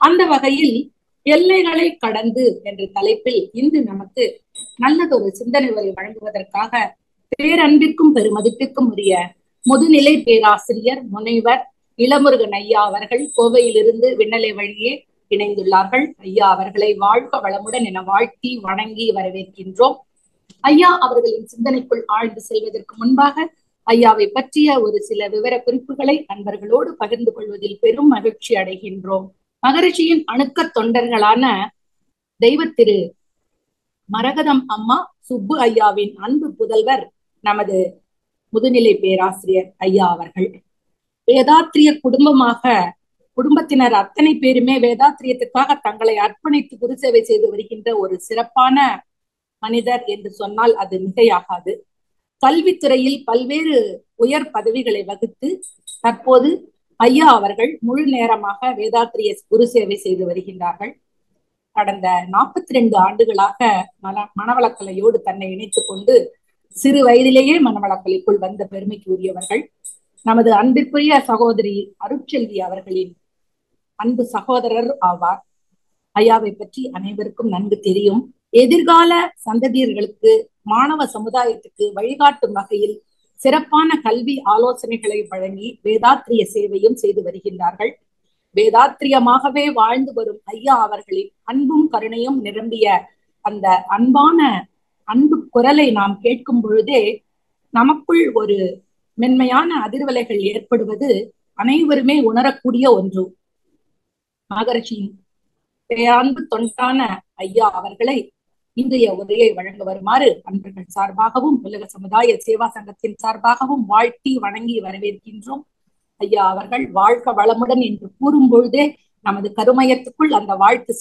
அந்த வகையில் எல்லைகளை கடந்து என்ற தலைப்பில் இன்று நமக்கு நல்லதொரு சிந்தனை உரை வழங்குவதற்காக பேரன்பிற்கும் பெருமதிப்பிற்கும் உரிய முதுநிலை பேராசிரியர் முனைவர் இளமுருகன் ஐயா அவர்கள் கோவையிலிருந்து விண்ணலை வழியே இணைந்துள்ளார்கள். ஐயா அவர்களை வாழ்க வளமுடன் என வாழ்த்தி வணங்கி வரவேற்கின்றோம். ஐயா அவர்களின் சிந்தனைக்குள் ஆழ்ந்து செல்வதற்கு முன்பாக ஐயாவை பற்றிய ஒரு சில விவர குறிப்புகளை நண்பர்களோடு பகிர்ந்து கொள்வதில் பெரும் மகிழ்ச்சி அடைகின்றோம். மகரிஷியின் அணுக்க தொண்டர்களான தெய்வ திரு மரகதம் அம்மா சுப்பு ஐயாவின் அன்பு புதல்வர் நமது முதுநிலை பேராசிரியர் ஐயா அவர்கள். வேதாத்திரிய குடும்பத்தினர் அத்தனை பேருமே வேதாத்திரியத்துக்காக தங்களை அர்ப்பணித்து குரு சேவை செய்து வருகின்ற ஒரு சிறப்பான மனிதர் என்று சொன்னால் அது மிகையாகாது. கல்வித்துறையில் பல்வேறு உயர் பதவிகளை வகித்து தற்போது ஐயா அவர்கள் முழு நேரமாக வேதாத்திரிய குரு சேவை செய்து வருகின்றார்கள். கடந்த 42 ஆண்டுகளாக மனவளக்கலையோடு தன்னை இணைத்துக் கொண்டு சிறு வயதிலேயே மனவளக்கலைக்குள் வந்த பெருமைக்கு உரியவர்கள். நமது அன்பிற்குரிய சகோதரி அருட்செல்வி அவர்களின் அன்பு சகோதரர் ஆவார். ஐயாவை பற்றி அனைவருக்கும் நன்கு தெரியும். எதிர்கால சந்ததியர்களுக்கு மாணவ சமுதாயத்துக்கு வழிகாட்டும் வகையில் சிறப்பான கல்வி ஆலோசனைகளை வழங்கி வேதாத்திரிய சேவையும் செய்து வருகின்றார்கள். வேதாத்திரியமாகவே வாழ்ந்து வரும் ஐயா அவர்களின் அன்பும் கருணையும் நிரம்பிய அந்த அன்பு குரலை நாம் கேட்கும் பொழுதே நமக்குள் ஒரு மென்மையான அதிர்வலைகள் ஏற்படுவது அனைவருமே உணரக்கூடிய ஒன்று. மகரிஷியின் பேரன்பு தொண்டான ஐயா அவர்களை இன்றைய உரையை வழங்க வருமாறு அன்பர்கள் சார்பாகவும் உலக சமுதாய சேவா சங்கத்தின் சார்பாகவும் வாழ்த்தி வணங்கி வரவேற்கின்றோம். ஐயா அவர்கள் வாழ்க வளமுடன் என்று கூறும் பொழுதே நமது கருமையத்துக்குள் அந்த வாழ்த்து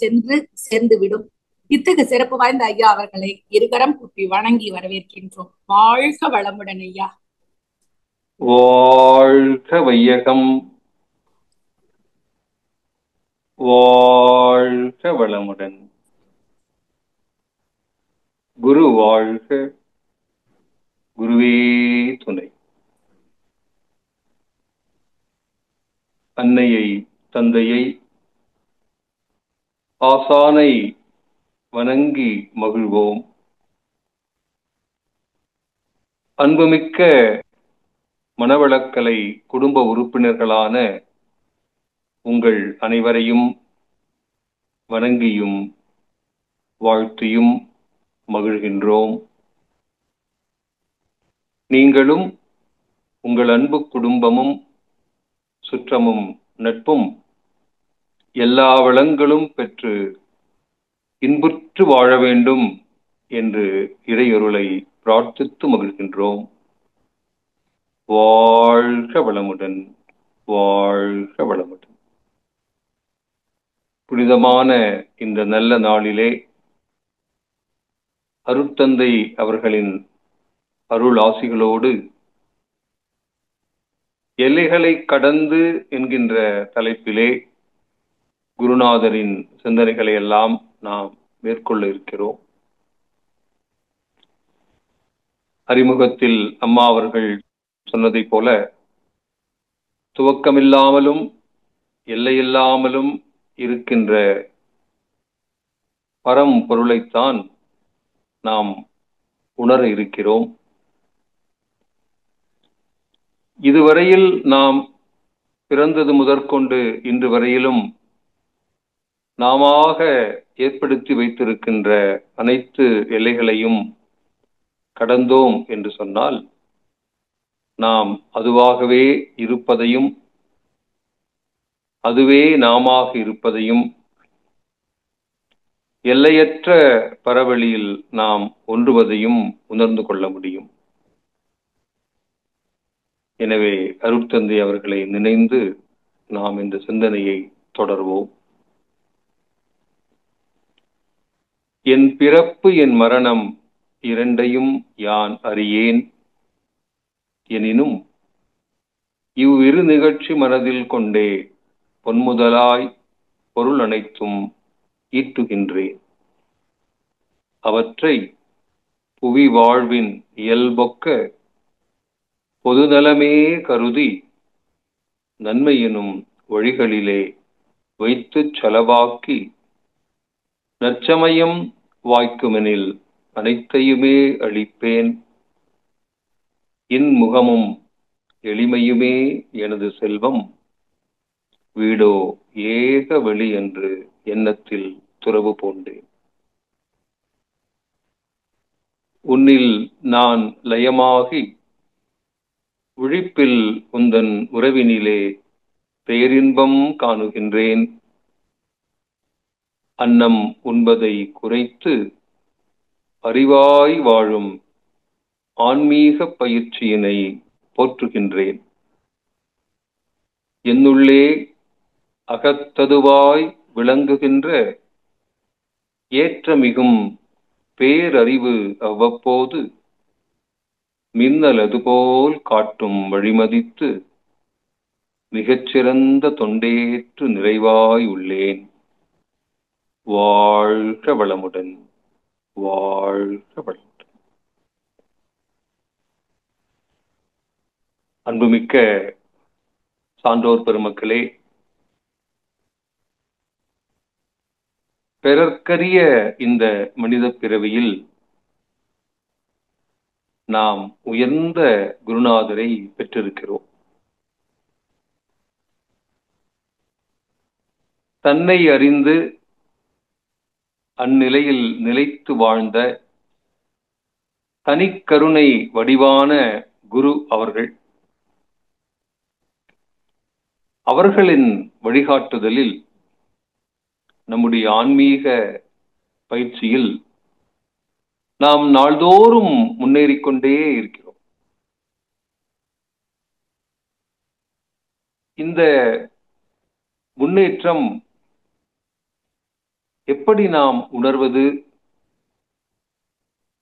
சேர்ந்து விடும். இத்தகைய சிறப்பு வாய்ந்த ஐயா அவர்களை இருகரம் கூப்பி வணங்கி வரவேற்கின்றோம். வாழ்க வளமுடன் ஐயா. வாழ்க வையகம், வாழ்க வளமுடன். குரு வாழ்க, குருவே துணை. அன்னையை, தந்தையை, ஆசானை வணங்கி மகிழ்வோம். அன்புமிக்க மனவளக்கலை குடும்ப உறுப்பினர்களான உங்கள் அனைவரையும் வணங்கியும் வாழ்த்தியும் மகிழ்கின்றோம். நீங்களும் உங்கள் அன்பு குடும்பமும் சுற்றமும் நட்பும் எல்லா வளங்களும் பெற்று இன்புற்று வாழ வேண்டும் என்று இறையருளை பிரார்த்தித்து மகிழ்கின்றோம். வாழ்க வளமுடன், வாழ்க வளமுடன். புனிதமான இந்த நல்ல நாளிலே அருட்தந்தை அவர்களின் அருள் ஆசிகளோடு எல்லைகளை கடந்து என்கின்ற தலைப்பிலே குருநாதரின் சிந்தனைகளை எல்லாம் நாம் மேற்கொள்ள இருக்கிறோம். அறிமுகத்தில் அம்மா அவர்கள் சொன்னதை போல துவக்கமில்லாமலும் எல்லையில்லாமலும் இருக்கின்ற பரம் பொருளைத்தான் நாம் உணர இருக்கிறோம். இதுவரையில் நாம் பிறந்தது முதற்கொண்டு இன்று வரையிலும் நாமாக ஏற்படுத்தி வைத்திருக்கின்ற அனைத்து எல்லைகளையும் கடந்தோம் என்று சொன்னால் நாம் அதுவாகவே இருப்பதையும் அதுவே நாமாக இருப்பதையும் எல்லையற்ற பரவெளியில் நாம் ஒன்றுவதையும் உணர்ந்து கொள்ள முடியும். எனவே அருட்தந்தை அவர்களை நினைந்து நாம் இந்த சிந்தனையை தொடர்வோம். என் பிறப்பு என் மரணம் இரண்டையும் யான் அறியேன் எனினும் இவ்விரு நிகழ்ச்சி மனதில் கொண்டே பொன்முதலாய் பொருள் அனைத்தும் ஈட்டுகின்றேன். அவற்றை புவி வாழ்வின் இயல்பொக்க பொதுநலமே கருதி நன்மை எனும் வழிகளிலே வைத்துச் செலவாக்கி நற்சமயம் வாய்க்குமெனில் அனைத்தையுமே அளிப்பேன். இன்முகமும் எளிமையுமே எனது செல்வம், வீடோ ஏக வெளி என்று எண்ணத்தில் துறவு பூண்டேன். உன்னில் நான் லயமாகி விழிப்பில் உந்தன் உறவினிலே பேரின்பம் காணுகின்றேன். அன்னம் உண்பதை குறைத்து அறிவாய் வாழும் ஆன்மீக பயிற்சியினை போற்றுகின்றேன். என்னுள்ளே அகத்ததுவாய் விளங்குகின்ற ஏற்றமிகும் பேரறிவு அவ்வப்போது மின்னல் அதுபோல் காட்டும் வழிமதித்து மிகச்சிறந்த தொண்டேற்று நிறைவாய் உள்ளேன். வாழ்க வளமுடன், வாழ்க வளமுடன். அன்புமிக்க சான்றோர் பெருமக்களே, பிறர்க்கரிய இந்த மனித பிறவியில் நாம் உயர்ந்த குருநாதரை பெற்றிருக்கிறோம். தன்னை அறிந்து அந்நிலையில் நிலைத்து வாழ்ந்த தனிக்கருணை வடிவான குரு அவர்கள். அவர்களின் வழிகாட்டுதலில் நம்முடைய ஆன்மீக பயிற்சியில் நாம் நாள்தோறும் முன்னேறிக்கொண்டே இருக்கிறோம். இந்த முன்னேற்றம் எப்படி நாம் உணர்வது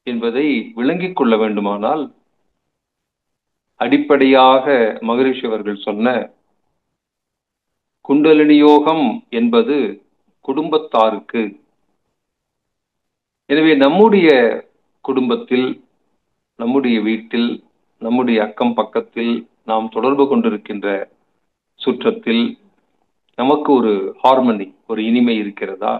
என்பதை விளங்கிக் கொள்ள வேண்டுமானால் அடிப்படையாக மகரிஷி அவர்கள் சொன்ன குண்டலினி யோகம் என்பது குடும்பத்தாருக்கு. எனவே நம்முடைய குடும்பத்தில், நம்முடைய வீட்டில், நம்முடைய அக்கம் பக்கத்தில், நாம் தொடர்பு கொண்டிருக்கின்ற சுற்றத்தில் நமக்கு ஒரு ஹார்மனி, ஒரு இனிமை இருக்கிறதா?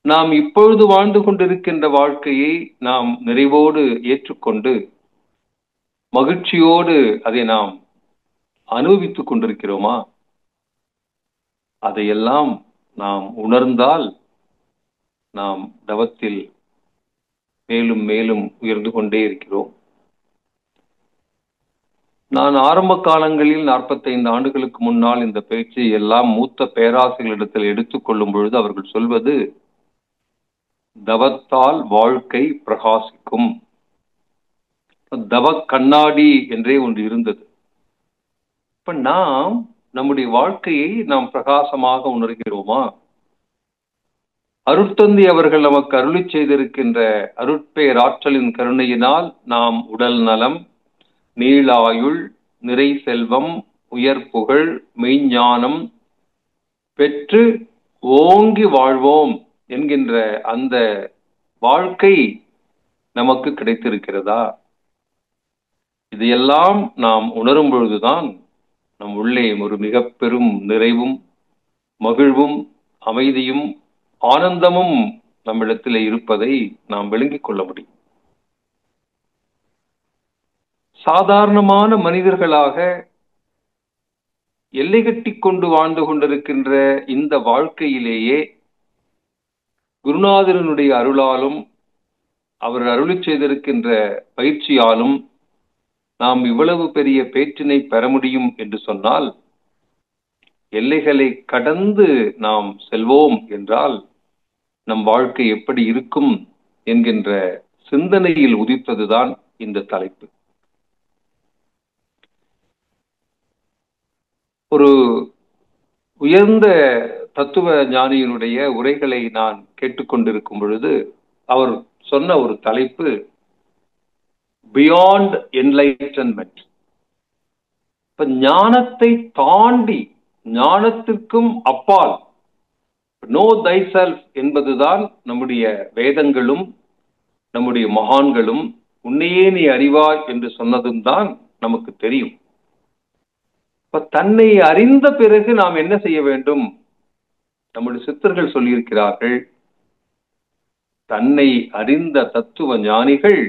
நாம் இப்பொழுது வாழ்ந்து கொண்டிருக்கின்ற வாழ்க்கையை நாம் நிறைவோடு ஏற்றுக்கொண்டு மகிழ்ச்சியோடு அதை நாம் அனுபவித்துக் கொண்டிருக்கிறோமா? அதையெல்லாம் நாம் உணர்ந்தால் நாம் தவத்தில் மேலும் மேலும் உயர்ந்து கொண்டே இருக்கிறோம். நான் ஆரம்ப காலங்களில் 45 ஆண்டுகளுக்கு முன்னால் இந்த பயிற்சியை எல்லாம் மூத்த பேராசிரியர்களிடத்தில் எடுத்துக்கொள்ளும் பொழுது அவர்கள் சொல்வது, தவத்தால் வாழ்க்கை பிரகாசிக்கும். தவ கண்ணாடி என்றே ஒன்று இருந்தது. இப்ப நாம் நம்முடைய வாழ்க்கையை நாம் பிரகாசமாக உணர்கிறோமா? அருட்தந்தை அவர்கள் நமக்கு அருளி செய்திருக்கின்ற அருட்பேராற்றலின் கருணையினால் நாம் உடல் நலம், நீளாயுள், நிறை செல்வம், உயர் புகழ், மெய்ஞானம் பெற்று ஓங்கி வாழ்வோம் என்கின்ற அந்த வாழ்க்கை நமக்கு கிடைத்திருக்கிறதா? இதையெல்லாம் நாம் உணரும் பொழுதுதான் நம் உள்ளே ஒரு மிக பெரும் நிறைவும் மகிழ்வும் அமைதியும் ஆனந்தமும் நம்மிடத்தில் இருப்பதை நாம் விளங்கிக் கொள்ள முடியும். சாதாரணமான மனிதர்களாக எல்லை கட்டி கொண்டு வாழ்ந்து கொண்டிருக்கின்ற இந்த வாழ்க்கையிலேயே குருநாதரனுடைய அருளாலும் அவர் அருளி செய்திருக்கின்ற பயிற்சியாலும் நாம் இவ்வளவு பெரிய பேற்றினை பெற முடியும் என்று சொன்னால், எல்லைகளை கடந்து நாம் செல்வோம் என்றால் நம் வாழ்க்கை எப்படி இருக்கும் என்கின்ற சிந்தனையில் உதித்ததுதான் இந்த தலைப்பு. ஒரு உயர்ந்த தத்துவ ஞானியினுடைய உரைகளை நான் கேட்டுக்கொண்டிருக்கும் பொழுது அவர் சொன்ன ஒரு தலைப்பு, பியாண்ட் என்லைட்டன்மெண்ட். இப்ப ஞானத்தை தாண்டி, ஞானத்திற்கும் அப்பால், நோ தை செல்ஃப் என்பதுதான் நம்முடைய வேதங்களும் நம்முடைய மகான்களும் உன்னையே நீ அறிவாய் என்று சொன்னதும் தான் நமக்கு தெரியும். தன்னை அறிந்த பிறகு நாம் என்ன செய்ய வேண்டும்? நம்முடைய சித்தர்கள் சொல்லியிருக்கிறார்கள், தன்னை அறிந்த தத்துவ ஞானிகள்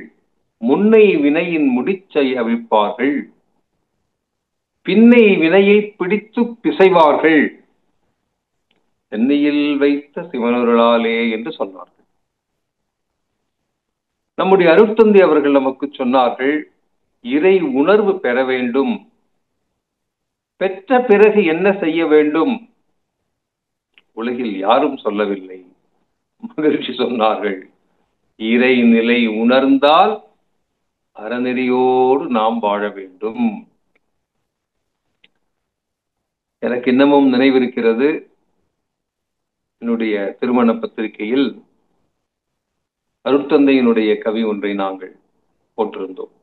முன்னை வினையின் முடிச்சை அவிழ்ப்பார்கள், பின்னை வினையை பிடித்து பிசைவார்கள், சென்னையில் வைத்த சிவனருளாலே என்று சொன்னார்கள். நம்முடைய அருட்தந்தை அவர்கள் நமக்கு சொன்னார்கள், இறை உணர்வு பெற வேண்டும். பெற்ற பிறகு என்ன செய்ய வேண்டும்? உலகில் யாரும் சொல்லவில்லை. மகிழ்ச்சி சொன்னார்கள், இறை நிலை உணர்ந்தால் அறநெறியோடு நாம் வாழ வேண்டும். எனக்கு இன்னமும் நினைவிருக்கிறது, என்னுடைய திருமண பத்திரிகையில் அருட்தந்தையினுடைய கவி ஒன்றை நாங்கள் போட்டிருந்தோம்.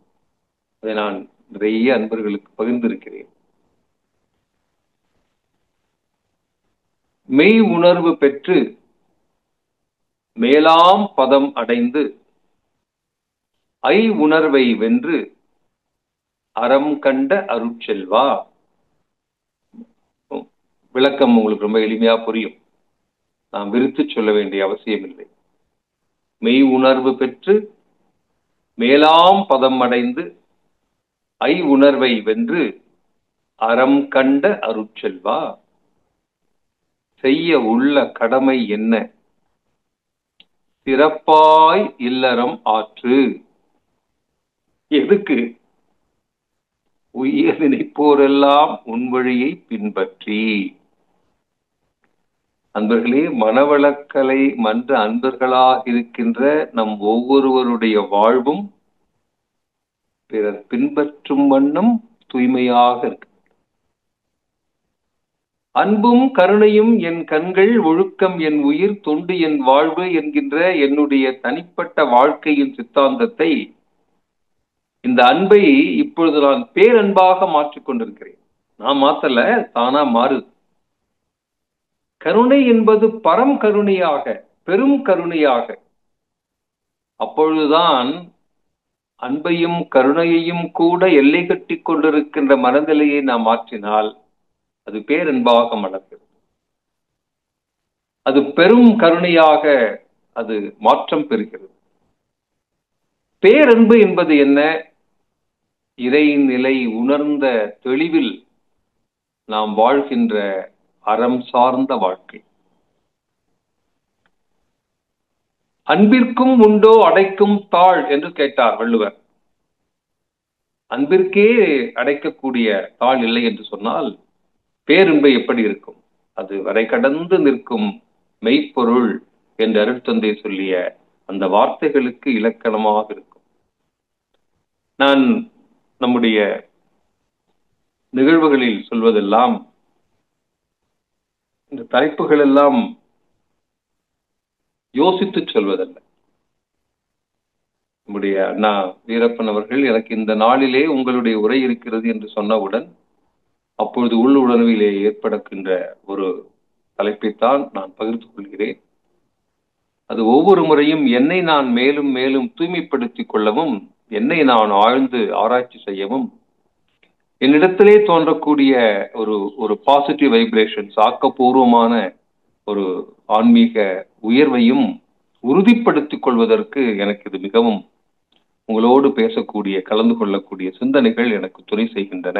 அதை நான் நிறைய அன்பர்களுக்கு பகிர்ந்திருக்கிறேன். மெய் உணர்வு பெற்று மேலாம் பதம் அடைந்து ஐ உணர்வை வென்று அறம் கண்ட அருட்செல்வா. விளக்கம் உங்களுக்கு ரொம்ப எளிமையா புரியும், நாம் விரித்து சொல்ல வேண்டிய அவசியம் இல்லை. மெய் உணர்வு பெற்று மேலாம் பதம் அடைந்து ஐ உணர்வை வென்று அறம் கண்ட அருட்செல்வா. செய்ய உள்ள கடமை என்ன? சிறப்பாய் இல்லறம் ஆற்று. எதுக்கு? உயிர் நினைப்போரெல்லாம் உன் வழியை பின்பற்றி. அன்பர்களே, மனவளக்கலை மன்ற அன்பர்களாக இருக்கின்ற நம் ஒவ்வொருவருடைய வாழ்வும் பிறர் பின்பற்றும் வண்ணம் தூய்மையாக இருக்கு. அன்பும் கருணையும் என் கண்கள், ஒழுக்கம் என் உயிர், தொண்டு என் வாழ்வு என்கின்ற என்னுடைய தனிப்பட்ட வாழ்க்கையின் சித்தாந்தத்தை, இந்த அன்பை இப்பொழுது நான் பேரன்பாக மாற்றிக் கொண்டிருக்கிறேன். நான் மாத்தல, தானா மாறுது. கருணை என்பது பரம் கருணையாக, பெரும் கருணையாக. அப்பொழுதுதான் அன்பையும் கருணையையும் கூட எல்லை கட்டி கொண்டிருக்கின்ற மனநிலையை நாம் மாற்றினால் அது பேரன்பாக மலர்கிறது. அது பெரும் கருணையாக அது மாற்றம் பெறுகிறது. பேரன்பு என்பது என்ன? இறைநிலை உணர்ந்த தெளிவில் நாம் வாழ்கின்ற அறம் சார்ந்த வாழ்க்கை. அன்பிற்கும் உண்டோ அடைக்கும் தாழ் என்று கேட்டார் வள்ளுவர். அன்பிற்கே அடைக்கக்கூடிய தாழ் இல்லை என்று சொன்னால் பேரன்பு எப்படி இருக்கும்? அது வரை கடந்து நிற்கும் மெய்ப்பொருள் என்று அருட்தந்தை சொல்லிய அந்த வார்த்தைகளுக்கு இலக்கணமாக இருக்கும். நான் நம்முடைய நிகழ்வுகளில் சொல்வதெல்லாம், இந்த தலைப்புகள் எல்லாம் யோசித்து சொல்வதல்ல. நம்முடைய அண்ணா வீரப்பன் அவர்கள் எனக்கு இந்த நாளிலே உங்களுடைய உரை இருக்கிறது என்று சொன்னவுடன் அப்பொழுது உள்ளுணர்விலே ஏற்படுகின்ற ஒரு தலைப்பைத்தான் நான் பகிர்ந்து கொள்கிறேன். அது ஒவ்வொரு முறையும் என்னை நான் மேலும் மேலும் தூய்மைப்படுத்திக் கொள்ளவும், என்னை நான் ஆழ்ந்து ஆராய்ச்சி செய்யவும், என்னிடத்திலே தோன்றக்கூடிய ஒரு பாசிட்டிவ் வைப்ரேஷன்ஸ், ஆக்கப்பூர்வமான ஒரு ஆன்மீக உயர்வையும் உறுதிப்படுத்திக் கொள்வதற்கு எனக்கு இது மிகவும், உங்களோடு பேசக்கூடிய, கலந்து கொள்ளக்கூடிய சிந்தனைகள் எனக்கு துணை செய்கின்றன.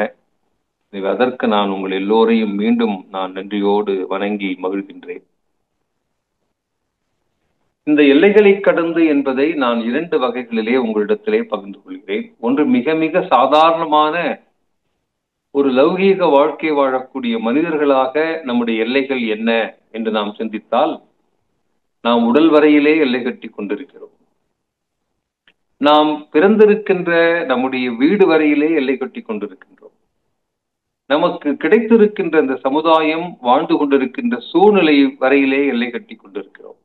அதற்கு நான் உங்கள் எல்லோரையும் மீண்டும் நான் நன்றியோடு வணங்கி மகிழ்கின்றேன். இந்த எல்லைகளை கடந்து என்பதை நான் 2 வகைகளிலே உங்களிடத்திலே பகிர்ந்து கொள்கிறேன். ஒன்று, மிக மிக சாதாரணமான ஒரு லௌகீக வாழ்க்கை வாழக்கூடிய மனிதர்களாக நம்முடைய எல்லைகள் என்ன என்று நாம் சிந்தித்தால், நாம் உடல் வரையிலே எல்லை கட்டி கொண்டிருக்கிறோம். நாம் பிறந்திருக்கின்ற நம்முடைய வீடு வரையிலே எல்லை கட்டி கொண்டிருக்கின்றோம். நமக்கு கிடைத்திருக்கின்ற இந்த சமுதாயம், வாழ்ந்து கொண்டிருக்கின்ற சூழ்நிலை வரையிலே எல்லை கட்டி கொண்டிருக்கிறோம்.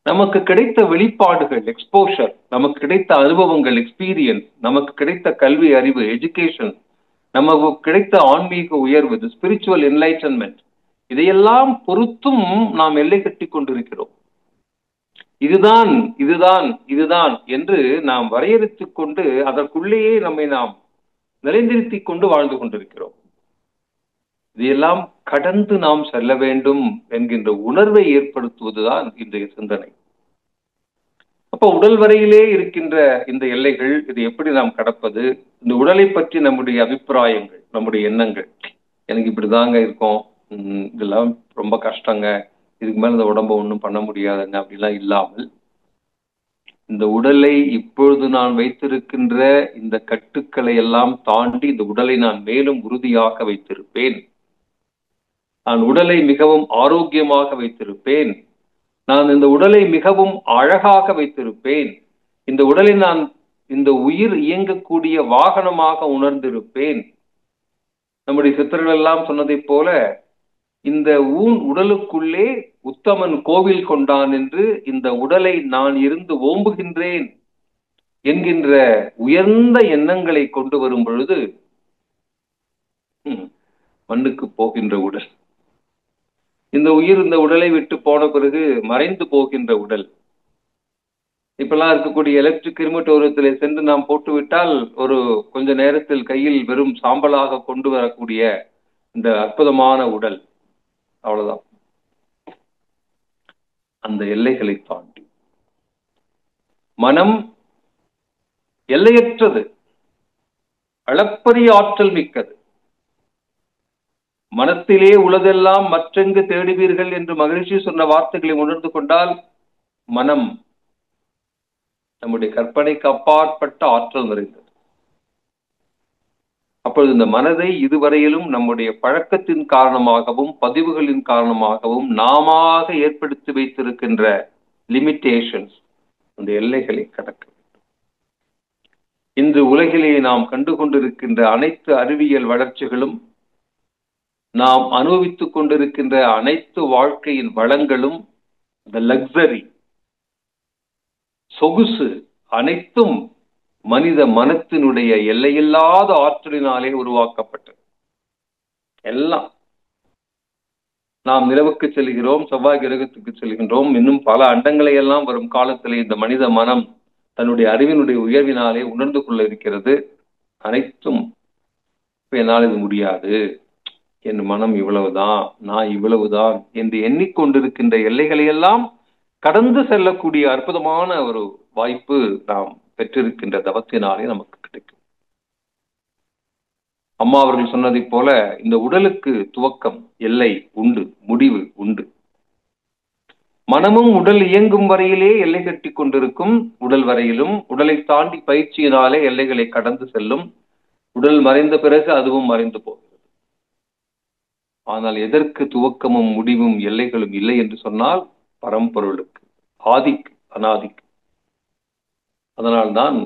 நமக்கு கிடைத்த வெளிப்பாடுகள், எக்ஸ்போஷர், நமக்கு கிடைத்த அனுபவங்கள், எக்ஸ்பீரியன்ஸ், நமக்கு கிடைத்த கல்வி அறிவு, எஜுகேஷன், நமக்கு கிடைத்த ஆன்மீக உயர்வு, ஸ்பிரிச்சுவல் என்லைட்டன்மெண்ட், இதையெல்லாம் பொறுத்தும் நாம் எல்லை கட்டி கொண்டிருக்கிறோம். இதுதான் இதுதான் இதுதான் என்று நாம் வரையறுத்துக் கொண்டு அதற்குள்ளேயே நம்மை நாம் நிலைநிறுத்திக் கொண்டு வாழ்ந்து கொண்டிருக்கிறோம். இதையெல்லாம் கடந்து நாம் செல்ல வேண்டும் என்கின்ற உணர்வை ஏற்படுத்துவதுதான் இன்றைய சிந்தனை. அப்ப உடல் வரையிலே இருக்கின்ற இந்த எல்லைகள், இது எப்படி நாம் கடப்பது, இந்த உடலை பற்றி நம்முடைய அபிப்பிராயங்கள், நம்முடைய எண்ணங்கள், எனக்கு இப்படிதாங்க இருக்கும், இதெல்லாம் ரொம்ப கஷ்டங்க, இதுக்கு மேல இந்த உடம்ப ஒண்ணும் பண்ண முடியாதுங்க அப்படிலாம் இல்லாமல், இந்த உடலை இப்பொழுது நான் வைத்திருக்கின்ற இந்த கட்டுக்களை எல்லாம் தாண்டி இந்த உடலை நான் மேலும் உறுதியாக வைத்திருப்பேன், நான் உடலை மிகவும் ஆரோக்கியமாக வைத்திருப்பேன், நான் இந்த உடலை மிகவும் அழகாக வைத்திருப்பேன், இந்த உடலை நான் இந்த உயிர் இயங்கக்கூடிய வாகனமாக உணர்ந்திருப்பேன். நம்முடைய சித்தர்கள் எல்லாம் சொன்னதை போல, இந்த உடலுக்குள்ளே உத்தமன் கோவில் கொண்டான் என்று இந்த உடலை நான் இருந்து ஓம்புகின்றேன் என்கின்ற உயர்ந்த எண்ணங்களை கொண்டு வரும் பொழுது மண்ணுக்கு போகின்ற உடல், இந்த உயிர் இந்த உடலை விட்டு போன பிறகு மறைந்து போகின்ற உடல். இப்பெல்லாம் இருக்கக்கூடிய எலக்ட்ரிக் கிரிமட்டோரியத்தில் சென்று நாம் போட்டுவிட்டால் ஒரு கொஞ்ச நேரத்தில் கையில் வெறும் சாம்பலாக கொண்டு வரக்கூடிய இந்த அற்புதமான உடல், அவ்வளவுதான். அந்த எல்லைகளை தாண்டி மனம் எல்லையற்றது, அளப்பரிய ஆற்றல் மிக்கது. மனத்திலே உளதெல்லாம் மற்றெங்கு தேடுவீர்கள் என்று மகிழ்ச்சி சொன்ன வார்த்தைகளை உணர்ந்து கொண்டால், மனம் நம்முடைய கற்பனைக்கு அப்பாற்பட்ட ஆற்றல் நிறைந்தது. அப்பொழுது இந்த மனதை இதுவரையிலும் நம்முடைய பழக்கத்தின் காரணமாகவும் பதிவுகளின் காரணமாகவும் நாம ஏற்படுத்தி வைத்திருக்கின்ற லிமிட்டேஷன்ஸ், அந்த எல்லைகளை கடக்க வேண்டும். இன்று உலகிலே நாம் கண்டு கொண்டிருக்கின்ற அனைத்து அறிவியல் வளர்ச்சிகளும், நாம் அனுபவித்துக் கொண்டிருக்கின்ற அனைத்து வாழ்க்கையின் வளங்களும், இந்த லக்ஸரி, சொகுசு அனைத்தும் மனித மனத்தினுடைய எல்லையில்லாத ஆற்றலினாலே உருவாக்கப்பட்டது. எல்லாம் நாம் நிலவுக்கு செல்கிறோம், செவ்வாய் கிரகத்துக்கு செல்கின்றோம், இன்னும் பல அண்டங்களை எல்லாம் வரும் காலத்திலே இந்த மனித மனம் தன்னுடைய அறிவினுடைய உயர்வினாலே உணர்ந்து கொள்ள இருக்கிறது. அனைத்தும் என்னால் இது முடியாது, என் மனம் இவ்வளவுதான், நான் இவ்வளவுதான் என்று எண்ணிக்கொண்டிருக்கின்ற எல்லைகளை எல்லாம் கடந்து செல்லக்கூடிய அற்புதமான ஒரு வாய்ப்பு நாம் பெற்றிருக்கின்ற தவத்தினாலே நமக்கு கிடைக்கும். அம்மா அவர்கள் சொன்னதை போல, இந்த உடலுக்கு துவக்கம், எல்லை உண்டு, முடிவு உண்டு. மனமும் உடல் இயங்கும் வரையிலே எல்லை கட்டி கொண்டிருக்கும். உடல் வரையிலும் உடலை தாண்டி பயிற்சியினாலே எல்லைகளை கடந்து செல்லும். உடல் மறைந்த பிறகு அதுவும் மறைந்து போகிறது. ஆனால் எதற்கு துவக்கமும் முடிவும் எல்லைகளும் இல்லை என்று சொன்னால், பரம்பொருளுக்கு, ஆதிக்கு, அனாதிக்கு. அதனால்தான்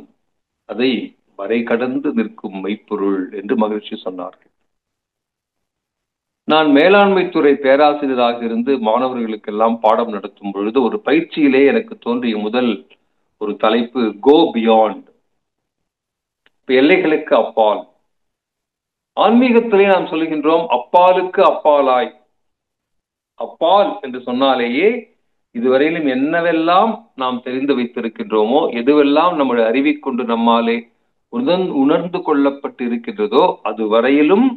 அதை வரை கடந்து நிற்கும் மெய்ப்பொருள் என்று மகிழ்ச்சி சொன்னார்கள். நான் மேலாண்மை துறை பேராசிரியராக இருந்து மாணவர்களுக்கெல்லாம் பாடம் நடத்தும் பொழுது ஒரு பயிற்சியிலே எனக்கு தோன்றிய முதல் ஒரு தலைப்பு கோ பியாண்ட், எல்லைகளுக்கு அப்பால். ஆன்மீகத்திலே நாம் சொல்லுகின்றோம் அப்பாலுக்கு அப்பாலாய். அப்பால் என்று சொன்னாலேயே இதுவரையிலும் என்னவெல்லாம் நாம் தெரிந்து வைத்திருக்கின்றோமோ, எதுவெல்லாம் நம்முடைய அறிவை கொண்டு நம்மாலே உணர்ந்து கொள்ளப்பட்டு இருக்கின்றதோ அது வரையிலும்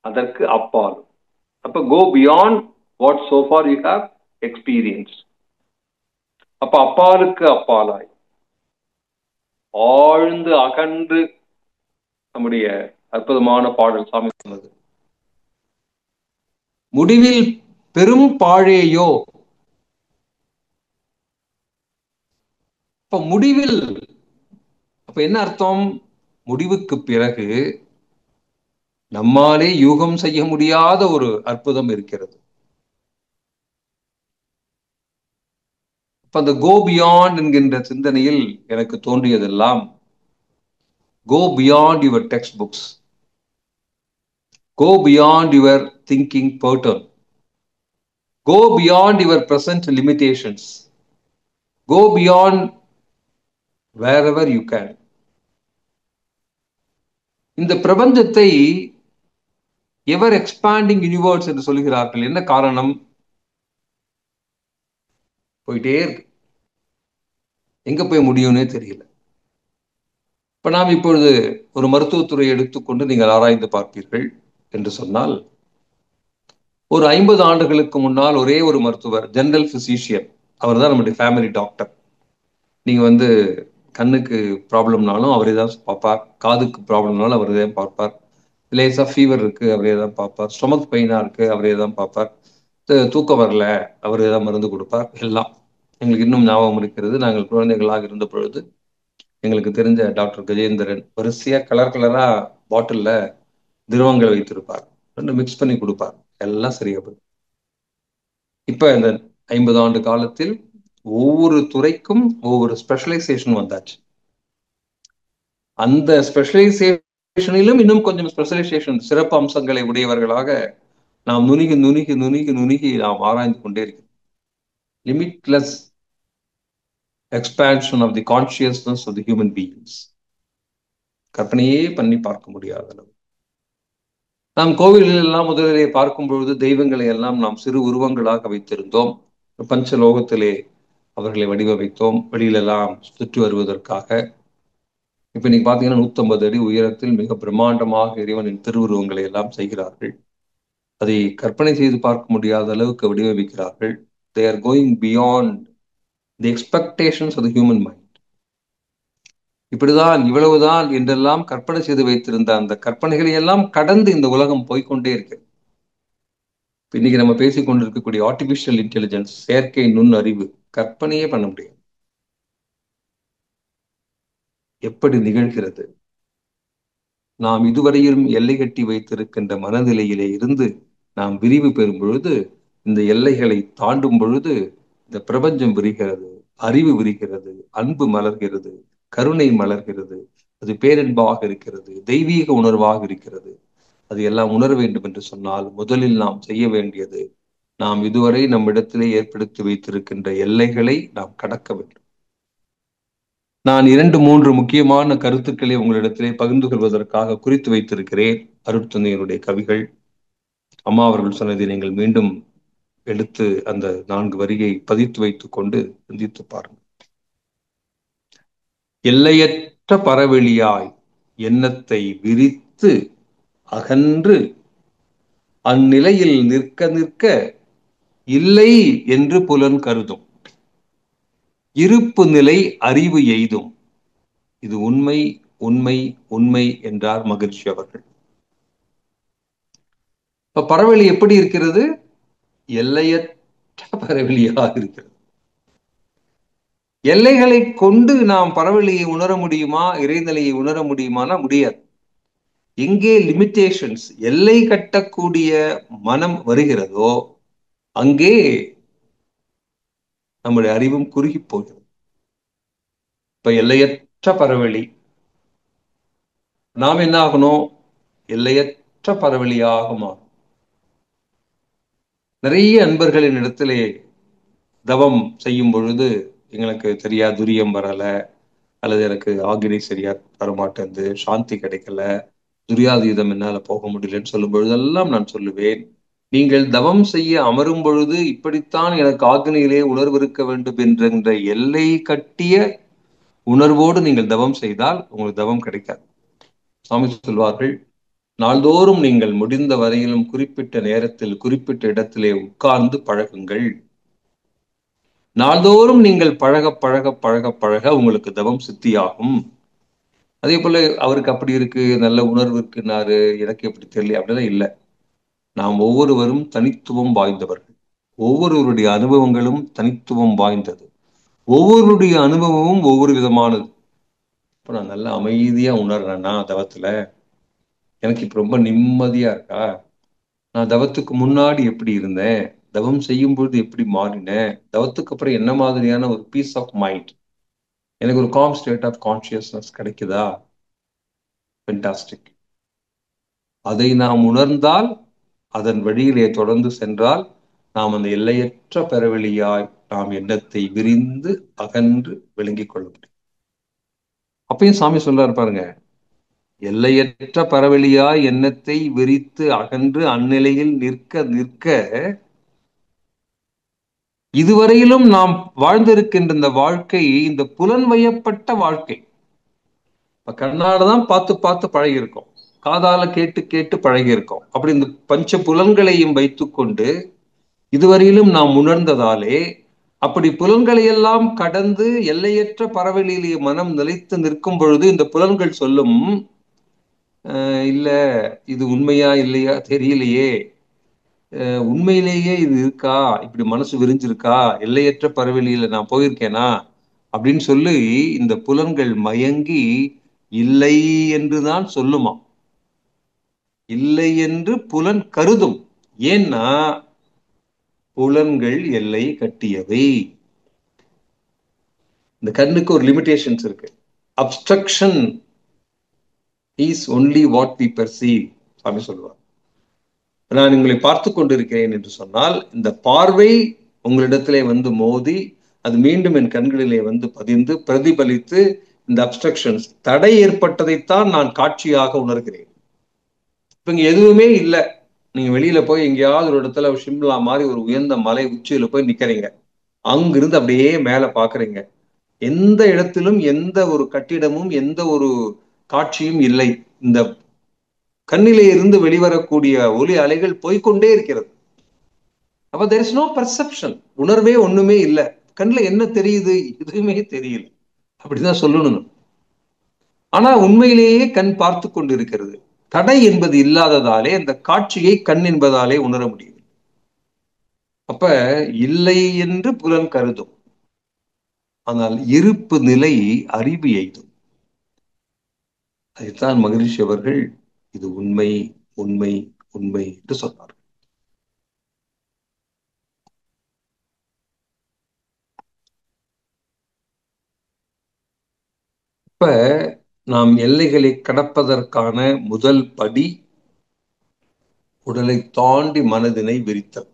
அதற்கு அப்பால். அப்ப go beyond what so far you have experienced. அப்ப அப்பாலுக்கு அப்பாலாய், ஆழ்ந்து அகன்று நம்முடைய அற்புதமான பாடல் சாமி சொன்னது. முடிவில் பெரும் பாழேயோ. அப்ப முடிவில், அப்ப என்ன அர்த்தம்? முடிவுக்கு பிறகு நம்மாலே யூகம் செய்ய முடியாத ஒரு அற்புதம் இருக்கிறது. அப்ப அந்த கோ பியாண்ட் என்கின்ற சிந்தனையில் எனக்கு தோன்றியதெல்லாம், go beyond your textbooks, go beyond your thinking pattern, go beyond your present limitations, go beyond wherever you can. இந்த பிரபஞ்சத்தை எவர் எக்ஸ்பாண்டிங் யூனிவர்ஸ் என்று சொல்கிறார்கள். என்ன காரணம்? போயிட்டே இருக்கு, எங்க போய் முடியும்னே தெரியல. இப்ப நாம் இப்பொழுது ஒரு மருத்துவத்துறையை எடுத்துக்கொண்டு நீங்கள் ஆராய்ந்து பார்ப்பீர்கள் என்று சொன்னால், ஒரு 50 ஆண்டுகளுக்கு முன்னால் ஒரே ஒரு மருத்துவர், ஜெனரல் பிசிஷியன், அவர் தான் நம்முடைய ஃபேமிலி டாக்டர். நீங்க கண்ணுக்கு ப்ராப்ளம்னாலும் அவரே தான் பார்ப்பார், காதுக்கு ப்ராப்ளம்னாலும் அவரே தான் பார்ப்பார், லேசா ஃபீவர் இருக்கு அவரே தான் பார்ப்பார், ஸ்டொமக் பெயினா இருக்கு அவரே தான் பார்ப்பார், தூக்கம் வரல அவரே தான் மருந்து கொடுப்பார். எல்லாம் எங்களுக்கு இன்னும் ஞாபகம் இருக்கிறது. நாங்கள் குழந்தைகளாக இருந்த பொழுது எங்களுக்கு தெரிஞ்ச டாக்டர் கஜேந்திரன் வரிசையா கலர் கலரா பாட்டில்ல திரவங்களை வைத்திருப்பார், ரெண்டு மிக்ஸ் பண்ணி கொடுப்பார், எல்லாம் சரியா போய். இப்ப இந்த 50 ஆண்டு காலத்தில் ஒவ்வொரு துறைக்கும் ஒவ்வொரு ஸ்பெஷலைசேஷன் வந்தாச்சு. அந்த ஸ்பெஷலைசேஷனிலும் இன்னும் கொஞ்சம் ஸ்பெஷலைசேஷன் சிறப்பு அம்சங்களை உடையவர்களாக நாம் நுணுகி நுணுகி நுணுகி நுணுகி நாம் ஆராய்ந்து கொண்டே இருக்கிறோம். Limitless expansion of the consciousness of the human beings. கற்பனையே பண்ணி பார்க்க முடியாத அளவு. நாம் கோவில்கள் எல்லாம் முதலிலே பார்க்கும் பொழுது தெய்வங்களை எல்லாம் நாம் சிறு உருவங்களாக வைத்திருந்தோம். பஞ்சலோகத்திலே அவர்களை வடிவமைத்தோம், வெளியிலெல்லாம் சுற்றி வருவதற்காக. இப்ப நீங்க பாத்தீங்கன்னா 150 அடி உயரத்தில் மிக பிரம்மாண்டமாக இறைவனின் திருவுருவங்களை எல்லாம் செய்கிறார்கள். அதை கற்பனை செய்து பார்க்க முடியாத அளவுக்கு வடிவமைக்கிறார்கள். They are going beyond the expectations of the human mind. இப்படிதான், இவ்வளவுதான் என்றெல்லாம் கற்பனை செய்து வைத்திருந்த அந்த கற்பனைகளை எல்லாம் கடந்து இந்த உலகம் போய்கொண்டே இருக்கு. இன்னைக்கு நம்ம பேசிக் கொண்டிருக்கக்கூடிய ஆர்டிபிஷியல் இன்டெலிஜென்ஸ், செயற்கை நுண்ணறிவு, கற்பனையே பண்ண முடியாது. எப்படி நிகழ்கிறது? நாம் இதுவரையிலும் எல்லை கட்டி வைத்திருக்கின்ற மனநிலையிலே இருந்து நாம் விரிவு பெறும் பொழுது, இந்த எல்லைகளை தாண்டும் பொழுது இந்த பிரபஞ்சம் விரிகிறது, அறிவு விரிகிறது, அன்பு மலர்கிறது, கருணை மலர்கிறது, அது பேரன்பாக இருக்கிறது, தெய்வீக உணர்வாக இருக்கிறது. அது எல்லாம் உணர வேண்டும் என்று சொன்னால் முதலில் நாம் செய்ய வேண்டியது, நாம் இதுவரை நம்மிடத்திலே ஏற்படுத்தி வைத்திருக்கின்ற எல்லைகளை நாம் கடக்க வேண்டும். நான் 2-3 முக்கியமான கருத்துக்களை உங்களிடத்திலே பகிர்ந்து கொள்வதற்காக குறித்து வைத்திருக்கிறேன். அருட்தந்தையருடைய கவிகள். அம்மா அவர்கள் சொன்னதை நீங்கள் மீண்டும் எடுத்து அந்த 4 வரியை பதித்து வைத்துக் கொண்டு சிந்தித்து பாருங்கள். எல்லையற்ற பரவெளியாய் எண்ணத்தை விரித்து அகன்று அந்நிலையில் நிற்க நிற்க இல்லை என்று புலன் கருதும் இருப்பு நிலை அறிவு எய்தும். இது உண்மை உண்மை உண்மை என்றார் மகிழ்ச்சி அவர்கள். இப்ப பரவெளி எப்படி இருக்கிறது? எல்லையற்ற பரவெளியாக இருக்கிறது. எல்லைகளை கொண்டு நாம் பரவெளியை உணர முடியுமா, இறைநிலையை உணர முடியுமானா முடியாது. எங்கே லிமிட்டேஷன்ஸ், எல்லை கட்டக்கூடிய மனம் வருகிறதோ அங்கே நம்முடைய அறிவும் குறுகி போகிறது. இப்ப எல்லையற்ற பரவெளி, நாம் என்ன ஆகணும்? எல்லையற்ற பரவெளியாக மாறும். நிறைய அன்பர்களின் இடத்திலே தவம் செய்யும் பொழுது எங்களுக்கு சரியா துரியம் வரல, அல்லது எனக்கு ஆகினை சரியா வரமாட்டேங்குது, சாந்தி கிடைக்கல, துரியாதீதம் என்னால போக முடியலன்னு சொல்லும் பொழுதெல்லாம் நான் சொல்லுவேன், நீங்கள் தவம் செய்ய அமரும் பொழுது இப்படித்தான் எனக்கு ஆக்னியிலே உணர்வு இருக்க வேண்டும் என்ற எல்லை கட்டிய உணர்வோடு நீங்கள் தவம் செய்தால் உங்களுக்கு தவம் கிடைக்காது. சாமி சொல்வார்கள், நாள்தோறும் நீங்கள் முடிந்த வரையிலும் குறிப்பிட்ட நேரத்தில் குறிப்பிட்ட இடத்திலே உட்கார்ந்து பழகுங்கள். நாள்தோறும் நீங்கள் பழக பழக பழக பழக உங்களுக்கு தவம் சித்தியாகும். அதே போல அவருக்கு அப்படி இருக்கு, நல்ல உணர்வு இருக்குன்னாரு, எனக்கு எப்படி தெரியல, அப்படிலாம் இல்லை. நாம் ஒவ்வொருவரும் தனித்துவம் வாய்ந்தவர்கள். ஒவ்வொருவருடைய அனுபவங்களும் தனித்துவம் வாய்ந்தது. ஒவ்வொருடைய அனுபவமும் ஒவ்வொரு விதமானது. இப்ப நான் நல்லா அமைதியா உணர்றேன்னா தவத்துல, எனக்கு இப்ப ரொம்ப நிம்மதியா இருக்கா? நான் தவத்துக்கு முன்னாடி எப்படி இருந்தேன், தவம் செய்யும் பொழுது எப்படி மாறினேன், தவத்துக்கு அப்புறம் என்ன மாதிரியான ஒரு பீஸ் ஆஃப் மைண்ட், எனக்கு ஒரு காம் ஸ்டேட் ஆஃப் கான்சியஸ்னஸ் கிடைக்குதா? ஃபென்டாஸ்டிக். அதை நாம் உணர்ந்தால், அதன் வழியிலே தொடர்ந்து சென்றால், நாம் அந்த எல்லையற்ற பெறவெளியாய் நாம் எண்ணத்தை விரிந்து அகன்று விளங்கிக் கொள்ள முடியும். அப்பயும் சாமி சொல்றாரு பாருங்க, எல்லையற்ற பரவெளியாய் எண்ணத்தை விரித்து அகன்று அந்நிலையில் நிற்க நிற்க, இதுவரையிலும் நாம் வாழ்ந்திருக்கின்ற இந்த வாழ்க்கை இந்த புலன்வயப்பட்ட வாழ்க்கை. கண்ணாலதான் பார்த்து பார்த்து பழகி இருக்கோம். காதால கேட்டு கேட்டு பழகி இருக்கோம். அப்படி இந்த பஞ்ச புலன்களையும் வைத்துக்கொண்டு இதுவரையிலும் நாம் உணர்ந்ததாலே, அப்படி புலன்களை எல்லாம் கடந்து எல்லையற்ற பரவலிலே மனம் நிலைத்து நிற்கும் பொழுது இந்த புலன்கள் சொல்லும், இல்ல இது உண்மையா இல்லையா தெரியலையே, உண்மையிலேயே இது இருக்கா, இப்படி மனசு விரிஞ்சிருக்கா, எல்லையற்ற பரவெளியில நான் போயிருக்கேனா அப்படின்னு சொல்லி இந்த புலன்கள் மயங்கி இல்லை என்றுதான் சொல்லுமா. இல்லை என்று புலன் கருதும். ஏன்னா புலன்கள் எல்லை கட்டியவை. இந்த கண்ணுக்கு ஒரு லிமிடேஷன்ஸ் இருக்கு. Obstruction is only what we perceive அப்படின்னு சொல்லுவாங்க. நான் உங்களை பார்த்து கொண்டிருக்கிறேன் என்று சொன்னால் இந்த பார்வை உங்களிடத்திலே வந்து மோதி அது மீண்டும் என் கண்களிலே வந்து பதிந்து பிரதிபலித்து இந்த அப்ஸ்ட்ரக்ஷன்ஸ் தடை ஏற்பட்டதைத்தான் நான் காட்சியாக உணர்கிறேன். இப்ப இங்க எதுவுமே இல்லை. நீங்க வெளியில போய் எங்கேயாவது ஒரு இடத்துல ஷிம்லா மாதிரி ஒரு உயர்ந்த மலை உச்சியில போய் நிக்கிறீங்க. அங்கிருந்து அப்படியே மேல பாக்குறீங்க. எந்த இடத்திலும் எந்த ஒரு கட்டிடமும் எந்த ஒரு காட்சியும் இல்லை. இந்த கண்ணிலே இருந்து வெளிவரக்கூடிய ஒலி அலைகள் போய்கொண்டே இருக்கிறது. அப்ப there is no perception. உணர்வே ஒண்ணுமே இல்லை. கண்ணுல என்ன தெரியுது? எதுவுமே தெரியல. அப்படிதான் சொல்லணும். ஆனா உண்மையிலேயே கண் பார்த்து கொண்டு இருக்கிறது. தடை என்பது இல்லாததாலே அந்த காட்சியை கண் என்பதாலே உணர முடியும். அப்ப இல்லை என்று புலன் கருதும். ஆனால் இருப்பு நிலை அறிவு எய்தும். அதைத்தான் மகரிஷி அவர்கள் இது உண்மை உண்மை உண்மை என்று சொன்னார். இப்ப நாம் எல்லைகளை கடப்பதற்கான முதல் படி உடலை தாண்டி மனதினை விரித்தல்.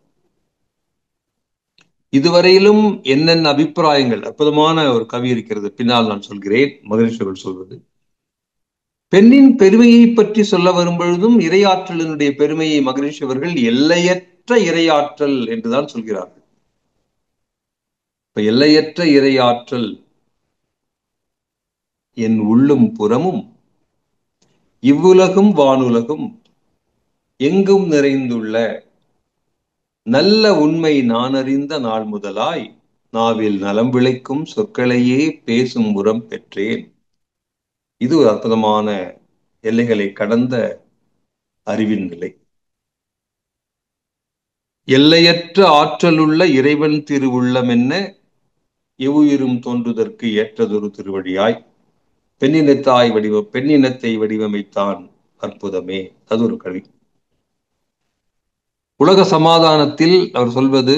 இதுவரையிலும் என்னென்ன அபிப்பிராயங்கள், அற்புதமான ஒரு கவி இருக்கிறது, பின்னால் நான் சொல்கிறேன். மகரிஷி அவர்கள் சொல்வது பெண்ணின் பெருமையை பற்றி சொல்ல வரும் பொழுதும் இறையாற்றலினுடைய பெருமையை மகரிஷி அவர்கள் எல்லையற்ற இறையாற்றல் என்றுதான் சொல்கிறார்கள். இப்ப எல்லையற்ற இறையாற்றல் என் உள்ளும் புறமும் இவ்வுலகும் வானுலகும் எங்கும் நிறைந்துள்ள நல்ல உண்மை நான் அறிந்த நாள் முதலாய் நாவில் நலம் விளைக்கும் சொற்களையே பேசும் உரம் பெற்றேன். இது ஒரு அற்புதமான எல்லைகளை கடந்த அறிவின் நிலை. எல்லையற்ற ஆற்றலுள்ள இறைவன் திருவுள்ளம் என்ன எவ்வுயிரும் தோன்றுதற்கு ஏற்றதொரு திருவழியாய் பெண்ணினத்தை வடிவமைத்தான் அற்புதமே. அது ஒரு கவி. உலக சமாதானத்தில் அவர் சொல்வது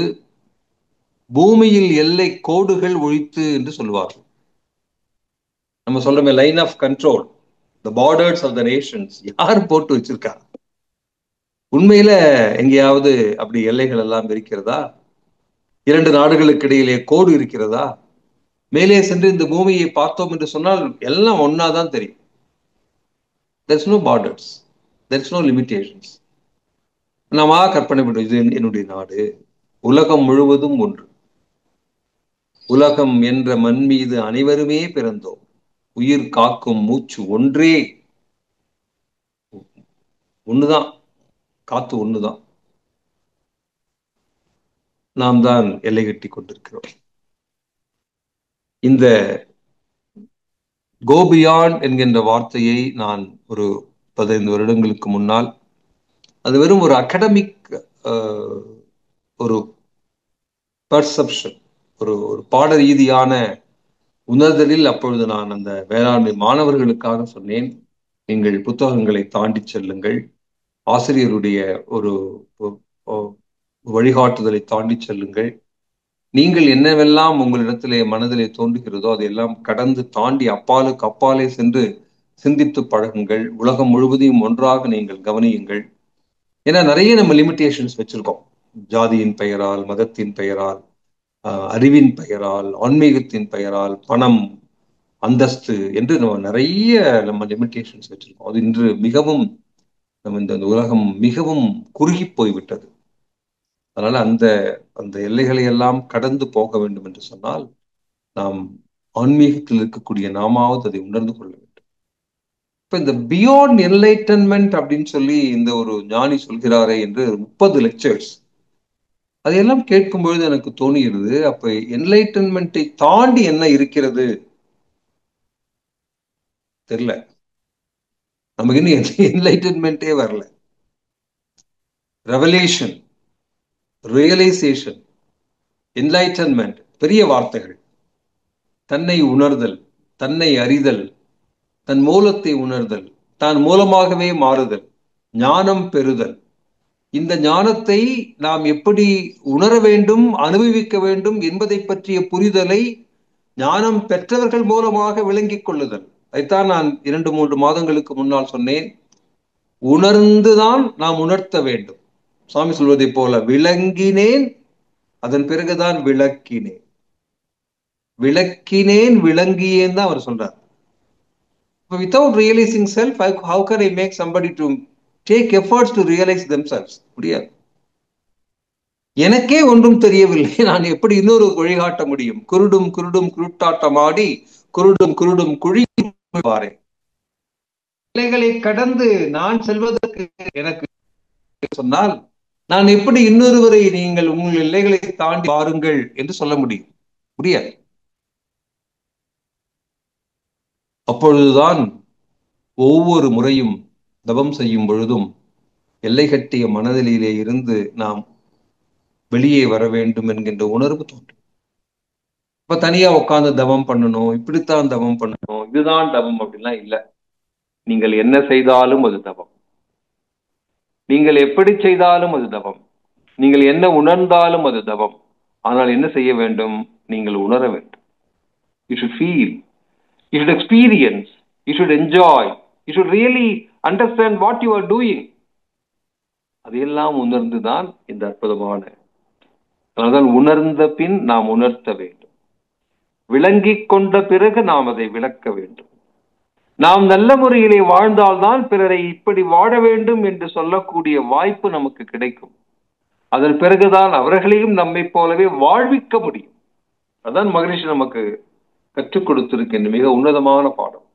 பூமியில் எல்லை கோடுகள் ஒழித்து என்று சொல்வார்கள். நம்ம சொல்றோமே line of control, the borders of the nations. யார் போட்டு வச்சிருக்கா? உண்மையில எங்கேயாவது அப்படி எல்லைகள் எல்லாம் இருக்கிறதா? இரண்டு நாடுகளுக்கு இடையிலே கோடு இருக்கிறதா? மேலே சென்று இந்த பூமியை பார்த்தோம் என்று சொன்னால் எல்லாம் ஒன்னாதான் தெரியும். There's no borders, there's no limitations. நாம கற்பனை பண்ணுவோம், இது என்னுடைய நாடு, உலகம் முழுவதும் ஒன்று, உலகம் என்ற மண் மீது அனைவருமே பிறந்தோம், உயிர் காக்கும் மூச்சு ஒன்றே, ஒண்ணுதான், காத்து ஒண்ணுதான். நாம் தான் எல்லை கட்டி கொண்டிருக்கிறோம். இந்த கோபியான் என்கின்ற வார்த்தையை நான் ஒரு 15 வருடங்களுக்கு முன்னால், அது வெறும் ஒரு அகடமிக் ஒரு பர்செப்ஷன், ஒரு பாட ரீதியான உணர்தலில் அப்பொழுது நான் அந்த வேளாண்மை மாணவர்களுக்காக சொன்னேன், நீங்கள் புத்தகங்களை தாண்டி செல்லுங்கள், ஆசிரியருடைய ஒரு வழிகாட்டுதலை தாண்டி செல்லுங்கள், நீங்கள் என்னவெல்லாம் உங்களிடத்திலே மனதிலே தோன்றுகிறதோ அதையெல்லாம் கடந்து தாண்டி அப்பாலுக்கு அப்பாலே சென்று சிந்தித்து பழகுங்கள், உலகம் முழுவதையும் ஒன்றாக நீங்கள் கவனியுங்கள். ஏன்னா நிறைய நம்ம லிமிடேஷன்ஸ் வச்சிருக்கோம். ஜாதியின் பெயரால், மதத்தின் பெயரால், அறிவின் பெயரால், ஆன்மீகத்தின் பெயரால், பணம், அந்தஸ்து என்று நம்ம லிமிடேஷன்ஸ் வச்சிருக்கோம். அது இன்று மிகவும் இந்த உலகம் மிகவும் குறுகி போய்விட்டது. அதனால அந்த எல்லைகளை எல்லாம் கடந்து போக வேண்டும் என்று சொன்னால் நாம் ஆன்மீகத்தில் இருக்கக்கூடிய நாமாவது அதை உணர்ந்து கொள்ள வேண்டும். இப்ப இந்த பியாண்ட் என்லைட்டன்மெண்ட் அப்படின்னு சொல்லி இந்த ஒரு ஞானி சொல்கிறாரே என்று 30 லெக்சர்ஸ் அதையெல்லாம் கேட்கும் பொழுது எனக்கு தோணுகிறது, அப்ப என்லைட்டன்மெண்ட்டை தாண்டி என்ன இருக்கிறது தெரியல. நமக்கு இன்னும் என்லைட்டன்மெண்ட்டே வரல. ரெவலேஷன், ரியலைசேஷன், என்லைட்டன்மெண்ட் பெரிய வார்த்தைகள். தன்னை உணர்தல், தன்னை அறிதல், தன் மூலத்தை உணர்தல், தான் மூலமாகவே மாறுதல், ஞானம் பெறுதல். இந்த ஞானத்தை நாம் எப்படி உணர வேண்டும், அனுபவிக்க வேண்டும் என்பதை பற்றிய புரிதலை ஞானம் பெற்றவர்கள் மூலமாக விளங்கிக் கொள்ளுதல். அதைத்தான் நான் 2-3 மாதங்களுக்கு முன்னால் சொன்னேன். உணர்ந்துதான் நாம் உணர்த்த வேண்டும். சுவாமி சொல்வதை போல விளங்கினேன், அதன் பிறகுதான் விளக்கினேன். விளக்கினேன் விளங்கியேன் தான் அவர் சொல்றார். Without realizing self, how can I make somebody to take efforts to realize themselves? முடியாது. எனக்கே ஒன்றும் தெரியவில்லை, நான் எப்படி இன்னொரு வழிகாட்ட முடியும்? குருடும் குருடும் குருட்டாட்டமாடி குருடும் குருடும் குழி பாரு. எல்லைகளை கடந்து நான் செல்வதற்கு எனக்கு சொன்னால் நான் எப்படி இன்னொருவரை நீங்கள் உங்கள் எல்லைகளை தாண்டி பாருங்கள் என்று சொல்ல முடியும்? முடியாது. அப்பொழுதுதான் ஒவ்வொரு முறையும் தவம் செய்யும் பொழுதும் எல்லை கட்டிய மனதிலே இருந்து நாம் வெளியே வர வேண்டும் என்கின்ற உணர்வு தோன்றும். இப்ப தனியா உட்கார்ந்து தவம் பண்ணணும், இப்படித்தான் தவம் பண்ணணும், இதுதான் தவம் அப்படின்லாம் இல்லை. நீங்கள் என்ன செய்தாலும் அது தவம். நீங்கள் எப்படி செய்தாலும் அது தவம். நீங்கள் என்ன உணர்ந்தாலும் அது தவம். ஆனால் என்ன செய்ய வேண்டும்? நீங்கள் உணர வேண்டும். You should feel, you should experience, you should enjoy, you should really understand what you are doing. அதையெல்லாம் உணர்ந்துதான் இந்த அற்புதமான, அதனால்தான் உணர்ந்த பின் நாம் உணர்த்த வேண்டும். விளங்கிக் கொண்ட பிறகு நாம் அதை விளக்க வேண்டும். நாம் நல்ல முறையிலே வாழ்ந்தால்தான் பிறரை இப்படி வாழ வேண்டும் என்று சொல்லக்கூடிய வாய்ப்பு நமக்கு கிடைக்கும். அதன் பிறகுதான் அவர்களையும் நம்மை போலவே வாழ்விக்க முடியும். அதான் மகரிஷி நமக்கு கற்றுக் கொடுத்திருக்கின்ற மிக உன்னதமான பாடம்.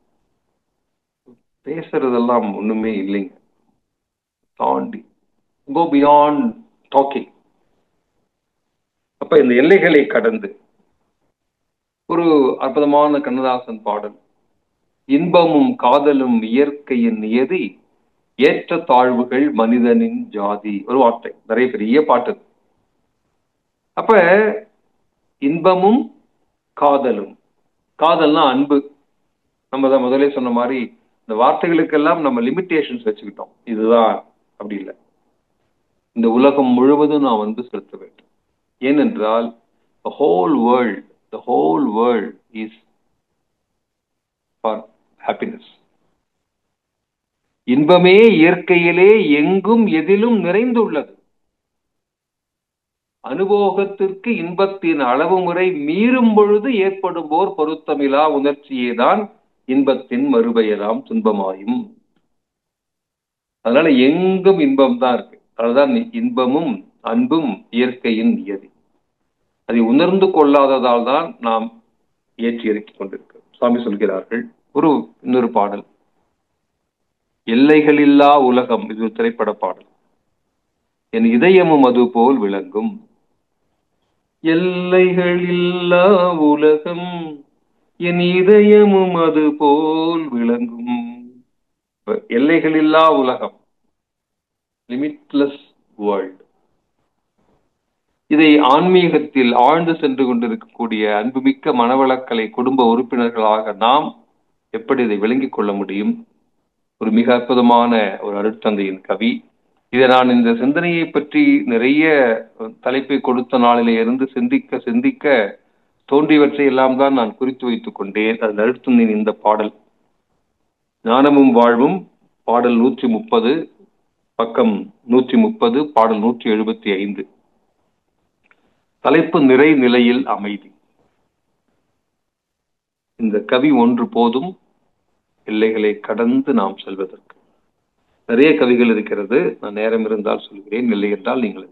பேசுறதெல்லாம் ஒண்ணுமே இல்லைங்க, தாண்டி go beyond talking. அப்ப இந்த எல்லைகளை கடந்து ஒரு அற்புதமான கண்ணதாசன் பாடல், இன்பமும் காதலும் இயற்கையின் நியதி, ஏற்ற தாழ்வுகள் மனிதனின் ஜாதி. ஒரு வார்த்தை, நிறைய பெரிய பாட்டு. அப்ப இன்பமும் காதலும், காதல்னா அன்பு. நம்ம தான் முதலே சொன்ன மாதிரி இந்த வார்த்தைகளுக்கெல்லாம் நம்ம லிமிட்டேஷன்ஸ் வச்சுக்கிட்டோம். இதுதான் அப்படி இல்லை. இந்த உலகம் முழுவதும் நான் அன்பு செலுத்த வேண்டும். ஏனென்றால் the whole world is for happiness. இன்பமே இயற்கையிலே எங்கும் எதிலும் நிறைந்துள்ளது. அனுபோகத்திற்கு இன்பத்தின் அளவு முறை மீறும் பொழுது ஏற்படும் போர் பொருத்தமிலா உணர்ச்சியேதான் இன்பத்தின் மறுபெயராம் துன்பமாயும். அதனால எங்கும் இன்பம் தான் இருக்கு. அதுதான் இன்பமும் அன்பும் இயற்கையின் நியதி. அதை உணர்ந்து கொள்ளாததால் தான் நாம் ஏற்றி இறக்கிக் கொண்டிருக்கிறோம். சுவாமி சொல்கிறார்கள் இன்னொரு பாடல், எல்லைகளில்லா உலகம். இது ஒரு திரைப்பட பாடல். என் இதயமும் அது போல் விளங்கும். எல்லைகளில்லா உலகம், என் இதயமும் அது போல் விளங்கும். எல்லைகளில்லா உலகம், லிமிட்லெஸ் வேர்ல்ட். இதை ஆன்மீகத்தில் ஆழ்ந்து சென்று கொண்டிருக்கக்கூடிய அன்புமிக்க மனவளக்கலை குடும்ப உறுப்பினர்களாக நாம் எப்படி இதை விளங்கிக் கொள்ள முடியும்? ஒரு மிக அற்புதமான ஒரு அருட்தந்தையின் கவி. இதை நான் இந்த சிந்தனையை பற்றி நிறைய தலைப்பை கொடுத்த நாளிலே இருந்து சிந்திக்க சிந்திக்க தோன்றியவற்றை எல்லாம் தான் நான் குறித்து வைத்துக் கொண்டேன். அது அருட்தந்தையின் இந்த பாடல், ஞானமும் வாழ்வும், பாடல் 130, பக்கம் 130, பாடல் 175. தலைப்பு நிறை நிலையில் அமைதி. இந்த கவி ஒன்று போதும் எல்லைகளை கடந்து நாம் செல்வதற்கு. நிறைய கவிகள் இருக்கிறது, நான் நேரம் இருந்தால் சொல்கிறேன், இல்லை என்றால் நீங்கள்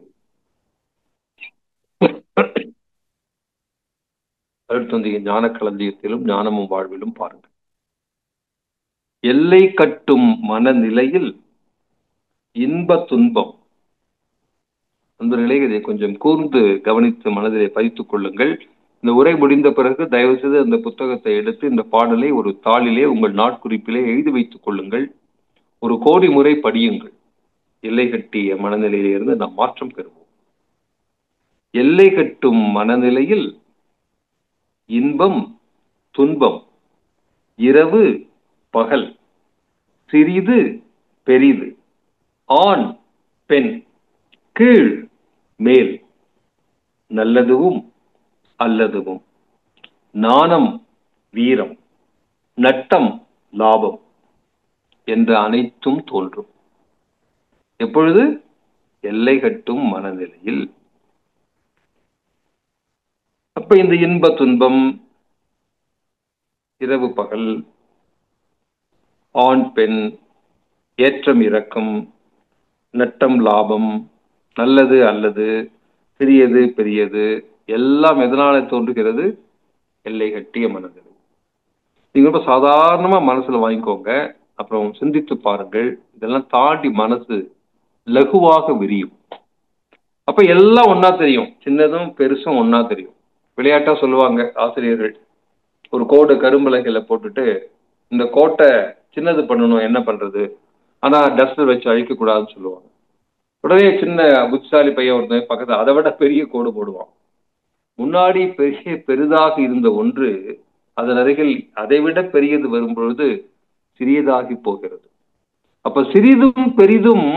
அருட்தந்தையின் ஞான களஞ்சியத்திலும் ஞானமும் வாழ்விலும் பாருங்கள். எல்லை கட்டும் மனநிலையில் இன்ப துன்பம். அந்த நிலையை இதை கொஞ்சம் கூர்ந்து கவனித்து மனதிலே பதித்துக் கொள்ளுங்கள். இந்த உரை முடிந்த பிறகு தயவு செய்து அந்த புத்தகத்தை எடுத்து இந்த பாடலை ஒரு தாளிலே உங்கள் நாட்குறிப்பிலே எழுதி வைத்துக் கொள்ளுங்கள். ஒரு கோடி முறை படியுங்கள். எல்லை கட்டிய மனநிலையிலிருந்து நாம் மாற்றம் பெறுவோம். எல்லை கட்டும் மனநிலையில் இன்பம் துன்பம், இரவு பகல், சிறிது பெரிது, ஆண் பெண், கீழ் மேல், நல்லதுவும் அல்லதுவும், நாணம் வீரம், நட்டம் லாபம் என்ற அனைத்தும் தோன்றும். எப்பொழுது? எல்லை கட்டும் மனநிலையில். அப்ப இந்த இன்ப துன்பம், இரவு பகல், ஆண் பெண், ஏற்றம் இறக்கம், நட்டம் லாபம், நல்லது அல்லது, சிறியது பெரியது, எல்லாம் எதனால தோன்றுகிறது? எல்லை கட்டிய மனநிலை. நீங்க ரொம்ப சாதாரணமா மனசுல வாங்கிக்கோங்க, அப்புறம் சிந்தித்து பாருங்கள். இதெல்லாம் தாண்டி மனசு லகுவாக விரியும். அப்ப எல்லாம் ஒன்னா தெரியும், சின்னதும் பெருசும் ஒன்னா தெரியும். விளையாட்டா சொல்லுவாங்க ஆசிரியர்கள், ஒரு கோடு கரும்பலகையில போட்டுட்டு இந்த கோட்டை சின்னது பண்ணணும், என்ன பண்றது, ஆனா டஸ்டர் வச்சு அழிக்க கூடாதுன்னு சொல்லுவாங்க. உடனே சின்ன புத்திசாலி பையன் ஒருத்தன் பக்கத்துல அதை விட பெரிய கோடு போடுவான். முன்னாடி பெரிதாக இருந்த ஒன்று அதன் அருகில் அதை விட பெரியது வரும் பொழுது சிறியதாகி போகிறது. அப்ப சிறிதும் பெரிதும்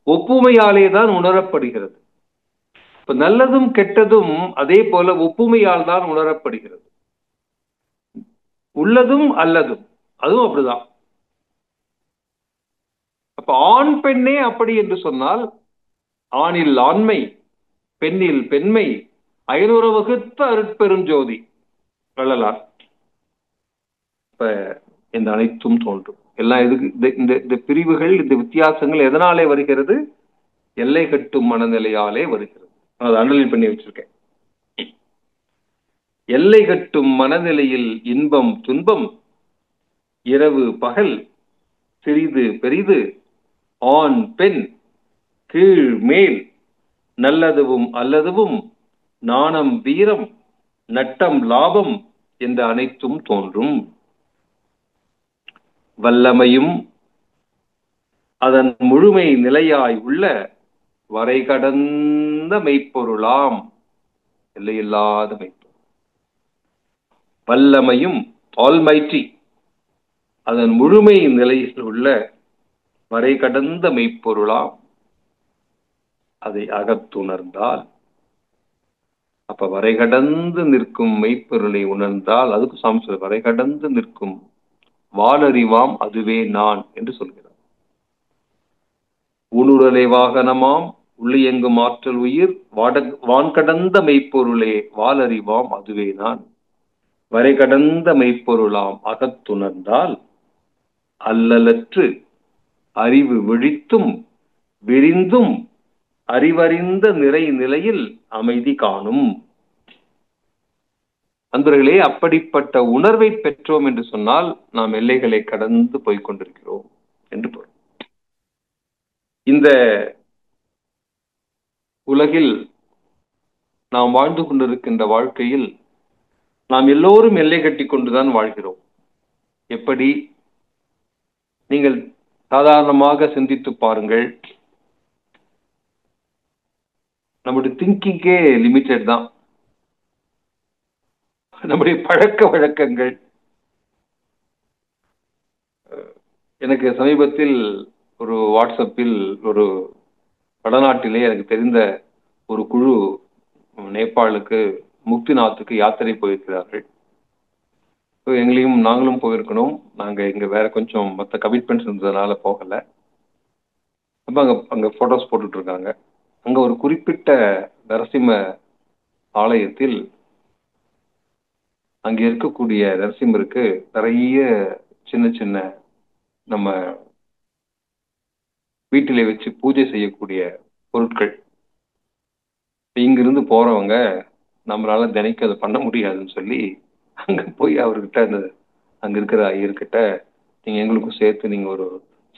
ஒப்புமையாலே தான் உணரப்படுகிறது. இப்ப நல்லதும் கெட்டதும் அதே போல ஒப்புமையால் தான் உணரப்படுகிறது. உள்ளதும் அல்லதும் அதுவும் அப்படிதான். அப்ப ஆண் பெண்ணே அப்படி என்று சொன்னால், ஆணில் ஆண்மை, பெண்ணில் பெண்மை, அயனுற வகுத்த அருட்பெருஞ்சோதி வள்ளலார். இப்ப இந்த அனைத்தும் தோன்றும். எல்லாம் எதுக்கு? இந்த பிரிவுகள், இந்த வித்தியாசங்கள் எதனாலே வருகிறது? எல்லை கட்டும் மனநிலையாலே வருகிறது. அதை அண்டர்லைன் பண்ணி வச்சிருக்கேன். எல்லை கட்டும் மனநிலையில் இன்பம் துன்பம், இரவு பகல், சிறிது பெரிது, ஆண் பெண், கீழ் மேல், நல்லதுவும் அல்லதுவும், நாணம் வீரம், நட்டம் லாபம் என்ற அனைத்தும் தோன்றும். வல்லமையும் அதன் முழுமை நிலையாய் உள்ள வரை கடந்த மெய்ப்பொருளாம். எல்லையில்லாத மெய்ப்பொருள். வல்லமையும் ஆல்மைட்டி, அதன் முழுமை நிலையில் உள்ள வரை கடந்த மெய்ப்பொருளாம். அதை அகத்துணர்ந்தால், அப்ப வரை கடந்து நிற்கும் மெய்ப்பொருளை உணர்ந்தால், அதுக்கு சாமி வரை கடந்து நிற்கும் வாளறிவாம் அதுவே நான் என்று சொல்கிறார். ஊனுடலை வாகனமாம் உள்ளியங்கும் ஆற்றல் உயிர் வான்கடந்த மெய்ப்பொருளே வாளறிவாம் அதுவே நான். வரை கடந்த மெய்ப்பொருளாம் அகத்துணர்ந்தால் அல்லலற்று அறிவு விழித்தும் விரிந்தும் அறிவறிந்த நிறை நிலையில் அமைதி காணும். அன்பர்களே, அப்படிப்பட்ட உணர்வை பெற்றோம் என்று சொன்னால் நாம் எல்லைகளை கடந்து போய்கொண்டிருக்கிறோம் என்று பொருள். இந்த உலகில் நாம் வாழ்ந்து கொண்டிருக்கின்ற வாழ்க்கையில் நாம் எல்லோரும் எல்லை கட்டி கொண்டுதான் வாழ்கிறோம். எப்படி? நீங்கள் சாதாரணமாக சிந்தித்து பாருங்கள். நம்முடைய திங்கிங்கே லிமிட்டட் தான். நம்முடைய பழக்க வழக்கங்கள். எனக்கு சமீபத்தில் ஒரு வாட்ஸ்அப்பில் ஒரு வடநாட்டிலே எனக்கு தெரிந்த ஒரு குழு நேபாளுக்கு முக்திநாத்துக்கு யாத்திரை போயிருக்கிறார்கள். எங்களையும் நாங்களும் போயிருக்கணும். நாங்க இங்க வேற கொஞ்சம் மற்ற கமிட்மெண்ட்ஸ் இருந்ததுனால போகல. அப்ப அங்க போட்டோஸ் போட்டுட்டு இருக்காங்க. அங்க ஒரு குறிப்பிட்ட நரசிம்ம ஆலயத்தில் அங்க இருக்கக்கூடிய நரசிம்மருக்கு நிறைய சின்ன சின்ன நம்ம வீட்டிலே வச்சு பூஜை செய்யக்கூடிய பொருட்கள். இங்கிருந்து போறவங்க நம்மளால தினைக்கு அதை பண்ண முடியாதுன்னு சொல்லி அங்க போய் அவர்கிட்ட, அந்த அங்க இருக்கிற ஐயர்கிட்ட நீங்க எங்களுக்கும் சேர்த்து நீங்க ஒரு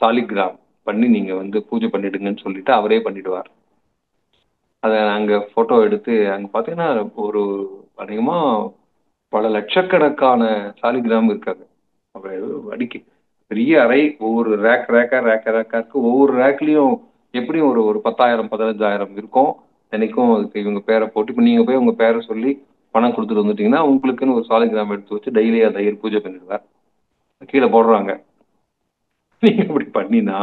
சாலிகிராம் பண்ணி நீங்க வந்து பூஜை பண்ணிடுங்கன்னு சொல்லிட்டு அவரே பண்ணிடுவார். அதை அங்க போட்டோ எடுத்து அங்க பாத்தீங்கன்னா ஒரு அதிகமா பல லட்சக்கணக்கான சாலிகிராம் இருக்காங்க. அடிக்கி பெரிய அறை, ஒவ்வொரு ரேக்கா இருக்கு. ஒவ்வொரு ரேக்லயும் எப்படியும் ஒரு ஒரு 10,000 15,000 இருக்கும். என்னைக்கும் அதுக்கு இவங்க பேரை போட்டு, இப்ப நீங்க போய் உங்க பேரை சொல்லி பணம் கொடுத்துட்டு வந்துட்டீங்கன்னா உங்களுக்குன்னு ஒரு சாலிகிராம் எடுத்து வச்சு டெய்லி அதை ஐயர் பூஜை பண்ணிடுவார். கீழே போடுறாங்க. நீங்க இப்படி பண்ணினா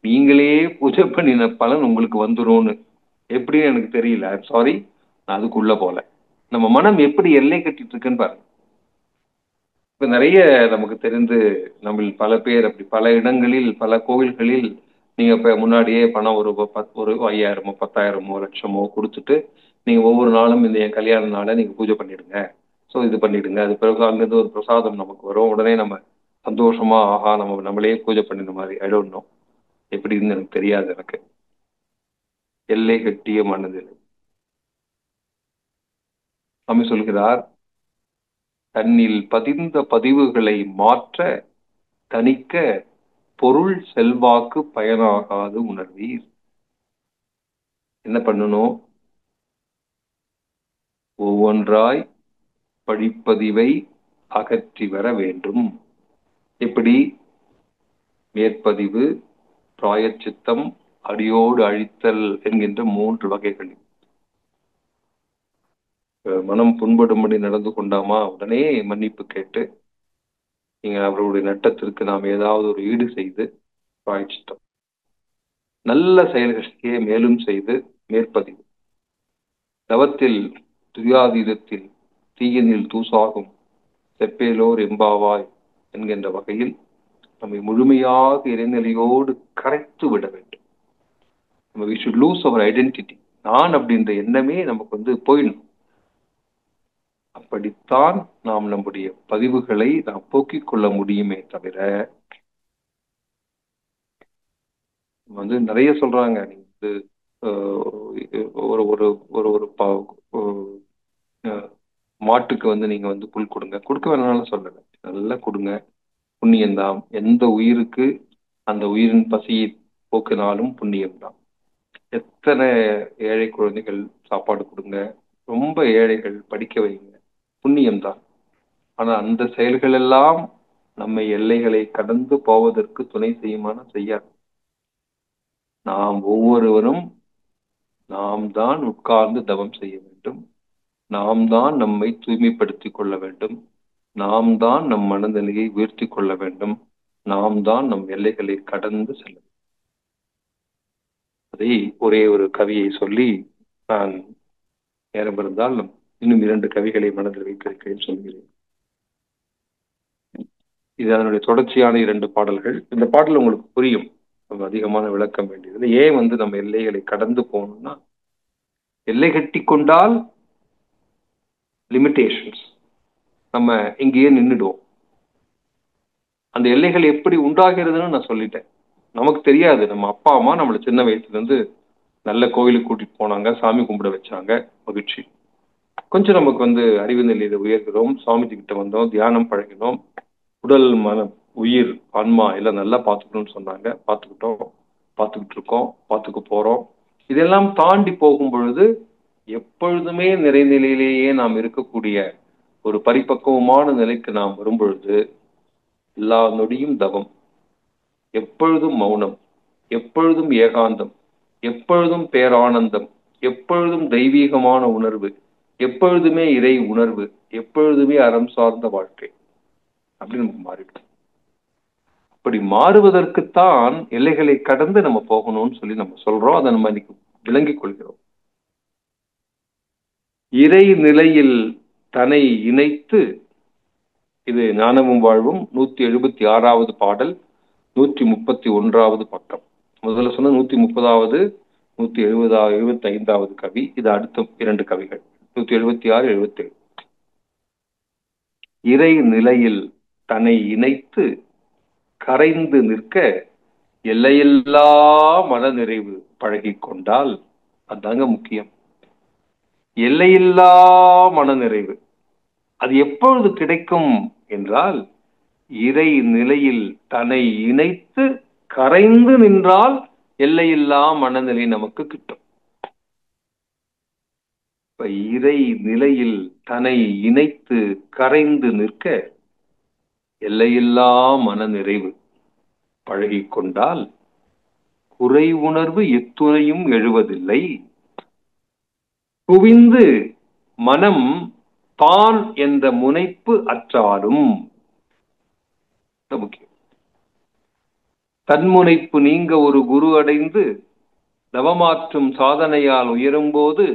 நீங்களே பூஜை பண்ணின பலன் உங்களுக்கு வந்துரும்னு. எப்படின்னு எனக்கு தெரியல, சாரி, நான் அதுக்குள்ள போல. நம்ம மனம் எப்படி எல்லை கட்டிட்டு இருக்குன்னு பாருங்க. இப்ப நிறைய நமக்கு தெரிந்து நம்ம பல பேர் அப்படி பல இடங்களில் பல கோவில்களில் நீங்க இப்ப முன்னாடியே பணம் ஒரு 5,000 10,000 லட்சமோ கொடுத்துட்டு நீங்க ஒவ்வொரு நாளும் இந்த என் கல்யாண நாளை நீங்க பூஜை பண்ணிடுங்க, ஸோ இது பண்ணிடுங்க. அது பிறகு அங்கிருந்து ஒரு பிரசாதம் நமக்கு வரும். உடனே நம்ம சந்தோஷமா ஆஹா நம்ம நம்மளே பூஜை பண்ணின மாதிரி. ஐ டோன்ட் நோ எப்படின்னு எனக்கு தெரியாது. எனக்கு எல்லை கட்டிய மனதில் சாமி சொல்கிறார், தன்னில் பதிந்த பதிவுகளை மாற்ற தணிக்க பொருள் செல்வாக்கு பயனாகாது உணர்வீர். என்ன பண்ணணும்? ஒவ்வொன்றாய் படிப்பதிவை அகற்றி வர வேண்டும். எப்படி? மேற்பதிவு, பிராயச்சித்தம், அடியோடு அழித்தல் என்கின்ற 3 வகைகள். மனம் புண்படும்படி நடந்து கொண்டாமா உடனே மன்னிப்பு கேட்டு நீங்க அவருடைய நட்டத்திற்கு நாம் ஏதாவது ஒரு ஈடு செய்து பிராயச்சித்தம், நல்ல செயல்களையே மேலும் செய்து மேற்பதிவு, தவத்தில் துரியாதீதத்தில் தீயனில் தூசாகும் செப்பேலோர் எம்பாவாய் என்கின்ற வகையில் நம்மை முழுமையாக இறைநிலையோடு கரைத்து விட வேண்டும். நம்ம we should lose our identity. நான் அப்படின்ற எண்ணமே நமக்கு வந்து போயிடணும். அப்படித்தான் நாம் நம்முடைய பதிவுகளை நாம் போக்கிக் கொள்ள முடியுமே தவிர, வந்து நிறைய சொல்றாங்க நீங்க வந்து ஒரு ஒரு ஒரு ஒரு மாட்டுக்கு வந்து நீங்க வந்து புல் கொடுங்க, கொடுக்க வேணாலும் சொல்லல, நல்லா கொடுங்க, புண்ணியம்தான். எந்த உயிருக்கு அந்த உயிரின் பசியை போக்கினாலும் புண்ணியம்தான். எத்தனை ஏழை குழந்தைகள் சாப்பாடு கொடுங்க, ரொம்ப ஏழைகள் படிக்க வைங்க, புண்ணியம்தான். ஆனா அந்த செயல்கள் எல்லாம் நம்மை எல்லைகளை கடந்து போவதற்கு துணை செய்யுமான செய்யாது. நாம் ஒவ்வொருவரும் நாம் தான் உட்கார்ந்து தவம் செய்ய வேண்டும். நாம் தான் நம்மை தூய்மைப்படுத்திக் கொள்ள வேண்டும். நாம் தான் நம் மனநிலையை உயர்த்தி கொள்ள வேண்டும். நாம் தான் நம் எல்லைகளை கடந்து செல்ல வேண்டும். அதை ஒரே ஒரு கவியை சொல்லி நான் நேரம் இருந்தால் இன்னும் 2 கவிகளை மனதில் வைத்திருக்கிறேன், சொல்கிறேன். இது அதனுடைய தொடர்ச்சியான 2 பாடல்கள். இந்த பாடல் உங்களுக்கு புரியும், அதிகமான விளக்கம் வேண்டியது. ஏன் வந்து நம்ம எல்லைகளை கடந்து போகணும்னா, எல்லை கட்டி கொண்டால் லிமிடேஷன்ஸ், நம்ம இங்கேயே நின்றுடுவோம். அந்த எல்லைகள் எப்படி உண்டாகிறதுன்னு நான் சொல்லிட்டேன். நமக்கு தெரியாது. நம்ம அப்பா அம்மா நம்மளை சின்ன வயசுல இருந்து நல்ல கோயிலுக்கு கூட்டிட்டு போனாங்க, சாமி கும்பிட வச்சாங்க, மகிழ்ச்சி. கொஞ்சம் நமக்கு வந்து அறிவு நிலையில உயர்கிறோம், சுவாமிஜி கிட்ட வந்தோம், தியானம் பழகினோம், உடல் மனம் உயிர் ஆன்மா எல்லாம் நல்லா பார்த்துக்கணும்னு சொன்னாங்க, பார்த்துக்கிட்டு இருக்கோம், பார்த்துக்க போறோம். இதெல்லாம் தாண்டி போகும் பொழுது எப்பொழுதுமே நிறைநிலையிலேயே நாம் இருக்கக்கூடிய ஒரு பரிபக்குவமான நிலைக்கு நாம் வரும் பொழுது எல்லா நொடியும் தவம், எப்பொழுதும் மௌனம், எப்பொழுதும் ஏகாந்தம், எப்பொழுதும் பேரானந்தம், எப்பொழுதும் தெய்வீகமான உணர்வு, எப்பொழுதுமே இறை உணர்வு, எப்பொழுதுமே அறம் சார்ந்த வாழ்க்கை அப்படின்னு நமக்கு மாறிடும். அப்படி மாறுவதற்குத்தான் எல்லைகளை கடந்து நம்ம போகணும்னு சொல்லி நம்ம சொல்றோம். அதை நம்ம இன்னைக்கு விளங்கிக் கொள்கிறோம். இறை நிலையில் தன்னை இணைத்து, இது ஞானமும் வாழ்வும் 176வது பாடல், 131வது பக்கம். முதல்ல சொன்ன 130வது 175வது கவி. இது அடுத்த 2 கவிகள் 176 77. இறை நிலையில் தன்னை இணைத்து கரைந்து நிற்க எல்லையில்லா மனநிறைவு பழகி கொண்டால், அதாங்க முக்கியம். எல்லையில்லா மனநிறைவு அது எப்பொழுது கிடைக்கும் என்றால், இறை நிலையில் தன்னை இணைத்து கரைந்து நின்றால் எல்லையில்லா மனநிலை நமக்கு கிட்டும். இப்ப இறை நிலையில் தன்னை இணைத்து கரைந்து நிற்க எல்லையில்லா மன நிறைவு பழகிக் கொண்டால் குறை உணர்வு எத்துணையும் எழுவதில்லை. குவிந்து மனம் தான் என்ற முனைப்பு அற்றாலும் முக்கியம். தன்முனைப்பு நீங்க ஒரு குரு அடைந்து நவமாற்றும் சாதனையால் உயரும்போது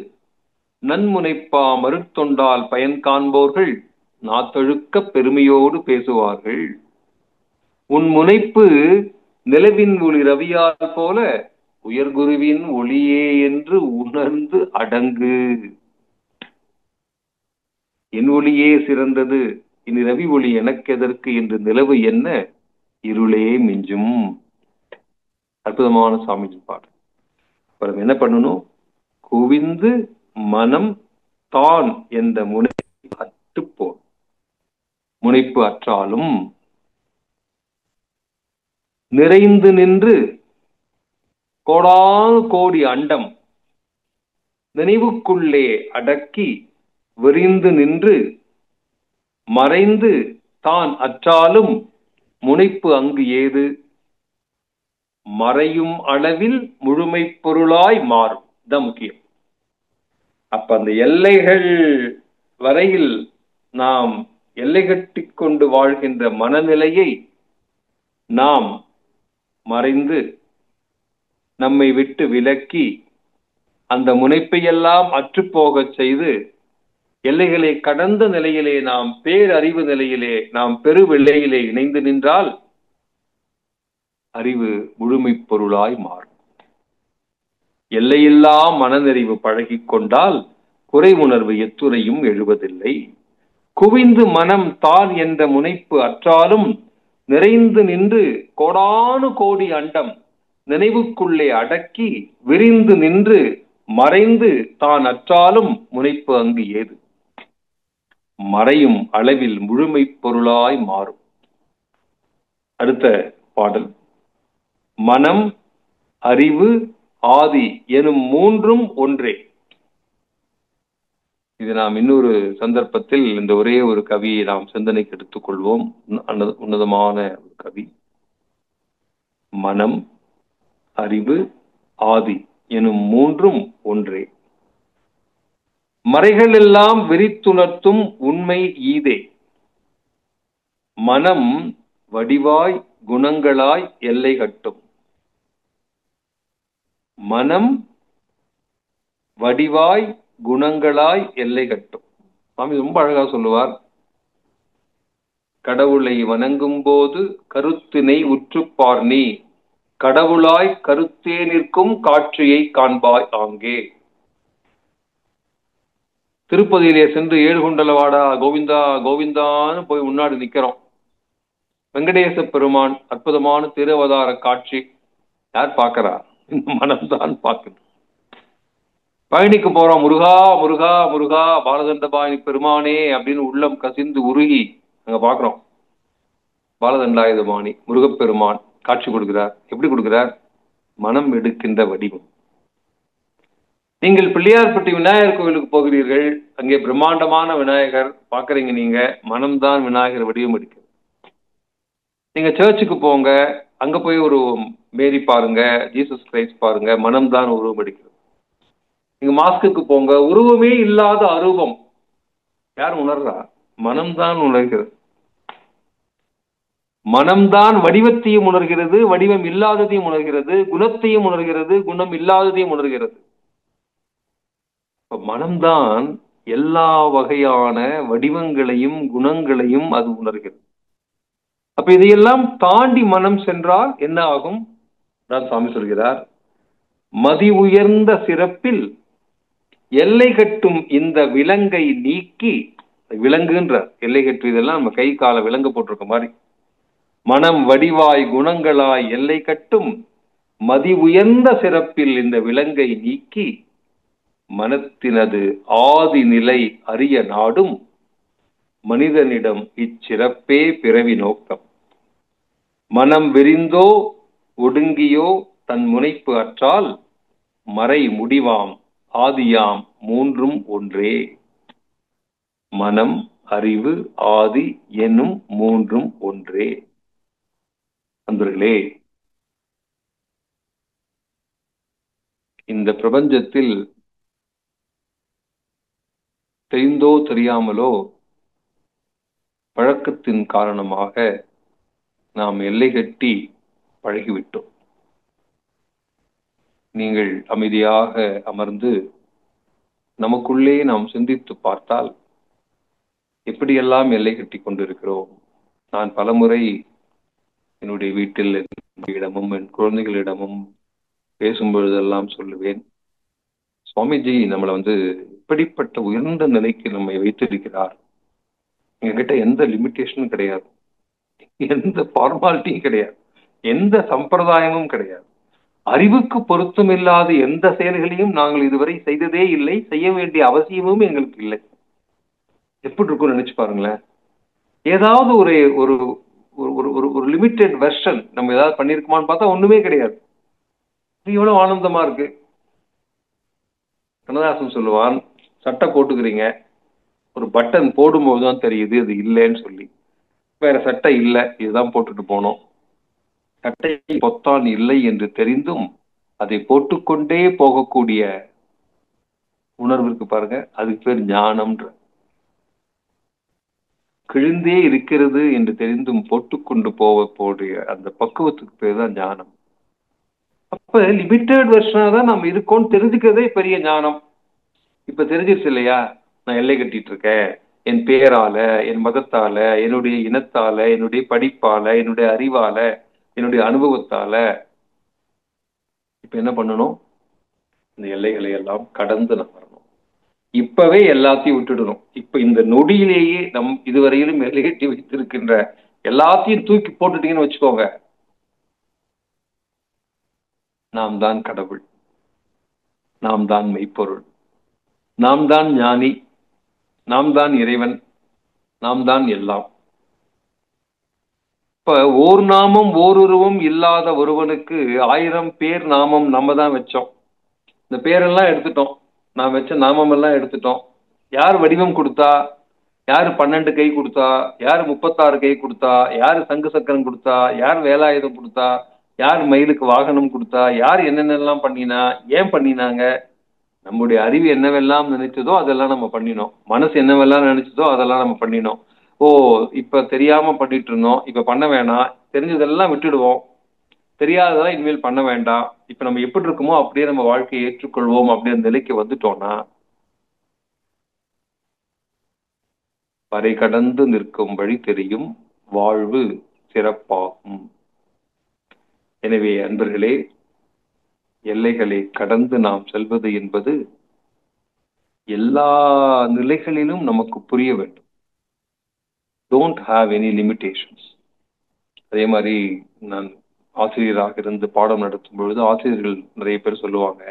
நன்முனைப்பா மறுத்தொண்டால் பயன் காண்போர்கள் நாத்தழுக்க பெருமையோடு பேசுவார்கள். உன் முனைப்பு நிலவின் ஒளி ரவியால் போல உயர்குருவின் ஒளியே என்று உணர்ந்து அடங்கு. என் ஒளியே சிறந்தது, இனி ரவி ஒளி எனக்கு எதற்கு என்று நிலவு என்ன இருளே மிஞ்சும். அற்புதமான சாமிஜி பாடல். அப்புறம் என்ன பண்ணணும்? குவிந்து மனம் தான் என்ற முனைப்பு அற்றுப்போ. முனைப்பு அற்றாலும் நிறைந்து நின்று கோடானு கோடி அண்டம் நினைவுக்குள்ளே அடக்கி விரிந்து நின்று மறைந்து தான் அற்றாலும் முனைப்பு அங்கு ஏது? மறையும் அளவில் முழுமை பொருளாய் மாறும். தான் முக்கியம். அப்ப அந்த எல்லைகள் வரையில் நாம் எல்லை கட்டி கொண்டு வாழ்கின்ற மனநிலையை நாம் மறைந்து நம்மை விட்டு விலக்கி அந்த முனைப்பையெல்லாம் அற்றுப்போகச் செய்து எல்லைகளை கடந்த நிலையிலே நாம் பேரறிவு நிலையிலே நாம் பெருவெல்லையிலே இணைந்து நின்றால் அறிவு முழுமை பொருளாய் மாறும். எல்லையில்லா மனநிறைவு பழகிக் கொண்டால் குறை உணர்வு எத்துணையும் எழுவதில்லை. குவிந்து மனம் தான் என்ற முனைப்பு அற்றாலும் நிறைந்து நின்று கோடானு கோடி அண்டம் நினைவுக்குள்ளே அடக்கி விரிந்து நின்று மறைந்து தான் அற்றாலும் முனைப்பு அங்கு ஏது? மறையும் அளவில் முழுமை பொருளாய் மாறும். அடுத்த பாடல். மனம், அறிவு, ஆதி எனும் மூன்றும் ஒன்றே. இது நாம் இன்னொரு சந்தர்ப்பத்தில் இந்த ஒரே ஒரு கவியை நாம் சிந்தனைக்கு எடுத்துக் கொள்வோம். உன்னதமான ஒரு கவி. மனம், அறிவு, ஆதி எனும் மூன்றும் ஒன்றே. மறைகள் எல்லாம் விரித்துணர்த்தும் உண்மை ஈதே. மனம் வடிவாய் குணங்களாய் எல்லை கட்டும். மனம் வடிவாய் குணங்களாய் எல்லை கட்டும். சுவாமி ரொம்ப அழகா சொல்லுவார். கடவுளை வணங்கும் போது கருத்தினை உற்றுப்பார் நீ, கடவுளாய் கருத்தே நிற்கும் காட்சியை காண்பாய் ஆங்கே. திருப்பதியிலே சென்று ஏழுகுண்டலவாடா கோவிந்தா கோவிந்தான்னு போய் முன்னாடி நிக்கிறோம். வெங்கடேச பெருமான் அற்புதமான திருவதார காட்சி யார் பார்க்கிறா? இந்த மனம்தான் பார்க்குது. பயணிக்கு போறோம். முருகா முருகா முருகா பாலதண்டபாணி பெருமானே அப்படின்னு உள்ளம் கசிந்து உருகி அங்க பாக்குறோம். பாலதண்டாயுதபாணி முருகப்பெருமான் காட்சி கொடுக்கிறார். எப்படி கொடுக்கிறார்? மனம் எடுக்கின்ற வடிவம். நீங்கள் பிள்ளையார்பட்டி விநாயகர் கோவிலுக்கு போகிறீர்கள். அங்கே பிரம்மாண்டமான விநாயகர் பாக்குறீங்க. நீங்க மனம்தான் விநாயகர் வடிவம் எடுக்கிறது. நீங்க சர்ச்சுக்கு போங்க. அங்க போய் ஒரு மேரி பாருங்க, ஜீசஸ் கிரைஸ்ட் பாருங்க, மனம்தான் உருவம் எடுக்கிறது. நீங்க மாஸ்குக்கு போங்க, உருவமே இல்லாத அரூபம் யார் உணர்றா? மனம்தான் உணர்கிறது. மனம்தான் வடிவத்தையும் உணர்கிறது, வடிவம் இல்லாததையும் உணர்கிறது, குணத்தையும் உணர்கிறது, குணம் இல்லாததையும் உணர்கிறது. மனம்தான் எல்லா வகையான வடிவங்களையும் குணங்களையும் அது உணர்கிறது. அப்ப இதையெல்லாம் தாண்டி மனம் சென்றால் என்ன ஆகும்? நான் சாமி சொல்கிறார், மதி உயர்ந்த சிறப்பில் எல்லை கட்டும் இந்த விலங்கை நீக்கி, விலங்குன்ற எல்லை கட்டு, இதெல்லாம் நம்ம கை கால விலங்கு போட்டிருக்க மாதிரி, மனம் வடிவாய் குணங்களாய் எல்லை கட்டும் மதி உயர்ந்த சிறப்பில் இந்த விலங்கை நீக்கி மனத்தினது ஆதி நிலை அறிய நாடும் மனிதனிடம் இச்சிறப்பே பிறவி நோக்கம். மனம் விரிந்தோ ஒடுங்கியோ தன் முனைப்பு அற்றால் மறை முடிவாம் ஆதியாம் மூன்றும் ஒன்றே. மனம், அறிவு, ஆதி என்னும் மூன்றும் ஒன்றே. அன்பர்களே, இந்த பிரபஞ்சத்தில் தெரிந்தோ தெரியாமலோ பழக்கத்தின் காரணமாக நாம் எல்லை கட்டி பழகிவிட்டோம். நீங்கள் அமைதியாக அமர்ந்து நமக்குள்ளே நாம் சிந்தித்து பார்த்தால் எப்படியெல்லாம் எல்லை கட்டி கொண்டிருக்கிறோம். நான் பலமுறை என்னுடைய வீட்டில் இடமும் என் குழந்தைகளிடமும் பேசும்பொழுதெல்லாம் சொல்லுவேன், சுவாமிஜி நம்மளை இப்படிப்பட்ட உயர்ந்த நிலைக்கு நம்மை வைத்திருக்கிறார். எங்ககிட்ட எந்த லிமிட்டேஷனும் கிடையாது, எந்த ஃபார்மாலிட்டியும் கிடையாது, எந்த சம்பிரதாயமும் கிடையாது. அறிவுக்கு பொருத்தம் இல்லாத எந்த செயல்களையும் நாங்கள் இதுவரை செய்ததே இல்லை, செய்ய வேண்டிய அவசியமும் எங்களுக்கு இல்லை. எப்படி இருக்கும் நினைச்சு பாருங்களேன். ஏதாவது ஒரு ஒரு ஒரு லிமிட்டெட் வெர்ஷன் நம்ம ஏதாவது பண்ணிருக்குமான்னு பார்த்தா ஒண்ணுமே கிடையாது. எவ்வளவு ஆனந்தமா இருக்கு. கண்ணதாசன் சொல்லுவான், சட்டை போட்டுக்கிறீங்க, ஒரு பட்டன் போடும்போதுதான் தெரியுது இது இல்லைன்னு சொல்லி. வேற சட்டை இல்லை, இதுதான் போட்டுட்டு போனோம். சட்டை பொத்தான் இல்லை என்று தெரிந்தும் அதை போட்டுக்கொண்டே போகக்கூடிய உணர்வுக்கு பாருங்க, அதுக்கு பேர் ஞானம்ன்ற. கிழிந்தே இருக்கிறது என்று தெரிந்தும் போட்டுக்கொண்டு போகக்கூடிய அந்த பக்குவத்துக்கு பேர் தான் ஞானம். அப்ப லிமிட்டட் வெர்ஷனா தான் நம்ம இருக்கோம்னு தெரிஞ்சுக்கிறதே பெரிய ஞானம். இப்ப தெரிஞ்சிருச்சு இல்லையா, நான் எல்லை கட்டிட்டு இருக்கேன் என் பேரால, என் மதத்தால, என்னுடைய இனத்தால, என்னுடைய படிப்பால, என்னுடைய அறிவால, என்னுடைய அனுபவத்தால. இப்ப என்ன பண்ணணும்? இந்த எல்லைகளை எல்லாம் கடந்து நம்ம வரணும். இப்பவே எல்லாத்தையும் விட்டுடணும். இப்ப இந்த நொடியிலேயே நம் இதுவரையிலும் எல்லை கட்டி வைத்திருக்கின்ற எல்லாத்தையும் தூக்கி போட்டுட்டீங்கன்னு வச்சுக்கோங்க, நாம் தான் கடவுள், நாம் தான் மெய்ப்பொருள், நாம் தான் ஞானி, நாம் தான் இறைவன், நாம் தான் எல்லாம். இப்ப ஓர் நாமம் ஓருருவம் இல்லாத ஒருவனுக்கு 1000 பேர் நாமம் நம்ம தான் வச்சோம். இந்த பேரெல்லாம் எடுத்துட்டோம், நான் வச்ச நாமம் எல்லாம் எடுத்துட்டோம். யார் வடிவம் கொடுத்தா? யாரு 12 கை கொடுத்தா? யாரு 36 கை கொடுத்தா? யாரு சங்கு சக்கரம் கொடுத்தா? யார் வேலாயுதம் கொடுத்தா? யார் மயிலுக்கு வாகனம் கொடுத்தா? யார் என்னென்னலாம் பண்ணினா? ஏன் பண்ணினாங்க? நம்முடைய அறிவு என்னவெல்லாம் நினைச்சதோ அதெல்லாம் நம்ம பண்ணினோம். மனசு என்னவெல்லாம் நினைச்சதோ அதெல்லாம் நம்ம பண்ணினோம். ஓ, இப்ப தெரியாம பண்ணிட்டு இருந்தோம், இப்ப பண்ண வேணாம், தெரிஞ்சதெல்லாம் விட்டுடுவோம், தெரியாததெல்லாம் இனிமேல் பண்ண வேண்டாம். இப்ப நம்ம எப்படி இருக்குமோ அப்படியே நம்ம வாழ்க்கையை ஏற்றுக்கொள்வோம் அப்படியே நிலைக்கு வந்துட்டோம்னா வரை கடந்து நிற்கும் வழி தெரியும், வாழ்வு சிறப்பாகும். எனவே அன்பர்களே, எல்லைகளை கடந்து நாம் செல்வது என்பது எல்லா நிலைகளிலும் நமக்கு புரிய வேண்டும். Don't have any limitations. அதே மாதிரி நான் ஆசிரியராக இருந்து பாடம் நடத்தும் பொழுது ஆசிரியர்கள் நிறைய பேர் சொல்லுவாங்க,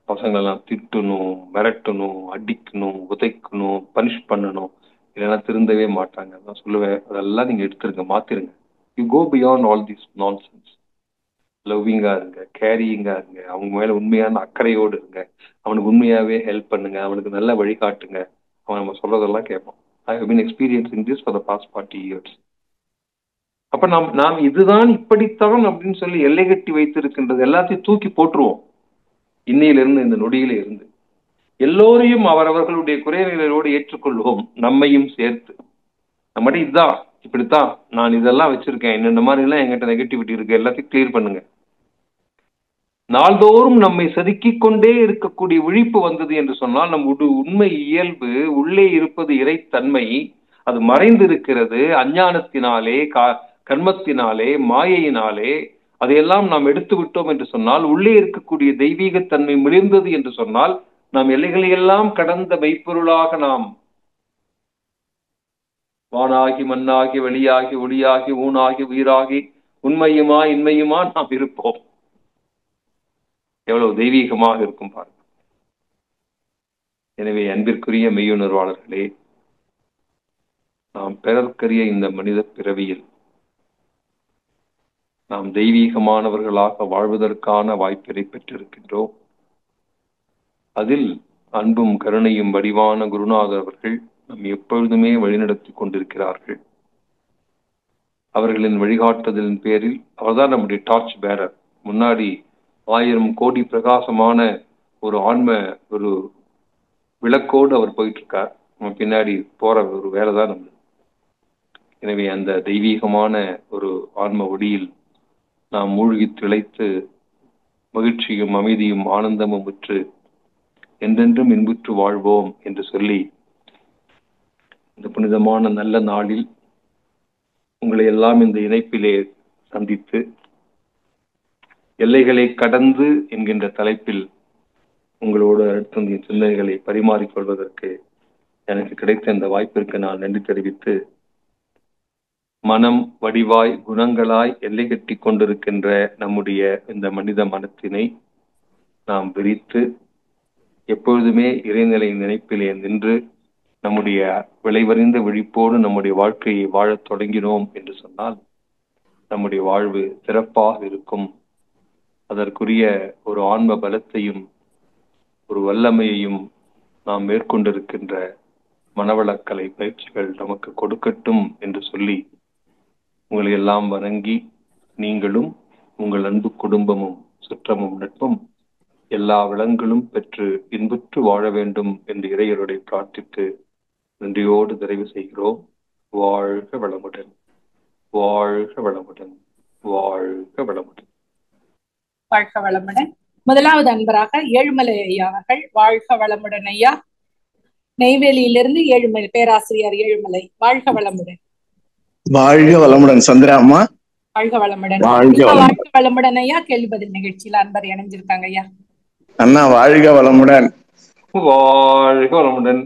பசங்களெல்லாம் திட்டணும், மிரட்டணும், அடிக்கணும், உதைக்கணும், பனிஷ் பண்ணணும், இல்லைன்னா திருந்தவே மாட்டாங்க. நான் சொல்லுவேன், அதெல்லாம் நீங்க எடுத்துருங்க, மாத்திருங்க. You go beyond all this nonsense. லவ்விங்கா இருங்க, கேரியிங்கா இருங்க, அவங்க மேல உண்மையான அக்கறையோடு இருங்க, அவனுக்கு உண்மையாவே ஹெல்ப் பண்ணுங்க, அவனுக்கு நல்ல வழிகாட்டுங்க. அவன் நம்ம சொல்றதெல்லாம் கேட்பான். I have been experiencing this for the past 40 years. அப்ப நாம் இதுதான் இப்படித்தான் அப்படின்னு சொல்லி எல்லை கட்டி வைத்திருக்கின்றது எல்லாத்தையும் தூக்கி போட்டுருவோம். இன்னையிலிருந்து, இந்த நொடியில இருந்து எல்லோரையும் அவரவர்களுடைய குறைநிலையோடு ஏற்றுக்கொள்வோம், நம்மையும் சேர்த்து. நம்மகிட்ட இதுதான், இப்படித்தான், நான் இதெல்லாம் வச்சிருக்கேன், என்னென்ன மாதிரி எல்லாம் என்கிட்ட நெகட்டிவிட்டி இருக்கு, எல்லாத்தையும் கிளியர் பண்ணுங்க. நாள்தோறும் நம்மை செதுக்கிக் கொண்டே இருக்கக்கூடிய விழிப்பு வந்தது என்று சொன்னால் நம் உண்மை இயல்பு, உள்ளே இருப்பது இறைத்தன்மை, அது மறைந்திருக்கிறது அஞ்ஞானத்தினாலே, கர்மத்தினாலே, மாயையினாலே. அதையெல்லாம் நாம் எடுத்து விட்டோம் என்று சொன்னால், உள்ளே இருக்கக்கூடிய தெய்வீகத்தன்மை மிளிர்ந்தது என்று சொன்னால், நாம் எல்லைகளை எல்லாம் கடந்த மெய்ப்பொருளாக நாம் வானாகி மண்ணாகி வெளியாகி ஒளியாகி ஊனாகி உயிராகி உண்மையுமா இன்மையுமா நாம் இருப்போம். எவ்வளவு தெய்வீகமாக இருக்கும் பாருங்க. எனவே அன்பிற்குரிய மெய்யுணர்வாளர்களே, நாம் பெறற்கரிய இந்த மனித பிறவியில் நாம் தெய்வீகமானவர்களாக வாழ்வதற்கான வாய்ப்பினை பெற்றிருக்கின்றோம். அதில் அன்பும் கருணையும் வடிவான குருநாதர் அவர்கள் நம் எப்பொழுதுமே வழிநடத்தி கொண்டிருக்கிறார்கள். அவர்களின் வழிகாட்டுதலின் பேரில் அவர்தான் நம்முடைய டார்ச் பேரர். முன்னாடி 1000 கோடி பிரகாசமான ஒரு ஆன்ம ஒரு விளக்கோடு அவர் போயிட்டு இருக்கார். நம்ம பின்னாடி போற ஒரு வேலைதான் நம்ம. எனவே அந்த தெய்வீகமான ஒரு ஆன்ம ஒளியில் நாம் மூழ்கி திளைத்து மகிழ்ச்சியும் அமைதியும் ஆனந்தமும் உற்று என்றென்றும் இன்புற்று வாழ்வோம் என்று சொல்லி, இந்த புனிதமான நல்ல நாளில் உங்களை எல்லாம் இந்த இணைப்பிலே சந்தித்து எல்லைகளை கடந்து என்கின்ற தலைப்பில் உங்களோடு அடுத்த சிந்தனைகளை பரிமாறிக்கொள்வதற்கு எனக்கு கிடைத்த இந்த வாய்ப்பிற்கு நான் நன்றி தெரிவித்து, மனம் வடிவாய் குணங்களாய் எல்லை கட்டி கொண்டிருக்கின்ற நம்முடைய இந்த மனித மனத்தினை நாம் விரித்து எப்பொழுதுமே இறைநிலை நினைப்பிலே நின்று நம்முடைய விளைவறிந்த விழிப்போடு நம்முடைய வாழ்க்கையை வாழத் தொடங்கினோம் என்று சொன்னால் நம்முடைய வாழ்வு சிறப்பாக இருக்கும். அதற்குரிய ஒரு ஆன்ம பலத்தையும் ஒரு வல்லமையையும் நாம் மேற்கொண்டிருக்கின்ற மனவளக்கலை பயிற்சிகள் நமக்கு கொடுக்கட்டும் என்று சொல்லி உங்களை எல்லாம் வணங்கி, நீங்களும் உங்கள் அன்பு குடும்பமும் சுற்றமும் நட்பும் எல்லா வளங்களும் பெற்று இன்புற்று வாழ வேண்டும் என்று இறையருடைய பிரார்த்தித்து நன்றியோடு நிறைவு செய்கிறோம். வாழ்க வளமுடன், வாழ்க வளமுடன், வாழ்க வளமுடன். வாழ்க வளமுடன். முதலாவது அன்பராக ஏழுமலை ஐயா அவர்கள். வாழ்க வளமுடன் ஐயா. நெய்வேலியிலிருந்து ஏழுமலை பேராசிரியர் ஏழுமலை. வாழ்க வளமுடன். வாழ்க வளமுடன் சந்திரா அம்மா. வாழ்க வளமுடன். வாழ்க வளமுடன் ஐயா. கேள்வி பதில் நிகழ்ச்சியில அன்பர் இணைஞ்சிருக்காங்க ஐயா. அண்ணா வாழ்க வளமுடன். வாழ்க வளமுடன்.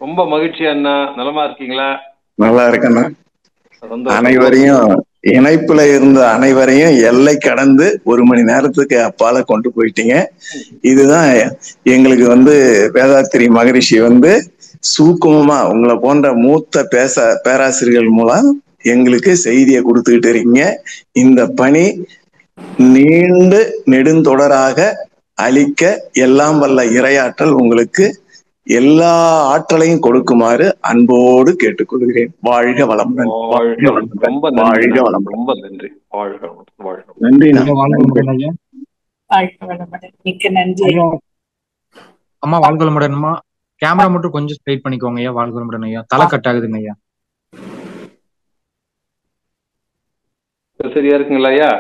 ரொம்ப மகிழ்ச்சி அண்ணா. நலமா இருக்கீங்களா? நல்லா இருக்கண்ணா. அனைவரையும் இணைப்புல இருந்த அனைவரையும் எல்லை கடந்து 1 மணி நேரத்துக்கு அப்பால கொண்டு போயிட்டீங்க. இதுதான் எங்களுக்கு வேதாத்திரி மகரிஷி சூக்குமமா உங்களை போன்ற மூத்த பேராசிரியர்கள் மூலம் எங்களுக்கு செய்தியை கொடுத்துக்கிட்டு இருக்கீங்க. இந்த பணி நீண்டு நெடுந்தொடராக அளிக்க எல்லாம் வல்ல இறையாற்றல் உங்களுக்கு எல்லா ஆற்றலையும் கொடுக்குமாறு அன்போடு கேட்டுக்கொள்கிறேன். வாழ்க வளமுடன். வாழ்க வளமுடன். ரொம்ப நன்றி. வாழ்க வளமுடன். நன்றி. மிக்க நன்றி அம்மா. வாழ்க வளமுடன் அம்மா. கேமரா மட்டும் கொஞ்சம் ஸ்ட்ரைட் பண்ணிக்கோங்க ஐயா. வாழ்க வளமுடன் ஐயா. தலை கட் ஆகுதுங்க ஐயா. சரியா இருக்குங்களா ஐயா?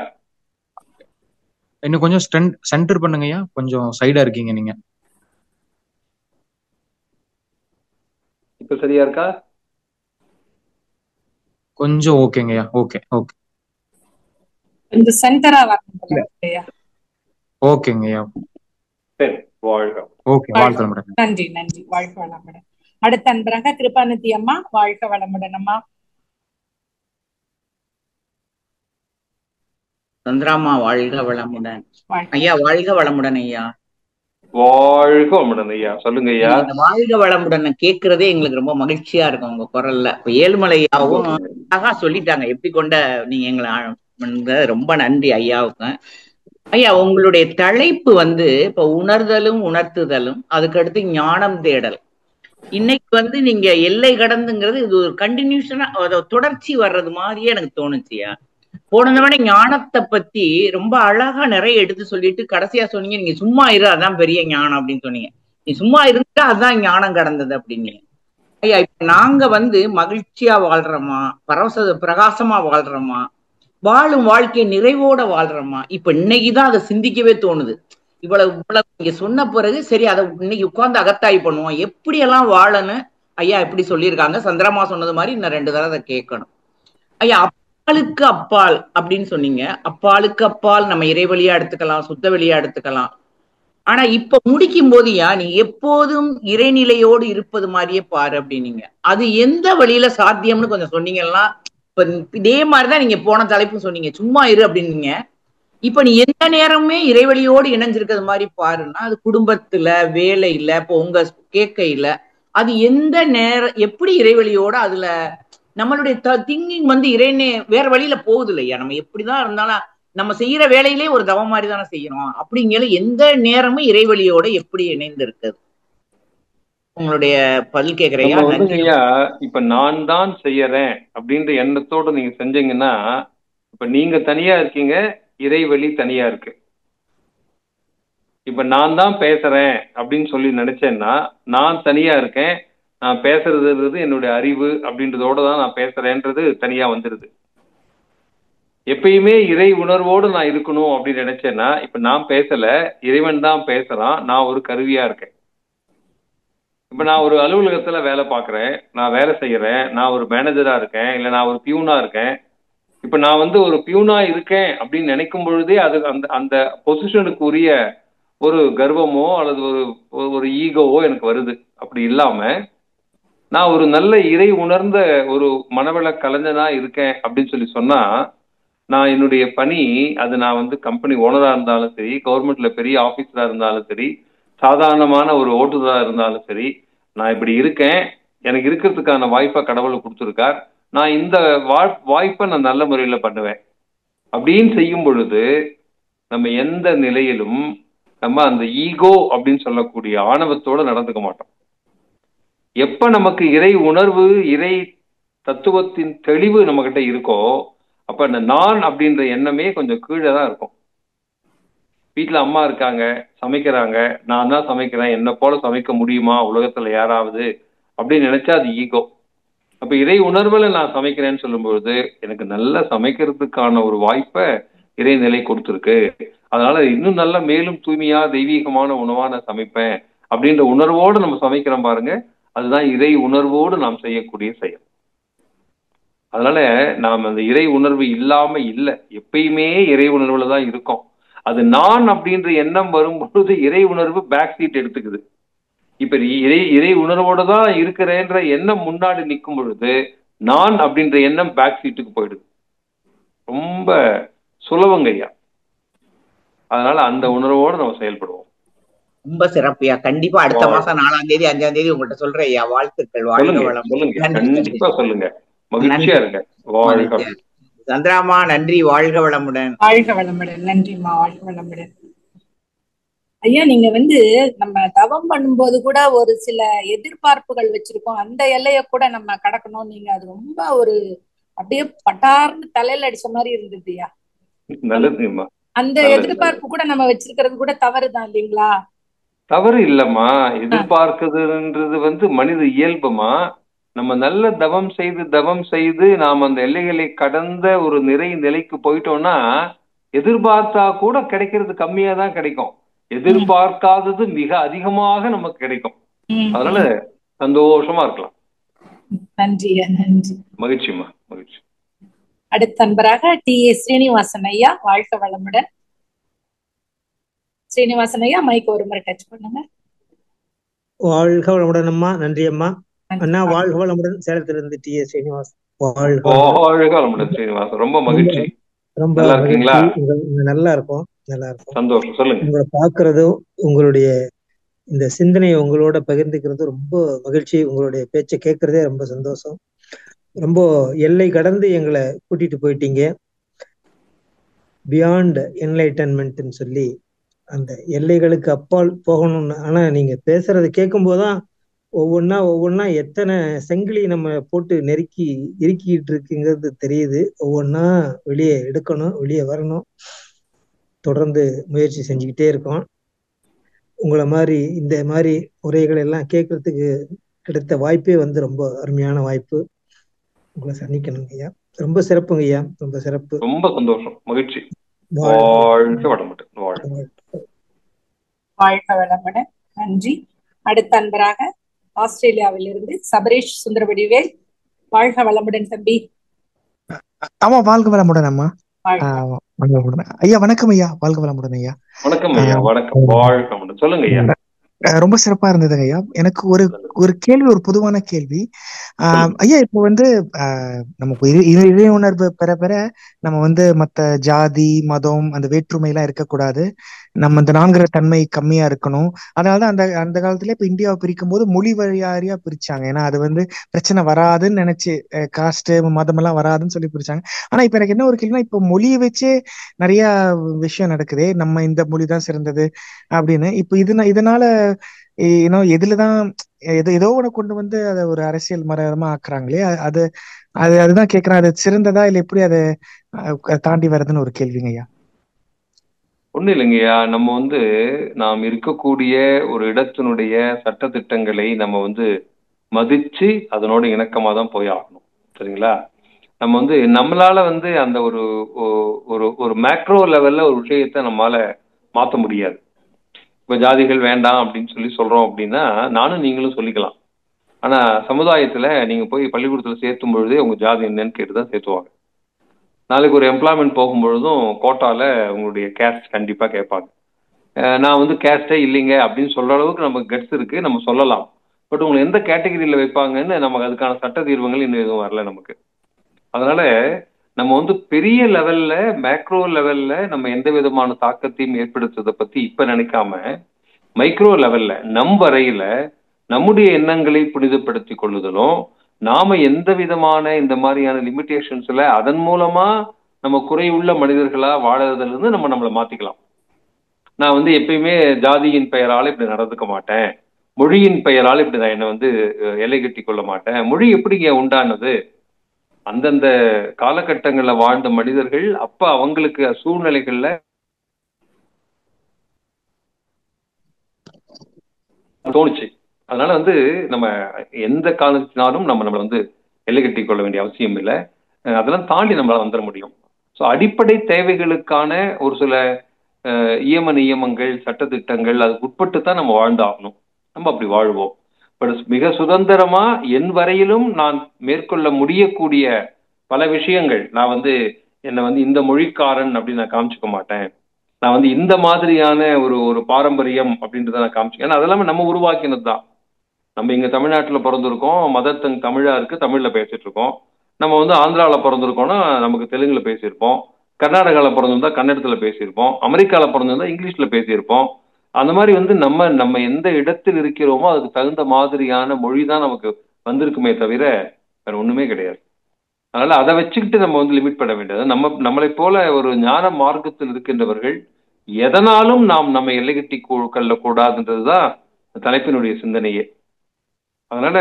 இன்னும் கொஞ்சம் சென்டர் பண்ணுங்க ஐயா. கொஞ்சம் சைடா இருக்கீங்க நீங்க. இப்ப சரியா இருக்கா? கொஞ்சம் ஓகேங்க ஐயா. Okay okay. இந்த சென்டரா வரணும் ஐயா. ஓகேங்க ஐயா. சரி. வாழ்க. ஓகே. வாழ்க வளமுடன். நன்றி நன்றி. வாழ்க வளமுடன். அடுத்த அன்பராக கிருபாநிதி அம்மா. வாழ்க வளமுடன் அம்மா. சந்திராமா வாழ்க வளமுடன் ஐயா. வாழ்க வளமுடன் ஐயா. வாழ்க வளமுடன் ஐயா. சொல்லுங்க ஐயா. இந்த வாழ்க வளமுடன் கேட்கறதே எங்களுக்கு ரொம்ப மகிழ்ச்சியா இருக்கும் உங்க குரல்ல. இப்ப ஏழுமலையாவும் அழகா சொல்லிட்டாங்க எப்படி கொண்ட நீங்க எங்களை. ரொம்ப நன்றி ஐயாவுக்கு. ஐயா உங்களுடைய தலைப்பு இப்ப உணர்தலும் உணர்த்துதலும், அதுக்கடுத்து ஞானம் தேடல். இன்னைக்கு நீங்க எல்லை கடந்துங்கிறது இது ஒரு கண்டினியூஷனா தொடர்ச்சி வர்றது மாதிரியே எனக்கு தோணுச்சுயா. போன தடவை ஞானத்தை பத்தி ரொம்ப அழகா நிறைய எடுத்து சொல்லிட்டு கடைசியா சொன்னீங்க, நீங்க சும்மா இரு அதான் பெரிய ஞானம் அப்படின்னு சொன்னீங்க. நீ சும்மா இருந்தா அதுதான் ஞானம் கடந்தது அப்படின்னு. ஐயா இப்ப நாங்க மகிழ்ச்சியா வாழ்றோமா, பிரகாசமா வாழ்றோமா, வாழும் வாழ்க்கை நிறைவோட வாழ்றோமா? இப்ப இன்னைக்குதான் அதை சிந்திக்கவே தோணுது. இவ்வளவு நீங்க சொன்ன பிறகு சரி அதை இன்னைக்கு உட்கார்ந்து அகத்தாய் பண்ணுவோம். எப்படியெல்லாம் வாழணும் ஐயா எப்படி சொல்லியிருக்காங்க. சந்திரமா சொன்னது மாதிரி இன்னும் 2 தடவை அதை கேட்கணும் ஐயா. அப்பாலுக்கு அப்பால் அப்படின்னு சொன்னீங்க. அப்பாலுக்கு அப்பால் நம்ம இறைவழியா எடுத்துக்கலாம், சுத்த வழியா எடுத்துக்கலாம். ஆனா இப்ப முடிக்கும் போதுயா நீ எப்போதும் இறைநிலையோடு இருப்பது மாதிரியே பாரு அப்படின்னீங்க. அது எந்த வழியில சாத்தியம்னு கொஞ்சம் சொன்னீங்கன்னா. இப்ப இதே மாதிரிதான் நீங்க போன தலைப்பு சொன்னீங்க, சும்மா இரு அப்படின்னீங்க. இப்ப நீ எந்த நேரமே இறைவழியோடு இணைஞ்சிருக்கிறது மாதிரி பாருன்னா, அது குடும்பத்துல, வேலையில, இப்போ உங்க கேட்கையில, அது எந்த நேரம் எப்படி இறைவழியோட அதுல நம்மளுடைய திங்கிங் வந்து வேற வழியில போகுது இல்லையா. நம்ம எப்படிதான் இருந்தாலும் நம்ம செய்யற வேலையிலே ஒரு தவம் மாதிரி தானே செய்யறோம். அப்படிங்கிற எந்த நேரமும் இறைவழியோட எப்படி இணைந்து இருக்குது? உங்களுடைய பதில் கேட்கறையா? ஐயா, இப்ப நான் தான் செய்யறேன் அப்படின்ற எண்ணத்தோட நீங்க செஞ்சீங்கன்னா, இப்ப நீங்க தனியா இருக்கீங்க, இறைவழி தனியா இருக்கு. இப்ப நான் தான் பேசுறேன் அப்படின்னு சொல்லி நினைச்சேன்னா, நான் தனியா இருக்கேன், நான் பேசுறதுன்றது என்னுடைய அறிவு அப்படின்றதோட தான் நான் பேசுறேன்றது தனியா வந்துருது. எப்பயுமே இறை உணர்வோடு நான் இருக்கணும் அப்படின்னு நினைச்சேன்னா, இப்ப நான் பேசல, இறைவன் தான் பேசுறான், நான் ஒரு கருவியா இருக்கேன். இப்ப நான் ஒரு அலுவலகத்துல வேலை பார்க்கறேன், நான் வேலை செய்யறேன், நான் ஒரு மேனேஜரா இருக்கேன், இல்ல நான் ஒரு பியூனா இருக்கேன். இப்ப நான் வந்து ஒரு பியூனா இருக்கேன் அப்படின்னு நினைக்கும் பொழுதே அது அந்த அந்த பொசிஷனுக்கு உரிய ஒரு கர்வமோ அல்லது ஒரு ஈகோவோ எனக்கு வருது. அப்படி இல்லாம நான் ஒரு நல்ல இறை உணர்ந்த ஒரு மனவள கலைஞனா இருக்கேன் அப்படின்னு சொல்லி சொன்னா, நான் என்னுடைய பணி, அது நான் வந்து கம்பெனி ஓனரா இருந்தாலும் சரி, கவர்மெண்ட்ல பெரிய ஆபீசரா இருந்தாலும் சரி, சாதாரணமான ஒரு ஓட்டுநரா இருந்தாலும் சரி, நான் இப்படி இருக்கேன், எனக்கு இருக்கிறதுக்கான வாய்ப்பை கடவுள் கொடுத்துருக்கார், நான் இந்த வாய்ப்பை நான் நல்ல முறையில பண்ணுவேன் அப்படின்னு செய்யும் பொழுது நம்ம எந்த நிலையிலும் நம்ம அந்த ஈகோ அப்படின்னு சொல்லக்கூடிய ஆணவத்தோட நடந்துக்க மாட்டோம். எப்ப நமக்கு இறை உணர்வு, இறை தத்துவத்தின் தெளிவு நம்ம கிட்ட இருக்கோ, அப்ப அந்த நான் அப்படின்ற எண்ணமே கொஞ்சம் கீழே தான் இருக்கும். வீட்டுல அம்மா இருக்காங்க, சமைக்கிறாங்க, நான் தான் சமைக்கிறேன், என்ன போல சமைக்க முடியுமா உலகத்துல யாராவது அப்படின்னு நினைச்சா அது ஈகோ. அப்ப இறை உணர்வுல நான் சமைக்கிறேன்னு சொல்லும்பொழுது எனக்கு நல்லா சமைக்கிறதுக்கான ஒரு வாய்ப்பை இறைநிலை கொடுத்துருக்கு, அதனால இன்னும் நல்லா மேலும் தூய்மையா தெய்வீகமான உணவா நான் சமைப்பேன் அப்படின்ற உணர்வோடு நம்ம சமைக்கிறோம் பாருங்க, அதுதான் இறை உணர்வோடு நாம் செய்யக்கூடிய செயல். அதனால நாம் அந்த இறை உணர்வு இல்லாம இல்லை, எப்பயுமே இறை உணர்வுல தான் இருக்கோம். அது நான் அப்படின்ற எண்ணம் வரும்பொழுது இறை உணர்வு பேக் சீட் எடுத்துக்குது. இப்ப இறை உணர்வோட தான் இருக்கிறேன்ற எண்ணம் முன்னாடி நிற்கும் பொழுது நான் அப்படின்ற எண்ணம் பேக் சீட்டுக்கு போயிடுது. ரொம்ப சுலபங்க ஐயா. அதனால அந்த உணர்வோடு நம்ம செயல்படுவோம். ரொம்ப சிறப்பியா. கண்டிப்பா அடுத்த மாசம் 4ஆம் தேதி 5ஆம் தேதி உங்கள்கிட்ட சொல்றேன் ஐயா. வாழ்த்துக்கள். வாழ்க வளம். கண்டிப்பா சொல்லுங்க. மகிழ்ச்சியா இருங்க. வாழ்க. சந்திராமா நன்றி. வாழ்க வளமுடன். வாழ்க வளமுடன். நன்றிம்மா. வாழ்க வளமுடன். ஐயா, நீங்க வந்து நம்ம தவம் பண்ணும்போது கூட ஒரு சில எதிர்பார்ப்புகள் வச்சிருக்கோம், அந்த எல்லைய கூட நம்ம கடக்கணும். நீங்க அது ரொம்ப ஒரு அப்படியே பட்டார்னு தலையில அடிச்ச மாதிரி இருந்ததுயா. நல்லதுமா. அந்த எதிர்பார்ப்பு கூட நம்ம வச்சிருக்கிறது கூட தவறுதான் இல்லைங்களா? தவறு இல்லம்மா. எதிர்பார்க்குதுன்றது வந்து மனித இயல்புமா. நம்ம நல்ல தவம் செய்து நாம் அந்த எல்லைகளை கடந்த ஒரு நிலைக்கு போயிட்டோம்னா எதிர்பார்த்தா கூட கிடைக்கிறது கம்மியா தான் கிடைக்கும், எதிர்பார்க்காதது மிக அதிகமாக நமக்கு கிடைக்கும். அதனால சந்தோஷமா இருக்கலாம். நன்றி. நன்றி. மகிழ்ச்சிமா. மகிழ்ச்சி. அடுத்த நண்பராக டி.ஏ. ஸ்ரீனிவாசன் ஐயா. வாழ்க வளமுடன். ஸ்ரீனிவாசன் ஐயா, மைக் ஒரு முறை டச் பண்ணுங்க. வாழ்க வளமுடன் அம்மா. நன்றி அம்மா. அண்ணா வாழ்க வளமுடன். சேலத்திலிருந்து டி.ஏ. ஸ்ரீனிவாசன். வாழ்க வளமுடன் ஸ்ரீனிவாசன். ரொம்ப மகிழ்ச்சி. ரொம்ப நல்லா இருக்கும். நல்லா இருக்கும். சந்தோஷம். சொல்லுங்க. உங்களை பாக்குறதும் உங்களுடைய இந்த சிந்தனையை உங்களோட பகிர்ந்துக்கிறது ரொம்ப மகிழ்ச்சி. உங்களுடைய பேச்சை கேட்கறதே ரொம்ப சந்தோஷம். ரொம்ப எல்லை கடந்து எங்களை கூட்டிட்டு போயிட்டீங்க. பியாண்ட் என்லைட்டன்மெண்ட்னு சொல்லி அந்த எல்லைகளுக்கு அப்பால் போகணும்னு. ஆனா நீங்க பேசுறதை கேட்கும் போதுதான் ஒவ்வொன்னா எத்தனை செங்கிலி நம்ம போட்டு இறுக்கிட்டு இருக்குங்கிறது தெரியுது. ஒவ்வொன்னா வெளியே எடுக்கணும், வெளியே வரணும். தொடர்ந்து முயற்சி செஞ்சுக்கிட்டே இருக்கோம். உங்களை மாதிரி இந்த மாதிரி உரைகள் எல்லாம் கேட்கறதுக்கு கிடைத்த வாய்ப்பே வந்து ரொம்ப அருமையான வாய்ப்பு. உங்களை சந்திக்கணுங்க ஐயா. ரொம்ப சிறப்புங்க ஐயா. ரொம்ப சிறப்பு. ரொம்ப சந்தோஷம். மகிழ்ச்சி. வாழ்க வளமுடன். வாழ்க வளமுடன். நன்றி. அடுத்த அன்பராக ஆஸ்திரேலியாவில் இருந்து சபரேஷ் சுந்தரவடிவேல். வாழ்க வளமுடன் தம்பி. ஆமா, வாழ்க வளமுடன் அம்மா. ஐயா வணக்கம் ஐயா. வாழ்க வளமுடன் ஐயா. வணக்கம் ஐயா. வணக்கம். வாழ்க வளமுடன். சொல்லுங்க ஐயா. ரொம்ப சிறப்பா இருந்ததுங்க ஐயா. எனக்கு ஒரு கேள்வி, ஒரு பொதுவான கேள்வி. சொல்லுங்க. ஐயா, இப்போ வந்து நமக்கு இறை உணர்வு பெற பெற நம்ம வந்து மத்த ஜாதி, மதம், அந்த வேற்றுமை எல்லாம் இருக்கக்கூடாது. நம்ம இந்த நான்கிற தன்மை கம்மியா இருக்கணும். அதனாலதான் அந்த அந்த காலத்துல இப்ப இந்தியாவை பிரிக்கும் போது மொழி வழியாரியா பிரிச்சாங்க. ஏன்னா அது வந்து பிரச்சனை வராதுன்னு நினைச்சு, காஸ்ட் மதம் எல்லாம் வராதுன்னு சொல்லி பிரிச்சாங்க. ஆனா இப்ப எனக்கு என்ன ஒரு கேள்வினா, இப்ப மொழியை வச்சே நிறைய விஷயம் நடக்குதே, நம்ம இந்த மொழி தான் சிறந்தது அப்படின்னு. இப்ப இதனால எதுலதான் ஏதோ ஒண்ணு கொண்டு வந்து அதை ஒரு அரசியல் மரமா ஆக்குறாங்களே, அது அது அதுதான் கேக்குறேன். அது சிறந்ததா இல்ல எப்படி அதை தாண்டி வருதுன்னு ஒரு கேள்விங்க ஐயா. ஒண்ணும் இல்லைங்கய்யா, நம்ம வந்து நாம் இருக்கக்கூடிய ஒரு இடத்தினுடைய சட்டதிட்டங்களை நம்ம வந்து மதிச்சு அதனோட இணக்கமா தான் போய் ஆகணும். சரிங்களா? நம்ம வந்து நம்மளால வந்து அந்த ஒரு ஒரு ஒரு மேக்ரோ லெவல்ல ஒரு விஷயத்த நம்மளால மாத்த முடியாது. இப்ப ஜாதிகள் வேண்டாம் அப்படின்னு சொல்லி சொல்றோம் அப்படின்னா நானும் நீங்களும் சொல்லிக்கலாம். ஆனா சமுதாயத்துல நீங்க போய் பள்ளிக்கூடத்துல சேர்த்தும் பொழுதே உங்க ஜாதி என்னன்னு கேட்டுதான் சேர்த்துவாங்க. நாளைக்கு ஒரு எம்ப்ளாய்மெண்ட் போகும்பொழுதும் கோட்டால உங்களுடைய கேஸ்ட் கண்டிப்பா கேட்பாங்க. நான் வந்து கேஸ்டே இல்லைங்க அப்படின்னு சொல்ற அளவுக்கு நமக்கு கட்ஸ் இருக்கு, நம்ம சொல்லலாம். பட் உங்களை எந்த கேட்டகரியில வைப்பாங்கன்னு நமக்கு அதுக்கான சட்ட தீர்வுகள் இன்னும் எதுவும் வரல நமக்கு. அதனால நம்ம வந்து பெரிய லெவல்ல, மேக்ரோ லெவல்ல நம்ம எந்த விதமான தாக்கத்தையும் ஏற்படுத்துறதை பத்தி இப்ப நினைக்காம, மைக்ரோ லெவல்ல நம் வரையில நம்முடைய எண்ணங்களை புனிதப்படுத்திக் கொள்ளுதலும், நாம எந்த விதமான இந்த மாதிரியான லிமிடேஷன்ஸ்ல அதன் மூலமா நம்ம குறையுள்ள மனிதர்களா வாழறதுல இருந்து நம்ம நம்மளை மாத்திக்கலாம். நான் வந்து எப்பயுமே ஜாதியின் பெயரால இப்படி நடந்துக்க மாட்டேன், மொழியின் பெயரால் இப்படி நான் என்னை வந்து எல்லை கட்டி கொள்ள மாட்டேன். மொழி எப்படிங்க உண்டானது? அந்தந்த காலகட்டங்கள்ல வாழ்ந்த மனிதர்கள் அப்ப அவங்களுக்கு சூழ்நிலைகள்ல தோணுச்சு. அதனால வந்து நம்ம எந்த காலத்தினாலும் நம்மளை வந்து எல்லை கட்டி கொள்ள வேண்டிய அவசியம் இல்லை. அதெல்லாம் தாண்டி நம்மளால வந்துட முடியும். ஸோ அடிப்படை தேவைகளுக்கான ஒரு சில நியமங்கள், சட்டத்திட்டங்கள் அதுக்கு உட்பட்டு தான் நம்ம வாழ்ந்தாகணும். நம்ம அப்படி வாழ்வோம். பட் மிக சுதந்திரமா என் வரையிலும் நான் மேற்கொள்ள முடியக்கூடிய பல விஷயங்கள், நான் வந்து என்னை வந்து இந்த மொழிக்காரன் அப்படின்னு நான் காமிச்சுக்க மாட்டேன், நான் வந்து இந்த மாதிரியான ஒரு ஒரு பாரம்பரியம் அப்படின்றத நான் காமிச்சுக்கேன். ஏன்னா அதெல்லாமே நம்ம உருவாக்கினது தான். நம்ம இங்க தமிழ்நாட்டில் பிறந்திருக்கோம், மதர் டங் தமிழா இருக்கு, தமிழ்ல பேசிட்டு இருக்கோம். நம்ம வந்து ஆந்திராவில் பிறந்திருக்கோம்னா நமக்கு தெலுங்குல பேசியிருப்போம், கர்நாடகாவில் பிறந்திருந்தா கன்னடத்துல பேசியிருப்போம், அமெரிக்காவில் பிறந்திருந்தா இங்கிலீஷ்ல பேசியிருப்போம். அந்த மாதிரி வந்து நம்ம நம்ம எந்த இடத்தில் இருக்கிறோமோ அதுக்கு தகுந்த மாதிரியான மொழி தான் நமக்கு வந்திருக்குமே தவிர வேற ஒண்ணுமே கிடையாது. அதனால அதை வச்சுக்கிட்டு நம்ம வந்து லிமிட் பண்ண வேண்டியது. நம்மளை போல ஒரு ஞான மார்க்கத்தில் இருக்கின்றவர்கள் எதனாலும் நாம் நம்ம எல்லை கட்டி கொள்ள கூடாதுன்றதுதான் தலைப்பினுடைய சிந்தனையே. அதனால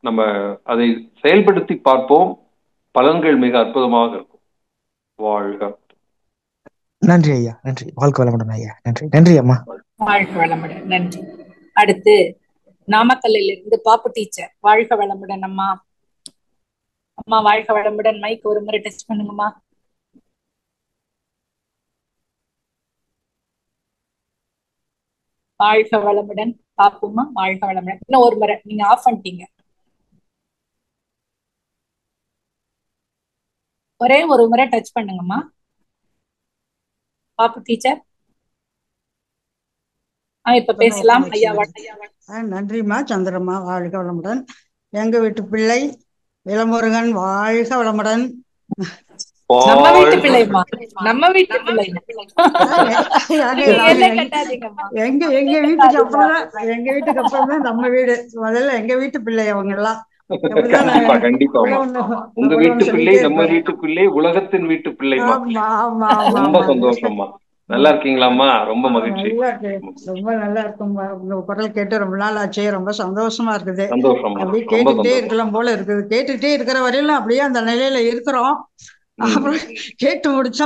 நம்ம அதை செயல்படுத்தி பார்ப்போம், பலன்கள் மிக அற்புதமாக இருக்கும். வாழ்க. நன்றி ஐயா, நன்றி. வாழ்க வளமுடன் ஐயா. நன்றி. நன்றி அம்மா. வாழ்க வளமுடன். நன்றி. அடுத்து நாமக்கல்லில் இருந்து பாப்பு டீச்சர். வாழ்க வளமுடன் அம்மா. அம்மா வாழ்க வளமுடன். மைக் ஒரு முறை டச் பண்ணுங்கம்மா. வாழ்க வளமுடன் பாப்புமா. வாழ்க வளமுடன். இன்னும் ஒரு முறை நீங்க ஆஃப் பண்ணிட்டீங்க. ஒரே ஒரு முறை டச் பண்ணுங்கம்மா பாப்பு டீச்சர். இப்ப பேசலாம் ஐயா. நன்றிம்மா சந்திரம்மா. வாழ்க வளமுடன். எங்க வீட்டு பிள்ளை இளமுருகன். வாழ்க வளமுடன். நம்ம வீட்டு பிள்ளைமா, நம்ம வீட்டு பிள்ளை. எங்க வீட்டுக்கு அப்புறம் தான் நம்ம வீடு. முதல்ல எங்க வீட்டு பிள்ளை அவங்க எல்லாம். உங்க வீட்டு பிள்ளை, நம்ம வீட்டு பிள்ளை, உலகத்தின் வீட்டு பிள்ளை. ரொம்ப சந்தோஷமா. நல்லா இருக்கீங்களாம்மா? ரொம்ப மகிழ்ச்சி. ரொம்ப நல்லா இருக்கும்மா. உங்க குரல் கேட்டு ரொம்ப நாள் ஆச்சு. ரொம்ப சந்தோஷமா இருக்குது. அப்படியே கேட்டுக்கிட்டே இருக்கலாம் போல இருக்குது. கேட்டுக்கிட்டே இருக்கிற வரையிலும் அப்படியே அந்த நிலையில இருக்கிறோம். அப்புறம் கேட்டு முடிச்சா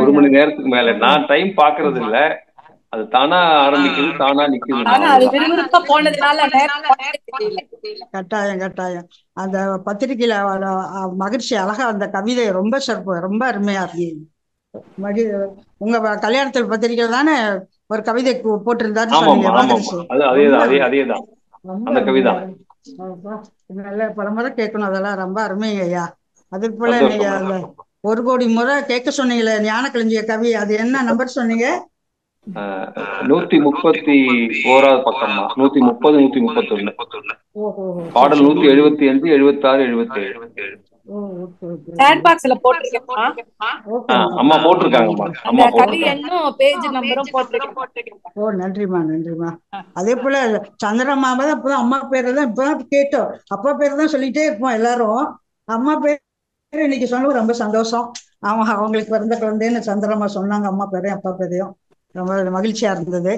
ஒரு மணி நேரத்துக்கு மேல நான் டைம் பாக்குறது இல்ல. அது தானா ஆரம்பிக்குது, தானா நிக்குது. கட்டாயம். அந்த பத்திரிகையில மகிழ்ச்சி அழகா அந்த கவிதை ரொம்ப சிறப்பு, ரொம்ப அருமையா இருக்கு. உங்க கல்யாணத்தில் பத்திரிகையில தானே ஒரு கவிதை போட்டிருந்தாரு சொன்னீங்க. அதேதான் அந்த கவிதை. நல்ல பலமுறை கேட்கணும். அதெல்லாம் ரொம்ப அருமைங்க ஐயா. அது போல நீங்க அந்த 1 கோடி முறை கேட்க சொன்னீங்களே ஞான களஞ்சிய கவி, அது என்ன நம்பர் சொன்னீங்க? 131வது பக்கம்மா. 130, 131. பாடல் 175, 76, 77. சாட் பாக்ஸ்ல போட்டிருக்கேன்மா. அம்மா போட்டிருக்காங்கம்மா. அந்த கவி எண்ணும் பேஜ் நம்பரும் போட்டிருக்கேன். ஓ, நன்றிமா நன்றிமா. அதே போல சந்திரமாவை தான் இப்பதான் அம்மா பேரை தான் இப்பதான் கேட்டோம். அப்பா பேரை தான் சொல்லிட்டே இருப்போம் எல்லாரும். அம்மா பேர் இன்னைக்கு சொன்னது ரொம்ப சந்தோஷம். அவங்களுக்கு பிறந்த குழந்தைன்னு சந்திரம்மா சொன்னாங்க. அம்மா பேரையும் அப்பா பேரையும் ரொம்ப மகிழ்ச்சியா இருந்தது.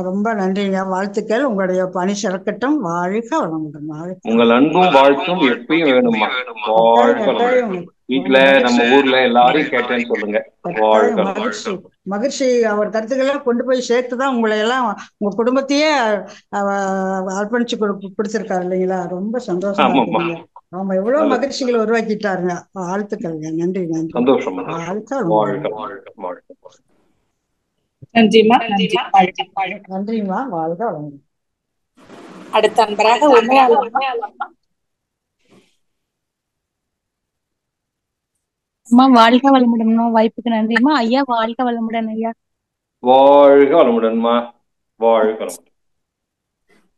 ரொம்ப நன்றிங்க. வாழ்த்துக்கள். உங்களுடைய பணி சிறக்கட்டும். வாழ்க வளமுடன். உங்கள் அன்பும் வாழ்த்தும் எப்பயும் வேணுமா. வீட்டுல நம்ம ஊர்ல எல்லாரையும் கேட்டேன்னு சொல்லுங்க. மகிழ்ச்சி. அவர் கருத்துக்களை கொண்டு போய் சேர்த்துதான் உங்களை எல்லாம் உங்க குடும்பத்தையே அர்ப்பணிச்சு பிடிச்சிருக்காரு இல்லைங்களா? ரொம்ப சந்தோஷம். அவங்க எவ்வளவு மகிழ்ச்சிகளை உருவாக்கிட்டாருங்க. வாழ்த்துக்கள்ங்க. நன்றி நன்றி. சந்தோஷம். நன்றிமா. நன்றிமா. வாழ்க வளமுடன். அடுத்த அன்பராக அம்மா வாழ்க வளமுடன்மா. வாய்ப்புக்கு நன்றிமா. ஐயா வாழ்க வளமுடன். ஐயா வாழ்க வளமுடன்மா. வாழ்க வளமுடன்.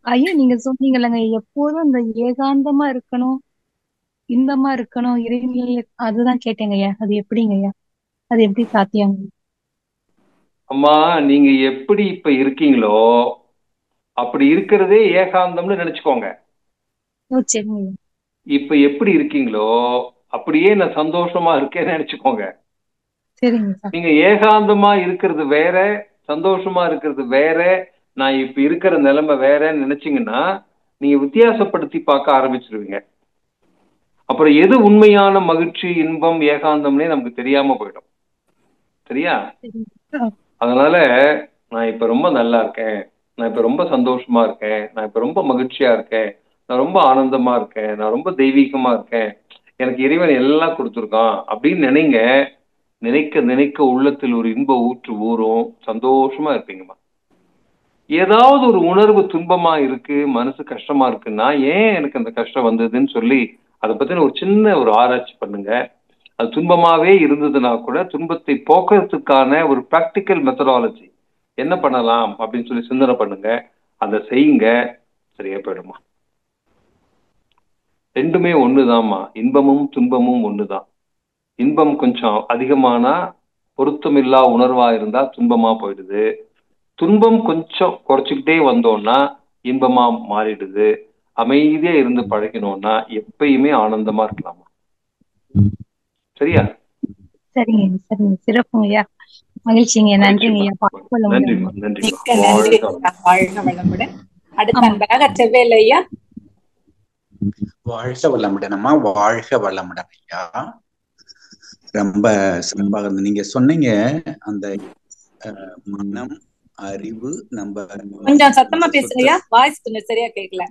ஐயா நீங்க சொன்னீங்கல்லங்க, எப்போதும் இந்த ஏகாந்தமா இருக்கணும், இன்பமா இருக்கணும், இறைநிலை, அதுதான் கேட்டேங்க ஐயா. அது எப்படிங்க ஐயா? அது எப்படி சாத்தியாங்க? அம்மா, நீங்க எப்படி இப்ப இருக்கீங்களோ அப்படி இருக்கிறதே ஏகாந்தம்னு நினைச்சுக்கோங்க. இப்ப எப்படி இருக்கீங்களோ அப்படியே நான் சந்தோஷமா இருக்கேன்னு நினைச்சுக்கோங்க. நீங்க ஏகாந்தமா இருக்கிறது வேற, சந்தோஷமா இருக்கிறது வேற, நான் இப்ப இருக்கிற நிலைமை வேறன்னு நினைச்சீங்கன்னா நீங்க வித்தியாசப்படுத்தி பார்க்க ஆரம்பிச்சிருவீங்க. அப்புறம் எது உண்மையான மகிழ்ச்சி, இன்பம், ஏகாந்தம்னே நமக்கு தெரியாம போயிடும். சரியா? அதனால நான் இப்ப ரொம்ப நல்லா இருக்கேன், நான் இப்ப ரொம்ப சந்தோஷமா இருக்கேன், நான் இப்ப ரொம்ப மகிழ்ச்சியா இருக்கேன், நான் ரொம்ப ஆனந்தமா இருக்கேன், நான் ரொம்ப தெய்வீகமா இருக்கேன், எனக்கு இறைவன் எல்லாம் கொடுத்துருக்கான் அப்படின்னு நினைங்க. நினைக்க நினைக்க உள்ளத்தில் ஒரு இன்ப ஊற்று ஊறும். சந்தோஷமா இருப்பீங்கம்மா. ஏதாவது ஒரு உணர்வு துன்பமா இருக்கு, மனசு கஷ்டமா இருக்குன்னா ஏன் எனக்கு அந்த கஷ்டம் வந்ததுன்னு சொல்லி அதை பத்தின ஒரு சின்ன ஒரு ஆராய்ச்சி பண்ணுங்க. அது துன்பமாவே இருந்ததுன்னா கூட துன்பத்தை போக்குறதுக்கான ஒரு பிராக்டிக்கல் மெத்தடாலஜி என்ன பண்ணலாம் அப்படின்னு சொல்லி சிந்தனை பண்ணுங்க. அதை செய்யுங்க, சரியா போயிடுமா. ரெண்டுமே ஒண்ணுதாம்மா. இன்பமும் துன்பமும் ஒண்ணுதான். இன்பம் கொஞ்சம் அதிகமானா பொருத்தமில்லா உணர்வா இருந்தா துன்பமா போயிடுது. துன்பம் கொஞ்சம் குறைச்சிக்கிட்டே வந்தோம்னா இன்பமா மாறிடுது. அமைதியா இருந்து பழகினோம்னா எப்பயுமே ஆனந்தமா இருக்கலாமா. சரியா? சரிங்க சரிங்க. சிறப்புங்கய்யா. மகிழ்ச்சிங்க. நன்றிங்கய்யா. அடுத்த அன்பராக செவ்வேல் ஐயா. வாழ்க வளமுடன் அம்மா. வாழ்க வளமுடன் ஐயா. ரொம்ப சிறப்பாக நீங்க சொன்னீங்க. அந்த மனம், அறிவு, நம்ம கொஞ்சம் சத்தமா பேசுங்கய்யா. வாய்ஸ் கொஞ்சம் சரியா கேட்கல.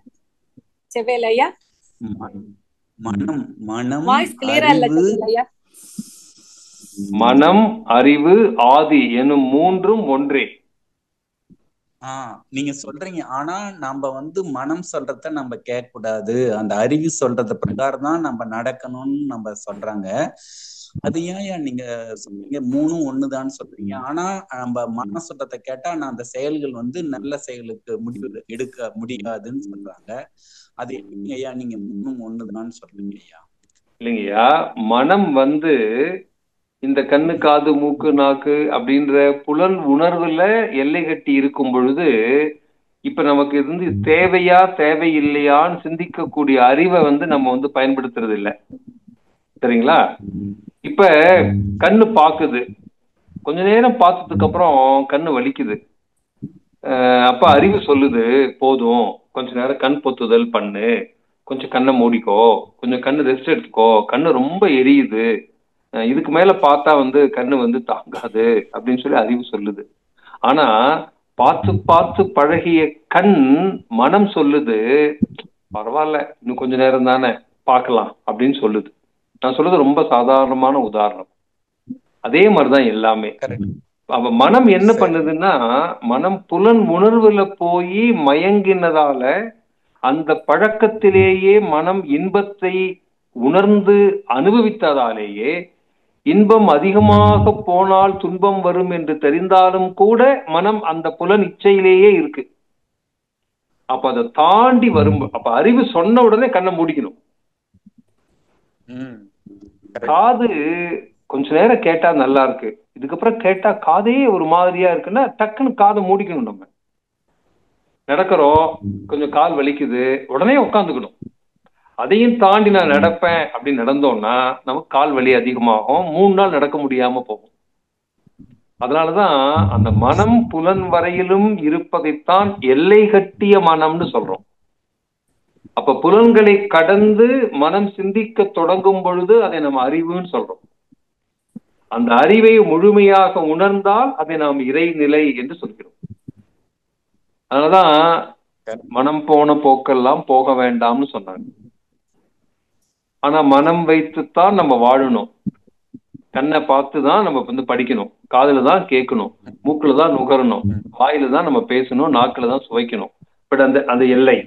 செவ்வேல் ஐயா. மனம், மனம், வாய்ஸ் கிளியரா இல்ல செவ்வேல் ஐயா. மனம், அறிவு, ஆதி எனும் மூன்றும் ஒன்றே. நீங்க சொல்றீங்க. ஆனா நம்ம மனம் சொல்றத நம்ம கேட்க கூடாது, அந்த அறிவு சொல்றத பிரகாரம் தான் நம்ம நடக்கணும்னு நம்ம சொல்றாங்க. அது ஏன் நீங்க சொல்றீங்க மூணும் ஒண்ணுதான்னு சொல்றீங்க? ஆனா நம்ம மன சொல்றத கேட்டா நான் அந்த செயல்கள் நல்ல செயலுக்கு முடிவு எடுக்க முடியாதுன்னு சொல்றாங்க. அது எப்படிங்க ஐயா நீங்க மூணும் ஒண்ணுதான்னு சொல்றீங்க ஐயா? இல்லைங்கய்யா, மனம் இந்த கண்ணு, காது, மூக்கு, நாக்கு அப்படின்ற புலன் உணர்வுல எல்லை கட்டி இருக்கும் பொழுது இப்ப நமக்கு தேவையா தேவையில்லையான்னு சிந்திக்கக்கூடிய அறிவை நம்ம பயன்படுத்துறது இல்லை. சரிங்களா? இப்ப கண்ணு பாக்குது, கொஞ்ச நேரம் பார்த்ததுக்கு அப்புறம் கண்ணு வலிக்குது. அப்ப அறிவு சொல்லுது, போதும் கொஞ்ச நேரம் கண் பொத்துதல் பண்ணு, கொஞ்சம் கண்ணை மூடிக்கோ, கொஞ்சம் கண்ணு ரெஸ்ட் எடுத்துக்கோ, கண்ணு ரொம்ப எரியுது, இதுக்கு மேல பார்த்தா கண்ணு தாங்காது அப்படின்னு சொல்லி அறிவு சொல்லுது. ஆனா பார்த்து பார்த்து பழகிய கண் மனம் சொல்லுது, பரவாயில்ல இன்னும் கொஞ்ச நேரம் தானே பார்க்கலாம் அப்படின்னு சொல்லுது. நான் சொல்றது ரொம்ப சாதாரணமான உதாரணம். அதே மாதிரிதான் எல்லாமே. அவ மனம் என்ன பண்ணுதுன்னா, மனம் புலன் உணர்வுல போய் மயங்கினதால அந்த பழக்கத்திலேயே மனம் இன்பத்தை உணர்ந்து அனுபவித்ததாலேயே இன்பம் அதிகமாக போனால் துன்பம் வரும் என்று தெரிந்தாலும் கூட மனம் அந்த புலன் இச்சையிலேயே இருக்கு. அப்ப அதை தாண்டி வரும். அப்ப அறிவு சொன்ன உடனே கண்ணை மூடிக்கணும். காது கொஞ்ச நேரம் கேட்டா நல்லா இருக்கு, இதுக்கப்புறம் கேட்டா காதே ஒரு மாதிரியா இருக்குன்னா டக்குன்னு காதை மூடிக்கணும். நம்ம நடக்கிறோம், கொஞ்சம் கால் வலிக்குது, உடனே உட்காந்துக்கணும். அதையும் தாண்டி நான் நடப்பேன் அப்படின்னு நடந்தோம்னா நமக்கு கால் வலி அதிகமாகும், 3 நாள் நடக்க முடியாம போகும். அதனாலதான் அந்த மனம் புலன் வரையிலும் இருப்பதைத்தான் எல்லை கட்டிய மனம்னு சொல்றோம். அப்ப புலன்களை கடந்து மனம் சிந்திக்க தொடங்கும் பொழுது அதை நம்ம அறிவுன்னு சொல்றோம். அந்த அறிவை முழுமையாக உணர்ந்தால் அதை நாம் இறைநிலை என்று சொல்கிறோம். அதனாலதான் மனம் போன போக்கெல்லாம் போக வேண்டாம்னு சொன்னாங்க. ஆனா மனம் வைத்துத்தான் நம்ம வாழணும். கண்ணை பார்த்துதான் நம்ம வந்து படிக்கணும், காதுல தான் கேட்கணும், மூக்குல தான் நுகரணும், வாயில தான் நம்ம பேசணும், நாக்குல தான் சுவைக்கணும். பட் அந்த எல்லை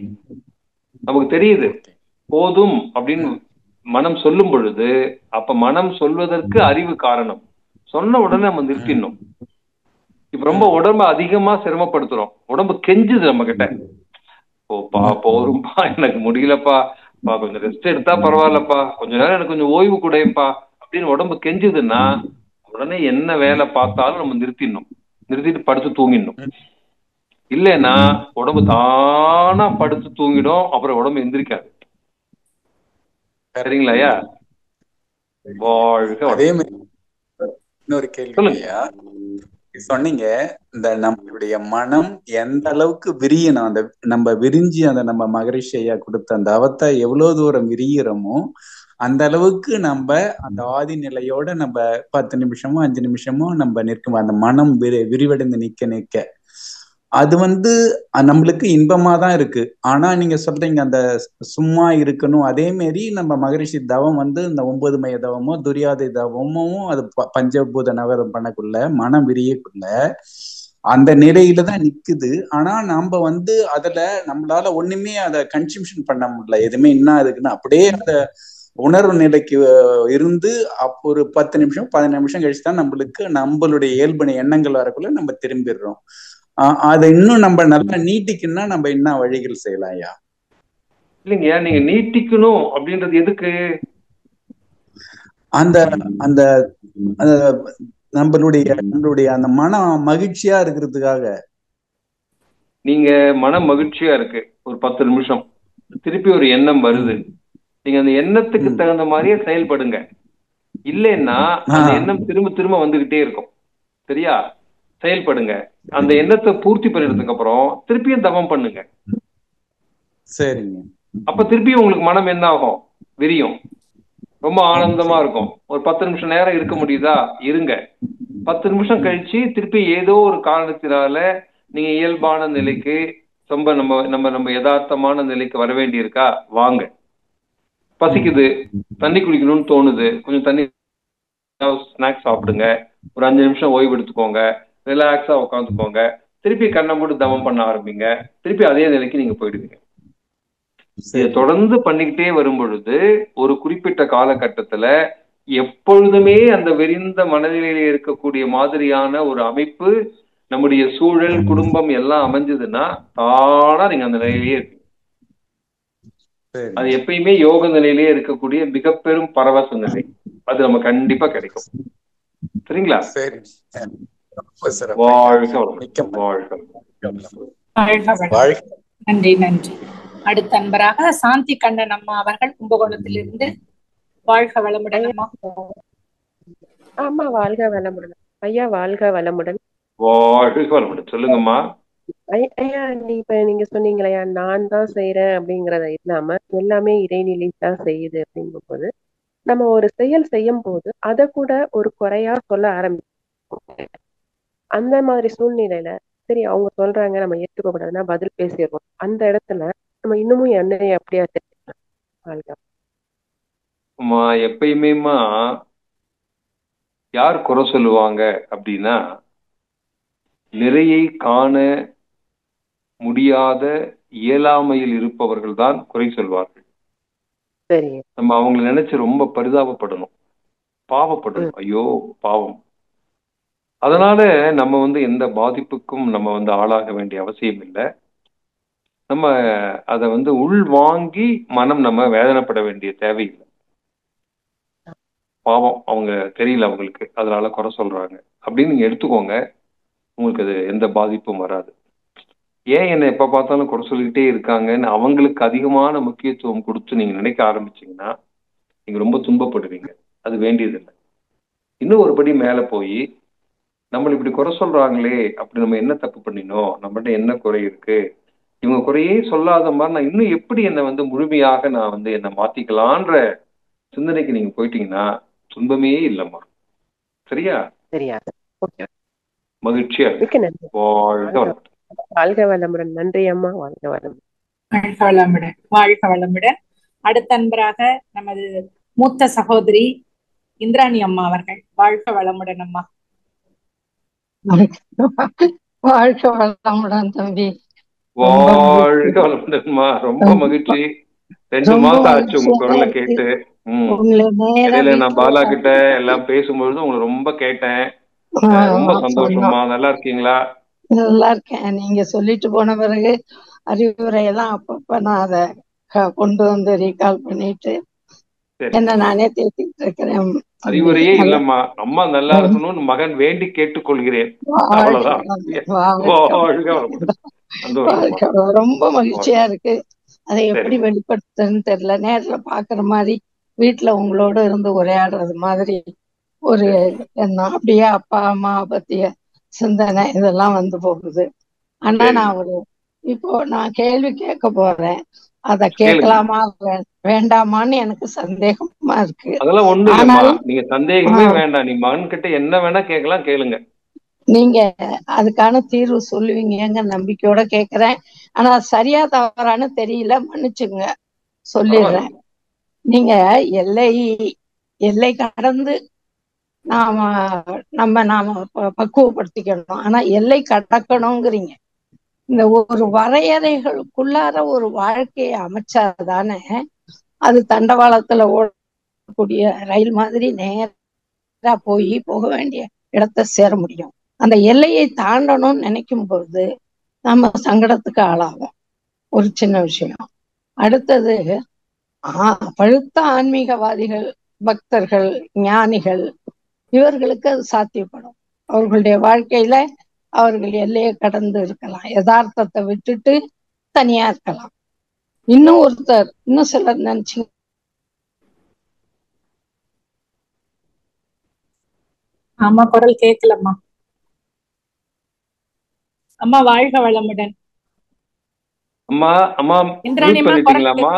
நமக்கு தெரியுது. போதும் அப்படின்னு மனம் சொல்லும் பொழுது, அப்ப மனம் சொல்வதற்கு அறிவு காரணம். சொன்ன உடனே நம்ம நிறுத்திடணும். இப்ப ரொம்ப உடம்ப அதிகமா சிரமப்படுத்துறோம், உடம்பு கெஞ்சுது நம்ம கிட்ட, போப்பா போரும்பா, எனக்கு முடியலப்பா, கொஞ்சம் ரெஸ்ட் எடுத்தா பரவாயில்லப்பா, கொஞ்ச நேரம் எனக்கு கொஞ்சம் ஓய்வு கூடப்பா அப்படின்னு உடம்பு கெஞ்சுதுன்னா உடனே என்ன வேலை பார்த்தாலும் நம்ம நிறுத்திடணும். நிறுத்திட்டு படுத்து தூங்கிடணும். இல்லைன்னா உடம்பு தானா படுத்து தூங்கிடும், அப்புறம் உடம்பு எந்திரிக்காது. சரிங்களா ஐயா? அதே மாதிரி இன்னொரு கேள்வியா சொன்னீங்க, இந்த நம்மளுடைய மனம் எந்த அளவுக்கு விரியணும், அந்த நம்ம விரிஞ்சு அந்த நம்ம மகரிஷி ஐயா கொடுத்த அந்த அவத்தை எவ்வளவு தூரம் விரிகிறோமோ அந்த அளவுக்கு நம்ம அந்த ஆதி நிலையோட நம்ம 10 நிமிஷமோ 5 நிமிஷமோ நம்ம நிற்கும். அந்த மனம் விரிவடைந்து நிக்க அது வந்து நம்மளுக்கு இன்பமா தான் இருக்கு. ஆனா நீங்க சொல்றீங்க அந்த சும்மா இருக்கணும். அதே மாதிரி நம்ம மகரிஷி தவம் வந்து இந்த 9 மைய தவமோ துரியாதை தவமும் அது பஞ்சபூத நகரம் பண்ணக்குள்ள மனம் விரியக்குள்ள அந்த நிலையில தான் நிக்குது. ஆனா நாம வந்து அதுல நம்மளால ஒண்ணுமே அதை கன்சம்ஷன் பண்ண முடியல, எதுவுமே என்ன இருக்குன்னு அப்படியே அந்த உணர்வு நிலைக்கு இருந்து அப்போ ஒரு 10 நிமிஷம் 15 நிமிஷம் கழிச்சு தான் நம்மளுடைய இயல்பு எண்ணங்கள் வரக்குள்ள நம்ம திரும்பிடுறோம். அதை இன்னும் நம்ம நல்லா நீட்டிக்கணும்னா நம்ம என்ன வழிகள் செய்யலாம் ஐயா? இல்லைங்கய்யா, நீங்க நீட்டிக்கணும் அப்படின்றது எதுக்கு? அந்த அந்த நம்மளுடைய அந்த மனம் மகிழ்ச்சியா இருக்கிறதுக்காக. நீங்க மனம் மகிழ்ச்சியா இருக்கு, ஒரு 10 நிமிஷம் திருப்பி ஒரு எண்ணம் வருது, நீங்க அந்த எண்ணத்துக்கு தகுந்த மாதிரியே செயல்படுங்க. இல்லைன்னா அந்த எண்ணம் திரும்ப திரும்ப வந்துகிட்டே இருக்கும். சரியா? செயல்படுங்க. அந்த எண்ணத்தை பூர்த்தி பண்ணிடுறதுக்கு அப்புறம் திருப்பியும் தவம் பண்ணுங்க. சரிங்க. அப்ப திருப்பியும் உங்களுக்கு மனம் என்ன ஆகும்? விரியும், ரொம்ப ஆனந்தமா இருக்கும். ஒரு 10 நிமிஷம் நேரம் இருக்க முடியுதா? இருங்க. 10 நிமிஷம் கழிச்சு திருப்பி ஏதோ ஒரு காரணத்தினால நீங்க இயல்பான நிலைக்கு, ரொம்ப நம்ம யதார்த்தமான நிலைக்கு வர வேண்டி இருக்கா? வாங்க. பசிக்குது, தண்ணி குடிக்கணும்னு தோணுது, கொஞ்சம் தண்ணி ஸ்நாக்ஸ் சாப்பிடுங்க, ஒரு 5 நிமிஷம் ஓய்வு எடுத்துக்கோங்க, ரிலாக்ஸா உட்காந்துக்கோங்க, திருப்பி கண்ணை மூடி தவம் பண்ண ஆரம்பிங்க, திருப்பி அதே நிலைக்கு நீங்க போயிடுவீங்க. இதை தொடர்ந்து பண்ணிக்கிட்டே வரும் பொழுது ஒரு குறிப்பிட்ட காலகட்டத்துல எப்பொழுதுமே அந்த விரிந்த மனநிலையில இருக்கக்கூடிய மாதிரியான ஒரு அமைப்பு, நம்முடைய சூழல், குடும்பம் எல்லாம் அமைஞ்சதுன்னா தானா நீங்க அந்த நிலையிலேயே இருப்பீங்க. அது எப்பயுமே யோக நிலையிலேயே இருக்கக்கூடிய மிக பெரும் பரவச நிலை, அது நம்ம கண்டிப்பா கிடைக்கும். சரிங்களா? நன்றி நன்றி. அடுத்த அன்பராக சாந்தி கண்ணன் அம்மா அவர்கள் கும்பகோணத்திலிருந்து. வாழ்க வளமுடன் அம்மா. ஆமா, வாழ்க வளமுடன் ஐயா. வாழ்க வளமுடன். வாழ்க வளமுடன். சொல்லுங்கம்மா. ஐயா, இப்ப நீங்க சொன்னீங்களையா, நான் தான் செய்யறேன் அப்படிங்கறத இல்லாம எல்லாமே இறைநிலை தான் செய்யுது அப்படிங்கும் போது, நம்ம ஒரு செயல் செய்யும் போது அதை கூட ஒரு குறையா சொல்ல ஆரம்பிச்சோம். அந்த மாதிரி சூழ்நிலையில சரி அவங்க சொல்றாங்க நம்ம ஏற்றுக்க கூடாதுன்னா பதில் பேசிடுவோம். அந்த இடத்துல நம்ம இன்னமும் என்னைய அப்படியா தெரிஞ்சுக்கலாம். எப்பயுமேமா யார் குறை சொல்லுவாங்க அப்படின்னா, நிறையை காண முடியாத இயலாமையில் இருப்பவர்கள் தான் குறை சொல்வார்கள். சரிங்க. நம்ம அவங்களை நினைச்சு ரொம்ப பரிதாபப்படணும், பாவப்படணும், ஐயோ பாவம். அதனால நம்ம எந்த பாதிப்புக்கும் நம்ம ஆளாக வேண்டிய அவசியம் இல்லை. நம்ம அதை உள் வாங்கி மனம் நம்ம வேதனைப்பட வேண்டிய தேவையில்லை. பாவம், அவங்க தெரியல, அவங்களுக்கு அதனால குறை சொல்றாங்க அப்படின்னு நீங்க எடுத்துக்கோங்க. உங்களுக்கு அது எந்த பாதிப்பும் வராது. ஏன் என்ன எப்ப பார்த்தாலும் குறை சொல்லிக்கிட்டே இருக்காங்கன்னு அவங்களுக்கு அதிகமான முக்கியத்துவம் கொடுத்து நீங்க நினைக்க ஆரம்பிச்சீங்கன்னா நீங்க ரொம்ப துன்பப்படுவீங்க. அது வேண்டியதில்லை. இன்னும் ஒரு படி மேல போய் நம்மள இப்படி குறை சொல்றாங்களே, அப்படி நம்ம என்ன தப்பு பண்ணினோம், நம்மகிட்ட என்ன குறை இருக்கு, இவங்க குறையே சொல்லாத மாதிரி நான் இன்னும் எப்படி என்னை முழுமையாக நான் என்னை மாத்திக்கலான்ற சிந்தனைக்கு நீங்க போயிட்டீங்கன்னா துன்பமே இல்லைம்மா. சரியா? சரியா? ஓகே. மகிழ்ச்சியா மிக்க நன்றி. வாழ்க வளமுடன். வாழ்க வளமுடன். நன்றி அம்மா. வாழ்க வளமுடன். வாழ்க வளமுடன். வாழ்க வளமுடன். அடுத்த அன்பராக நமது மூத்த சகோதரி இந்திராணி அம்மா அவர்கள். வாழ்க வளமுடன் அம்மா. வாழ்க வளமுடன் தம்பி. வாழ்க வளமுடன்மா. ரொம்ப மகிழ்ச்சி. 2 மாசம் ஆச்சு உங்க குரலை கேட்டு. இடையில நான் பாலா கிட்ட எல்லாம் பேசும்பொழுது உங்களை ரொம்ப கேட்டேன். ரொம்ப சந்தோஷமா. நல்லா இருக்கீங்களா? நல்லா இருக்கேன். நீங்க சொல்லிட்டு போன பிறகு அறிவுரை எல்லாம் அப்பப்ப நான் அதை கொண்டு வந்து ரீகால் பண்ணிட்டு என்ன நானே தேத்திட்டு இருக்கிறேன். அறிவுரையே இல்லம்மா, அம்மா நல்லா இருக்கணும்னு மகன் வேண்டி கேட்டுக்கொள்கிறேன். அவ்வளவுதான். ரொம்ப மகிழ்ச்சியா இருக்கு. அதை எப்படி வெளிப்படுத்துறதுன்னு தெரியல. நேர்ல பாக்குற மாதிரி வீட்டுல உங்களோட இருந்து உரையாடுறது மாதிரி ஒரு எண்ணம். அப்படியே அப்பா அம்மா பத்திய சிந்தனை இதெல்லாம் போகுது. ஆனா நான் இப்போ நான் கேள்வி கேட்க போறேன். அத கேட்கலாமா வேண்டாமான்னு எனக்கு சந்தேகமா இருக்கு. அதெல்லாம் ஒண்ணு இல்லம்மா, நீங்க சந்தேகமே வேண்டாம். நீ மகன் கிட்ட என்ன வேணா கேட்கலாம், கேளுங்க. நீங்க அதுக்கான தீர்வு சொல்லுவீங்க நம்பிக்கையோட கேக்குறேன். ஆனா சரியா தவறான்னு தெரியல, மன்னிச்சுங்க, சொல்லிடுறேன். நீங்க எல்லை கடந்து நாம பக்குவப்படுத்திக்கணும். ஆனா எல்லை கடக்கணுங்கிறீங்க. இந்த ஒரு வரையறைகளுக்குள்ளார ஒரு வாழ்க்கையை அமைச்சாதானே அது தண்டவாளத்துல ஓடக்கூடிய ரயில் மாதிரி நேரா போக வேண்டிய இடத்த சேர முடியும். அந்த எல்லையை தாண்டணும்னு நினைக்கும் போது நம்ம சங்கடத்துக்கு ஆளாகும். ஒரு சின்ன விஷயம். அடுத்தது பழுத்த ஆன்மீகவாதிகள், பக்தர்கள், ஞானிகள், இவர்களுக்கு அது சாத்தியப்படும். அவர்களுடைய வாழ்க்கையில அவர்கள் எல்லையை கடந்து இருக்கலாம், யதார்த்தத்தை விட்டுட்டு தனியா இருக்கலாம். இன்னும் சிலர் நினைச்சு ஆமா, குரல் கேட்கலம்மா. அம்மா வாழ்க வளமுடன். அம்மா அம்மா இந்திராணி அம்மா பண்ணிட்டீங்களாம்மா?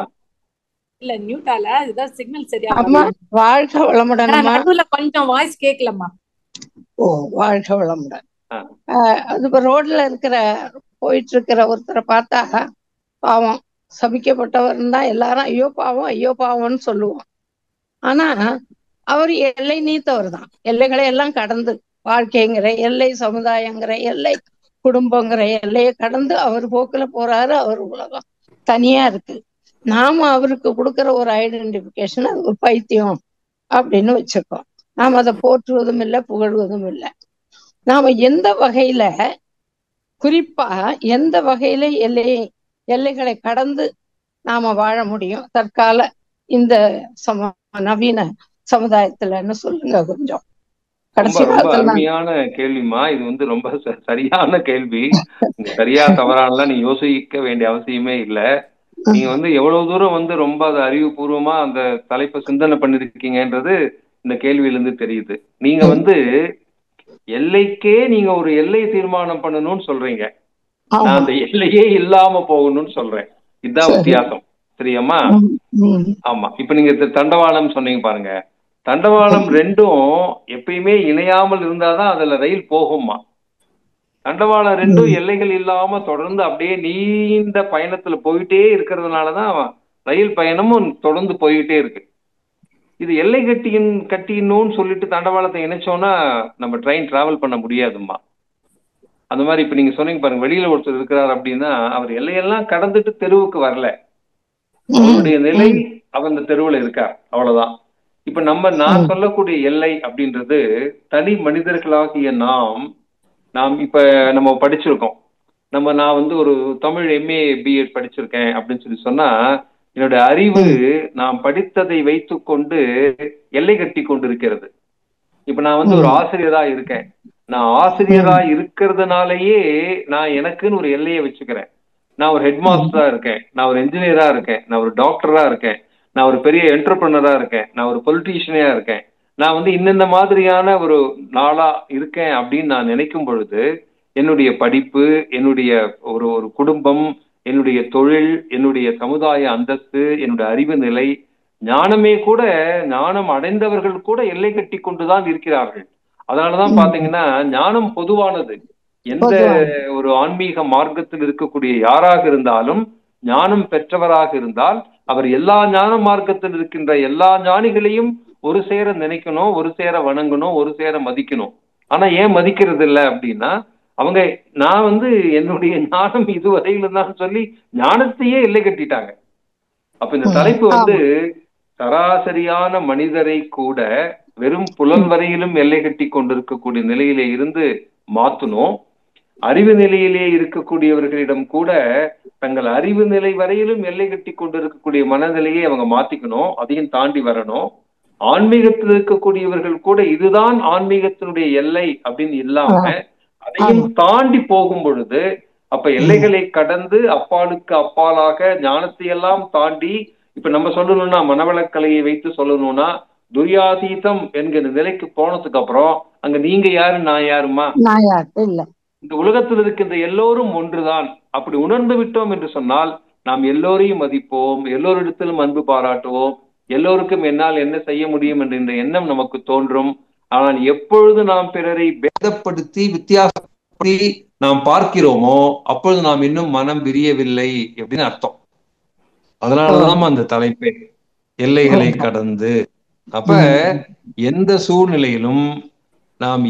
இல்ல மியூட்டால, இதுதான் சிக்னல் சரியா. அம்மா வாழ்க வளமுடன். நடுவுல கொஞ்சம் வாய்ஸ் கேட்கலம்மா. ஓ, வாழ்க வளமுடன். அது ரோட்ல போயிட்டு இருக்கிற ஒருத்தரை பார்த்தா பாவம், சபிக்கப்பட்டவர் தான் எல்லாரும் ஐயோ பாவம் ஐயோ பாவம்னு சொல்லுவோம். ஆனா அவர் எல்லை நீத்தவர் தான். எல்லைகளை எல்லாம் கடந்து வாழ்க்கைங்கிற எல்லை, சமுதாயங்கிற எல்லை, குடும்பங்கிற எல்லையை கடந்து அவர் போக்குல போறாரு. அவர் உலகம் தனியா இருக்கு. நாம அவருக்கு கொடுக்கற ஒரு ஐடென்டிபிகேஷன் அது ஒரு பைத்தியம் அப்படின்னு வச்சிருக்கோம். நாம் அதை போற்றுவதும் இல்லை, புகழ்வதும் இல்லை. நாம எந்த வகையில, குறிப்பா எந்த வகையில எல்லைகளை கடந்து நாம வாழ முடியும் தற்கால இந்த நவீன சமுதாயத்துலன்னு சொல்லுங்க கொஞ்சம். ரொம்ப அருமையான கேள்விமா. இது ரொம்ப சரியான கேள்வி. சரியா தவறானலாம் நீ யோசிக்க வேண்டிய அவசியமே இல்ல. நீங்க எவ்வளவு தூரம் ரொம்ப அது அறிவுபூர்வமா அந்த தலைப்பை சிந்தனை பண்ணிருக்கீங்கன்றது இந்த கேள்வியில இருந்து தெரியுது. நீங்க எல்லைக்கே நீங்க ஒரு எல்லை தீர்மானம் பண்ணணும்னு சொல்றீங்க, நான் அந்த எல்லையே இல்லாம போகணும்னு சொல்றேன். இதுதான் வித்தியாசம். சரியாம்மா? ஆமா. இப்ப நீங்க தண்டவாளம் சொன்னீங்க பாருங்க, தண்டவாளம் ரெண்டும் எப்பயுமே இணையாமல் இருந்தாதான் அதுல ரயில் போகுமா. தண்டவாளம் ரெண்டும் எல்லைகள் இல்லாம தொடர்ந்து அப்படியே நீண்ட பயணத்துல போயிட்டே இருக்கிறதுனாலதான் ரயில் பயணமும் தொடர்ந்து போயிட்டே இருக்கு. இது எல்லை கட்டின்னு சொல்லிட்டு தண்டவாளத்தை இணைச்சோம்னா நம்ம ட்ரெயின் டிராவல் பண்ண முடியாதுமா. அந்த மாதிரி இப்ப நீங்க சொன்னீங்க பாருங்க, வெளியில ஒருத்தர் இருக்கிறார் அப்படின்னா அவர் எல்லையெல்லாம் கடந்துட்டு தெருவுக்கு வரல. அவருடைய நிலை, அவர் இந்த தெருவுல இருக்கார், அவ்வளவுதான். இப்ப நான் சொல்லக்கூடிய எல்லை அப்படின்றது தனி மனிதர்களாகிய நாம் இப்ப நம்ம படிச்சிருக்கோம். நான் வந்து ஒரு தமிழ் MA BEd படிச்சிருக்கேன் அப்படின்னு சொன்னா என்னோட அறிவு நான் படித்ததை வைத்துக்கொண்டு எல்லை கட்டி கொண்டு இருக்கிறது. இப்ப நான் வந்து ஒரு ஆசிரியரா இருக்கேன். நான் ஆசிரியரா இருக்கிறதுனாலயே நான் எனக்குன்னு ஒரு எல்லையை வச்சுக்கிறேன். நான் ஒரு ஹெட் மாஸ்டரா இருக்கேன், நான் ஒரு என்ஜினியரா இருக்கேன், நான் ஒரு டாக்டரா இருக்கேன், நான் ஒரு பெரிய என்டர்பிரனரா இருக்கேன், நான் ஒரு பொலிட்டீஷியனா இருக்கேன், நான் வந்து இந்த மாதிரியான ஒரு நாளா இருக்கேன் அப்படின்னு நான் நினைக்கும் பொழுது என்னுடைய படிப்பு, என்னுடைய ஒரு ஒரு குடும்பம், என்னுடைய தொழில், என்னுடைய சமுதாய அந்தஸ்து, என்னுடைய அறிவு நிலை, ஞானமே கூட, ஞானம் அடைந்தவர்கள் கூட எல்லை கட்டி கொண்டுதான் இருக்கிறார்கள். அதனாலதான் பாத்தீங்கன்னா ஞானம் பொதுவானது. எந்த ஒரு ஆன்மீக மார்க்கத்தில் இருக்கக்கூடிய யாராக இருந்தாலும் ஞானம் பெற்றவராக இருந்தால் அவர் எல்லா ஞான மார்க்கத்தில் இருக்கின்ற எல்லா ஞானிகளையும் ஒரு சேர நினைக்கணும், ஒரு சேர வணங்கணும், ஒரு சேர மதிக்கணும். ஆனா ஏன் மதிக்கிறது இல்லை அப்படின்னா அவங்க நான் வந்து என்னுடைய ஞானம் இதுவரையிலும் தான் சொல்லி ஞானத்தையே எல்லை கட்டிட்டாங்க. அப்ப இந்த தலைப்பு வந்து சராசரியான மனிதரை கூட வெறும் புலன் வரையிலும் எல்லை கட்டி கொண்டிருக்கக்கூடிய நிலையிலே இருந்து மாத்தணும். அறிவு நிலையிலே இருக்கக்கூடியவர்களிடம் கூட தங்கள் அறிவு நிலை வரையிலும் எல்லை கட்டி கொண்டிருக்கக்கூடிய மனநிலையை அவங்க மாத்திக்கணும், அதையும் தாண்டி வரணும். ஆன்மீகத்தில் இருக்கக்கூடியவர்கள் கூட இதுதான் ஆன்மீகத்தினுடைய எல்லை அப்படின்னு இல்லாம அதையும் தாண்டி போகும் பொழுது அப்ப எல்லைகளை கடந்து அப்பாலுக்கு அப்பாலாக ஞானத்தை எல்லாம் தாண்டி இப்ப நம்ம சொல்லணும்னா மனவளக்கலையை வைத்து சொல்லணும்னா துரியாதீதம் என்கிற நிலைக்கு போனதுக்கு அப்புறம் அங்க நீங்க யாரு நான் யாருமா, இந்த உலகத்தில் இருக்கின்ற எல்லோரும் ஒன்றுதான். அப்படி உணர்ந்து விட்டோம் என்று சொன்னால் நாம் எல்லோரையும் மதிப்போம், எல்லோரிடத்திலும் அன்பு பாராட்டுவோம், எல்லோருக்கும் என்னால் என்ன செய்ய முடியும் என்ற எண்ணம் நமக்கு தோன்றும். ஆனால் எப்பொழுது நாம் பிறரை பேதப்படுத்தி வித்தியாசப்படுத்தி நாம் பார்க்கிறோமோ அப்பொழுது நாம் இன்னும் மனம் விரியவில்லை அப்படின்னு அர்த்தம். அதனாலதான் அந்த தலைப்பே எல்லைகளை கடந்து. அப்ப எந்த சூழ்நிலையிலும் நாம்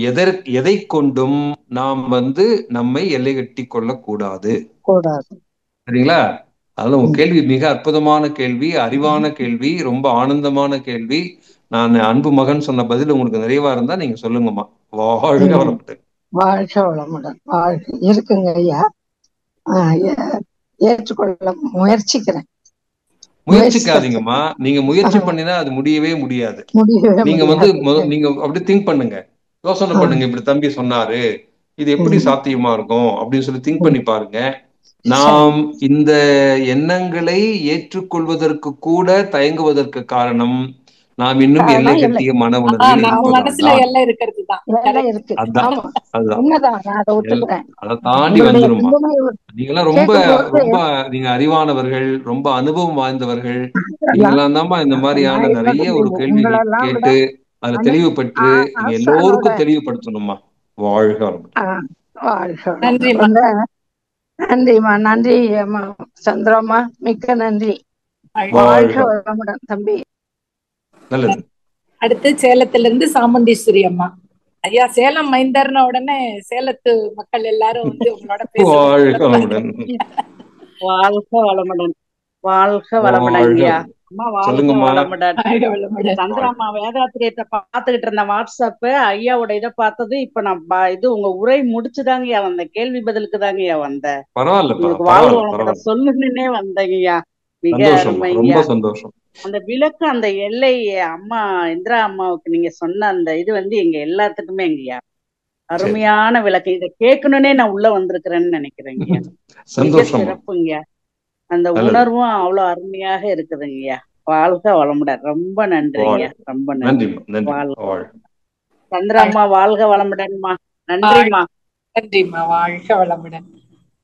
எதை கொண்டும் நாம் வந்து நம்மை எல்லை கட்டி கொள்ள கூடாது. சரிங்களா? அதனால உங்க கேள்வி மிக அற்புதமான கேள்வி, அறிவான கேள்வி, ரொம்ப ஆனந்தமான கேள்வி. நான் அன்பு மகன் சொன்ன பதில் உங்களுக்கு நிறைவா இருந்தா நீங்க சொல்லுங்கம்மா. வாழ்க வளமுடன். வாழ்க வளமுடன். இருக்குங்க ஐயா, ஏற்றுக்கொள்ள முயற்சிக்கிறேன். முயற்சிக்காதீங்கம்மா. நீங்க முயற்சி பண்ணினா அது முடியவே முடியாது. நீங்க வந்து நீங்க அப்படி திங்க் பண்ணுங்க, யோசனை பண்ணுங்க. இப்படி தம்பி சொன்னாரு, இது எப்படி சாத்தியமா இருக்கும் அப்படின்னு சொல்லி திங்க் பண்ணி பாருங்க. நாம் இந்த எண்ணங்களை ஏற்றுக்கொள்வதற்கு கூட தயங்குவதற்கு காரணம் நாம் இன்னும் எல்லை கட்டிய மன உணர்வில் அதை தாண்டி வந்துருமா. நீங்கெல்லாம் ரொம்ப ரொம்ப நீங்க அறிவானவர்கள், ரொம்ப அனுபவம் வாய்ந்தவர்கள். நீங்கெல்லாம் தான் இந்த மாதிரியான நிறைய ஒரு கேள்விகள் கேட்டு அதுல தெளிவு பெற்று நீங்க எல்லோருக்கும் தெளிவுபடுத்தணுமா. வாழ்க நன்றிமா. நன்றி சந்திரம்மா, மிக்க நன்றி. வாழ்க வளமுடன் தம்பி. நல்லது. அடுத்து சேலத்திலிருந்து சாமுண்டீஸ்வரி அம்மா. ஐயா, சேலம் மைந்தர்ன உடனே சேலத்து மக்கள் எல்லாரும் வந்து உங்களோட வாழ்க வளமுடன். வாழ்க வளமுடன். வாழ்க வளமுடன் ஐயா. அம்மா வாழ்க வளமுடன். சந்திரம்மா வேதாத்திரியத்தை பாத்துக்கிட்டு இருந்த வாட்ஸ்அப் ஐயாவோட இதை பார்த்தது. இப்ப நான் இது உங்க உரை முடிச்சுதாங்கய்யா வந்தேன், கேள்வி பதிலுக்கு தாங்கய்யா வந்தேன். உங்களுக்கு வாழ்க வளமுடன் சொல்லுங்கன்னே வந்தேங்கய்யா. மிக அருமையா சந்தோஷம். அந்த விளக்கு, அந்த எல்லை அம்மா இந்திரா அம்மாவுக்கு நீங்க சொன்ன அந்த இது வந்து எங்க எல்லாத்துக்குமே எங்கய்யா அருமையான விளக்கு. இதை கேட்கணும்னே நான் உள்ள வந்திருக்கிறேன்னு நினைக்கிறேங்கய்யா. மிக சிறப்புங்கய்யா. அந்த உணர்வும் அவ்வளவு அருமையாக இருக்குதுங்கய்யா. வாழ்க வளமுடன். ரொம்ப நன்றிங்கய்யா, ரொம்ப நன்றி. சந்திரம்மா வாழ்க வளமுடன்மா. நன்றிம்மா. நன்றிம்மா, வாழ்க வளமுடன்.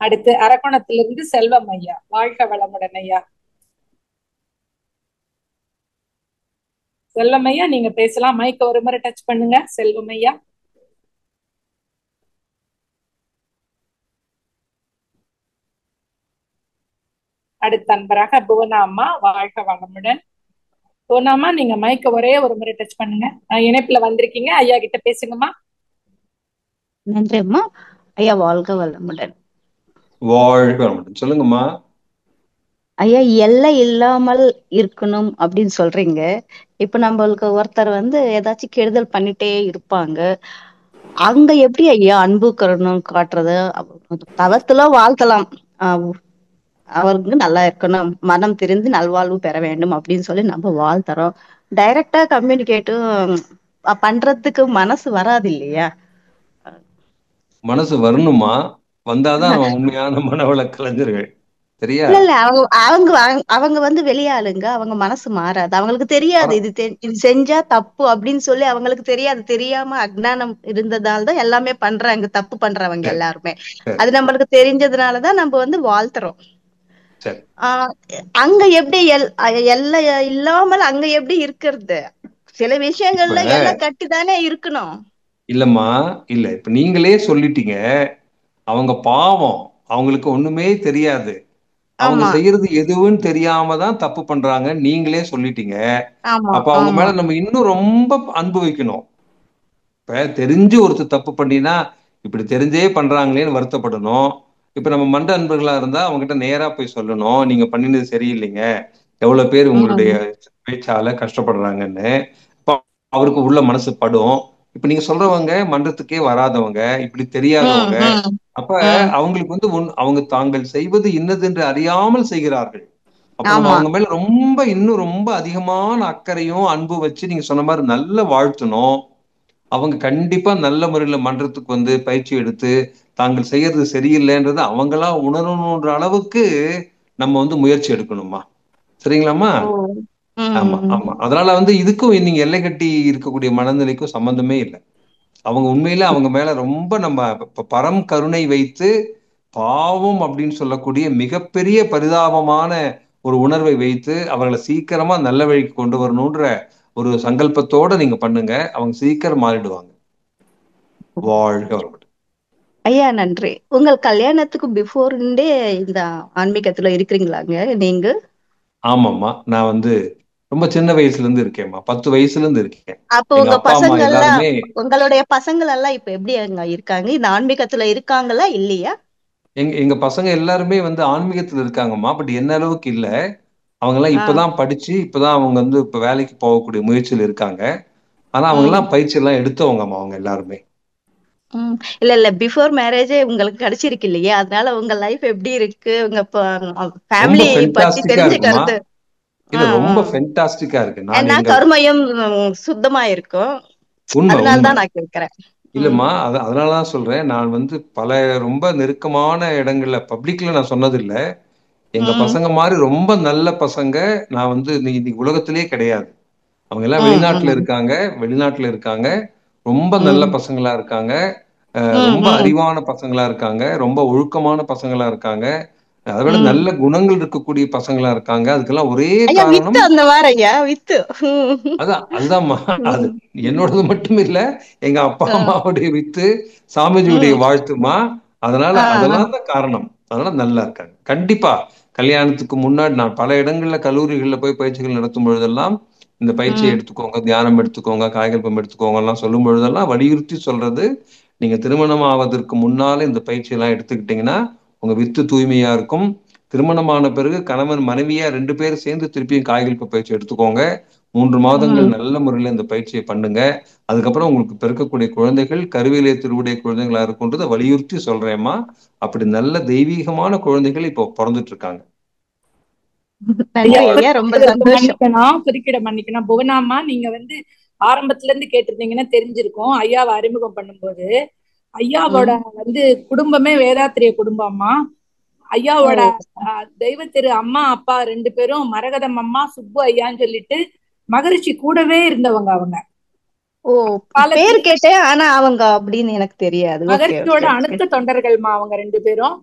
அடுத்து அரக்கோணத்திலிருந்து செல்வம் ஐயா. வாழ்க வளமுடன் ஐயா. செல்வம் ஐயா, நீங்க பேசலாம். மைக்க ஒரு முறை டச் பண்ணுங்க செல்வம் ஐயா. அடுத்த அன்பராக புவனா அம்மா. வாழ்க வளமுடன். புவனா அம்மா, நீங்க மைக்க ஒரே ஒரு முறை டச் பண்ணுங்க. இணைப்புல வந்திருக்கீங்க, ஐயா கிட்ட பேசுங்கம்மா. நன்றி அம்மா. ஐயா வாழ்க வளமுடன். வாழ்க வளமுடன். சொல்லுங்கம்மா. ஐயா எல்லை இல்லாமல் இருக்கணும் அப்படின்னு சொல்றீங்க. இப்ப நம்மளுக்கு ஒருத்தர் வந்து ஏதாச்சும் கெடுதல் பண்ணிட்டே இருப்பாங்க. அங்க எப்படி ஐயா அன்பு கருணும் காட்டுறது? தவத்துல வாழ்த்தலாம். அவருக்கு நல்லா இருக்கணும், மனம் திரிந்து நல்வாழ்வு பெற வேண்டும் அப்படின்னு சொல்லி நம்ம வாழ்த்துறோம். டைரக்டா கம்யூனிகேட்டும் பண்றதுக்கு மனசு வராது இல்லையா? மனசு வரணுமா? வந்தாதான் அவன் உண்மையான மனவள கலைஞர்கள். சரியா? இல்ல இல்ல அவங்க அவங்க அவங்க வந்து வெளியாளுங்க. அவங்க மனசு மாறாது. அவங்களுக்கு தெரியாது இது செஞ்சா தப்பு அப்படின்னு சொல்லி அவங்களுக்கு தெரியாது. தெரியாம அஜ்ஞானம் இருந்ததால்தான் எல்லாமே பண்றாங்க. தப்பு பண்றவங்க எல்லாருமே. அது நம்மளுக்கு தெரிஞ்சதுனாலதான் நம்ம வந்து வாழ்த்துறோம். அங்க எப்படி எல்லை இல்லாமல் அங்க எப்படி இருக்கிறது? சில விஷயங்கள்ல எல்லாம் கட்டிதானே இருக்கணும். இல்லம்மா, இல்ல இப்ப நீங்களே சொல்லிட்டீங்க, அவங்க பாவம், அவங்களுக்கு ஒண்ணுமே தெரியாது, அவங்க செய்யறது எதுவும் தெரியாம தான் தப்பு பண்றாங்க நீங்களே சொல்லிட்டீங்க. அப்ப அவங்க மேல நம்ம இன்னும் ரொம்ப அன்பு வைக்கணும். இப்ப தெரிஞ்சு ஒருத்தர் தப்பு பண்ணினா இப்படி தெரிஞ்சே பண்றாங்களேன்னு வருத்தப்படணும். இப்ப நம்ம மண்ட அன்பர்களா இருந்தா அவங்க கிட்ட நேரா போய் சொல்லணும், நீங்க பண்ணினது சரியில்லைங்க, எவ்வளவு பேர் உங்களுடைய பேச்சால கஷ்டப்படுறாங்கன்னு. அவருக்கு உள்ள மனசு படும். இப்ப நீங்க சொல்றவங்க மன்றத்துக்கே வராதவங்க, இப்படி தெரியாதவங்க. அப்ப அவங்களுக்கு வந்து அவங்க தாங்கள் செய்வது இன்னது என்று அறியாமல் செய்கிறார்கள். அப்ப நம்ம அவங்க மேல ரொம்ப இன்னும் ரொம்ப அதிகமான அக்கறையும் அன்பு வச்சு நீங்க சொன்ன மாதிரி நல்ல வாழ்த்தணும். அவங்க கண்டிப்பா நல்ல முறையில மன்றத்துக்கு வந்து பயிற்சி எடுத்து தாங்கள் செய்யறது சரியில்லைன்றது அவங்களா உணரணுன்ற அளவுக்கு நம்ம வந்து முயற்சி எடுக்கணுமா? சரிங்களாமா? ஆமா ஆமா. அதனால வந்து இதுக்கும் நீங்க எல்லை கட்டி இருக்கக்கூடிய மனநிலைக்கும் சம்பந்தமே இல்லை. அவங்க உண்மையில அவங்க மேல ரொம்ப நம்ம பரம் கருணை வைத்து பாவம் அப்படின்னு சொல்லக்கூடிய மிகப்பெரிய பரிதாபமான ஒரு உணர்வை வைத்து அவர்களை சீக்கிரமா நல்ல வழிக்கு கொண்டு வரணும்ன்ற ஒரு சங்கல்பத்தோட நீங்க பண்ணுங்க. அவங்க சீக்கிரம் மாறிடுவாங்க. வாழ்க வளமுடன். ஐயா நன்றி. உங்கள் கல்யாணத்துக்கு பிஃபோர்ண்டே இந்த ஆன்மீகத்துல இருக்கிறீங்களாங்க நீங்க? ஆமாம்மா, நான் வந்து ரொம்ப சின்ன வயசுல இருந்து இருக்கேன்மா. 10 வயசுல இருந்து இருக்கேன். அப்போ உங்க பசங்க எல்லாம், உங்களுடைய பசங்கள் எல்லாம் இப்ப எப்படி அங்க இருக்காங்க? இந்த ஆன்மீகத்துல இருக்காங்களா இல்லையா? எங்க பசங்க எல்லாருமே வந்து ஆன்மீகத்துல இருக்காங்கம்மா. பட் என்ன அளவுக்கு இல்ல. அவங்க எல்லாம் இப்பதான் படிச்சு இப்பதான் அவங்க வந்து இப்ப வேலைக்கு போகக்கூடிய முயற்சியில் இருக்காங்க. ஆனா அவங்க எல்லாம் பயிற்சி எல்லாம் எடுத்தவங்கம்மா அவங்க எல்லாருமே. இல்ல இல்ல பிஃபோர் மேரேஜே உங்களுக்கு கிடைச்சிருக்கு இல்லையா? அதனால உங்க லைஃப் எப்படி இருக்கு, உங்க ஃபேமிலி பத்தி தெரிஞ்சுக்கிறது. இல்ல ரொம்ப ஃபென்டாஸ்டிக்கா இருக்கு. ஏன்னா கர்மயம் சுத்தமா இருக்கும். அதனாலதான் நான் கேட்கிறேன். இல்லம்மா, அதனாலதான் சொல்றேன். நான் வந்து பல ரொம்ப நெருக்கமான இடங்கள்ல பப்ளிக்ல நான் சொன்னது இல்ல. எங்க பசங்க மாதிரி ரொம்ப நல்ல பசங்க நான் வந்து இன்னைக்கு உலகத்திலேயே கிடையாது. அவங்க எல்லாம் வெளிநாட்டுல இருக்காங்க. ரொம்ப நல்ல பசங்களா இருக்காங்க. ரொம்ப அறிவான பசங்களா இருக்காங்க. ரொம்ப ஒழுக்கமான பசங்களா இருக்காங்க. அதை விட நல்ல குணங்கள் இருக்கக்கூடிய பசங்களா இருக்காங்க. அதுக்கெல்லாம் ஒரே காரணம் அதுதான்மா. அது என்னோடது மட்டும் இல்ல, எங்க அப்பா அம்மாவுடைய வித்து, சாமிஜியுடைய வாழ்த்துமா. அதனால அதெல்லாம் தான் காரணம். அதனால நல்லா இருக்காங்க. கண்டிப்பா கல்யாணத்துக்கு முன்னாடி நான் பல இடங்கள்ல கல்லூரிகள்ல போய் பயிற்சிகள் நடத்தும் பொழுதெல்லாம் இந்த பயிற்சியை எடுத்துக்கோங்க, தியானம் எடுத்துக்கோங்க, காய்கல்பம் எடுத்துக்கோங்க எல்லாம் சொல்லும் பொழுதெல்லாம் வலியுறுத்தி சொல்றது, நீங்க திருமணம் ஆவதற்கு முன்னால இந்த பயிற்சி எல்லாம் எடுத்துக்கிட்டீங்கன்னா உங்க வித்து தூய்மையா இருக்கும். திருமணமான பிறகு கணவன் மனைவியா 2 பேரும் சேர்ந்து திருப்பியும் காய்கல்ப பயிற்சி எடுத்துக்கோங்க. 3 மாதங்கள் நல்ல முறையில இந்த பயிற்சியை பண்ணுங்க. அதுக்கப்புறம் உங்களுக்கு பிறக்கக்கூடிய குழந்தைகள் கருவிலே திருவுடைய குழந்தைகளா இருக்குன்றதை வலியுறுத்தி சொல்றேம்மா. அப்படி நல்ல தெய்வீகமான குழந்தைகள் இப்போ பிறந்துட்டு இருக்காங்க. குறுக்கிட மன்னிக்கணும் புவனாமா, நீங்க வந்து ஆரம்பத்துல இருந்து கேட்டிருந்தீங்கன்னா தெரிஞ்சிருக்கும். ஐயாவை அறிமுகம் பண்ணும்போது ஐயாவோட வந்து குடும்பமே வேதாத்திரிய குடும்பம்மா. ஐயாவோட தெய்வ திரு அம்மா அப்பா 2 பேரும் மரகதம் அம்மா சுப்பு ஐயான்னு சொல்லிட்டு மகரிஷி கூடவே இருந்தவங்க. அவங்க பேர் கேட்டேன், ஆனா அவங்க அப்படின்னு எனக்கு தெரியாது. மகரிஷியோட அணுக்க தொண்டர்கள்மா அவங்க 2 பேரும்.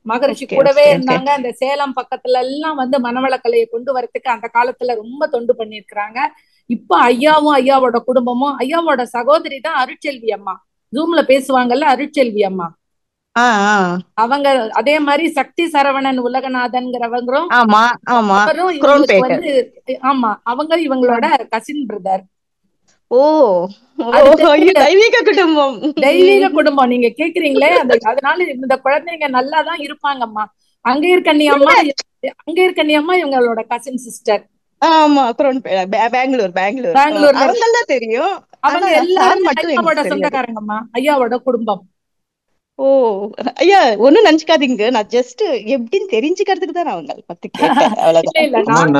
மகரிஷி கூடவே இருந்தாங்க. அந்த சேலம் பக்கத்துல எல்லாம் வந்து மனவளக்கலையை கொண்டு வரதுக்கு அந்த காலத்துல ரொம்ப தொண்டு பண்ணிருக்கிறாங்க. இப்ப ஐயாவும் ஐயாவோட குடும்பமும், ஐயாவோட சகோதரி தான் அருட்செல்வி அம்மா, ஜூம்ல பேசுவாங்கல்ல அருட்செல்வி அம்மா. அவங்க அதே மாதிரி சக்தி சரவணன் உலகநாதன்ங்கிறவங்களும் வந்து ஆமா அவங்க இவங்களோட கசின் பிரதர். தெய்வீக குடும்பம். தெய்வீக குடும்பம் நீங்க கேக்குறீங்களே, அதனால இந்த குழந்தைங்க நல்லாதான் இருப்பாங்கம்மா. அங்க இருக்கண்ணி அம்மா அங்க இருக்க நீ அம்மா இவங்களோட கசின் சிஸ்டர். ஆமா, அப்புறம் பெங்களூர் அவங்க தான் தெரியும். அவங்க எல்லாரும் ஐயாவோட சொந்தக்காரங்கம்மா, ஐயாவோட குடும்பம். ஓ ஐயா, ஒண்ணும் நினைச்சுக்காதீங்க, நான் ஜஸ்ட் எப்படின்னு தெரிஞ்சுக்கிறதுக்கு தான் அவங்க பத்தி கேட்டேன், அவ்வளவுதான்.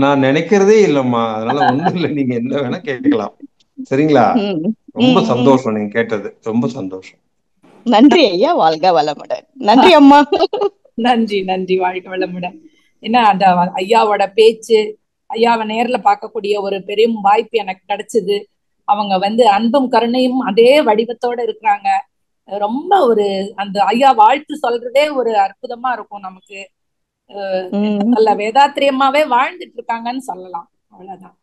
நான் நினைக்கிறதே இல்லம்மா, அதனால ஒண்ணும் இல்ல, நீங்க என்ன வேணா கேட்கலாம். சரிங்களா? ரொம்ப சந்தோஷம் நீங்க கேட்டது, ரொம்ப சந்தோஷம். நன்றி ஐயா, வாழ்க வளமுடன். நன்றி அம்மா. நன்றி நன்றி, வாழ்க வளமுடன். ஏன்னா அந்த ஐயாவோட பேச்சு, ஐயாவை நேர்ல பார்க்கக்கூடிய ஒரு பெரும் வாய்ப்பு எனக்கு கிடைச்சது. அவங்க அன்பும் கருணையும் அதே வடிவத்தோட இருக்கிறாங்க. ரொம்ப ஒரு அந்த ஐயா வாழ்த்து சொல்றதே ஒரு அற்புதமா இருக்கும் நமக்கு. நல்ல வேதாத்திரியமாவே வாழ்ந்துட்டு இருக்காங்கன்னு சொல்லலாம். அவ்வளவுதான்.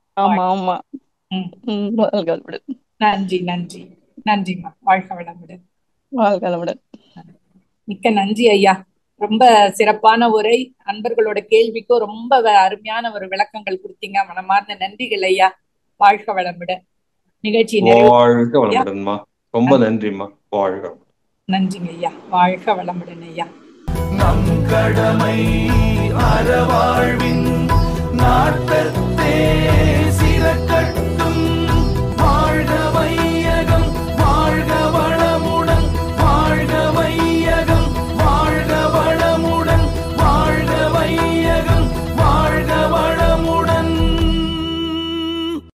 நன்றி நன்றி நன்றிம்மா, வாழ்க வளமுடன். வாழ்க வளமுடன். மிக்க நன்றி ஐயா, ரொம்ப சிறப்பான உரை. அன்பர்களோட கேள்விக்கும் ரொம்ப அருமையான ஒரு விளக்கங்கள் கொடுத்தீங்க. மனமார்ந்த நன்றிகள் ஐயா, வாழ்க வளமுடன். நிகழ்ச்சி வாழ்க வளமுடன்மா, ரொம்ப நன்றிம்மா, வாழ்க. நன்றிங்க ஐயா, வாழ்க வளமுடன் ஐயா. நம் கடமை அறவாழ்வின் நாட்டத்தை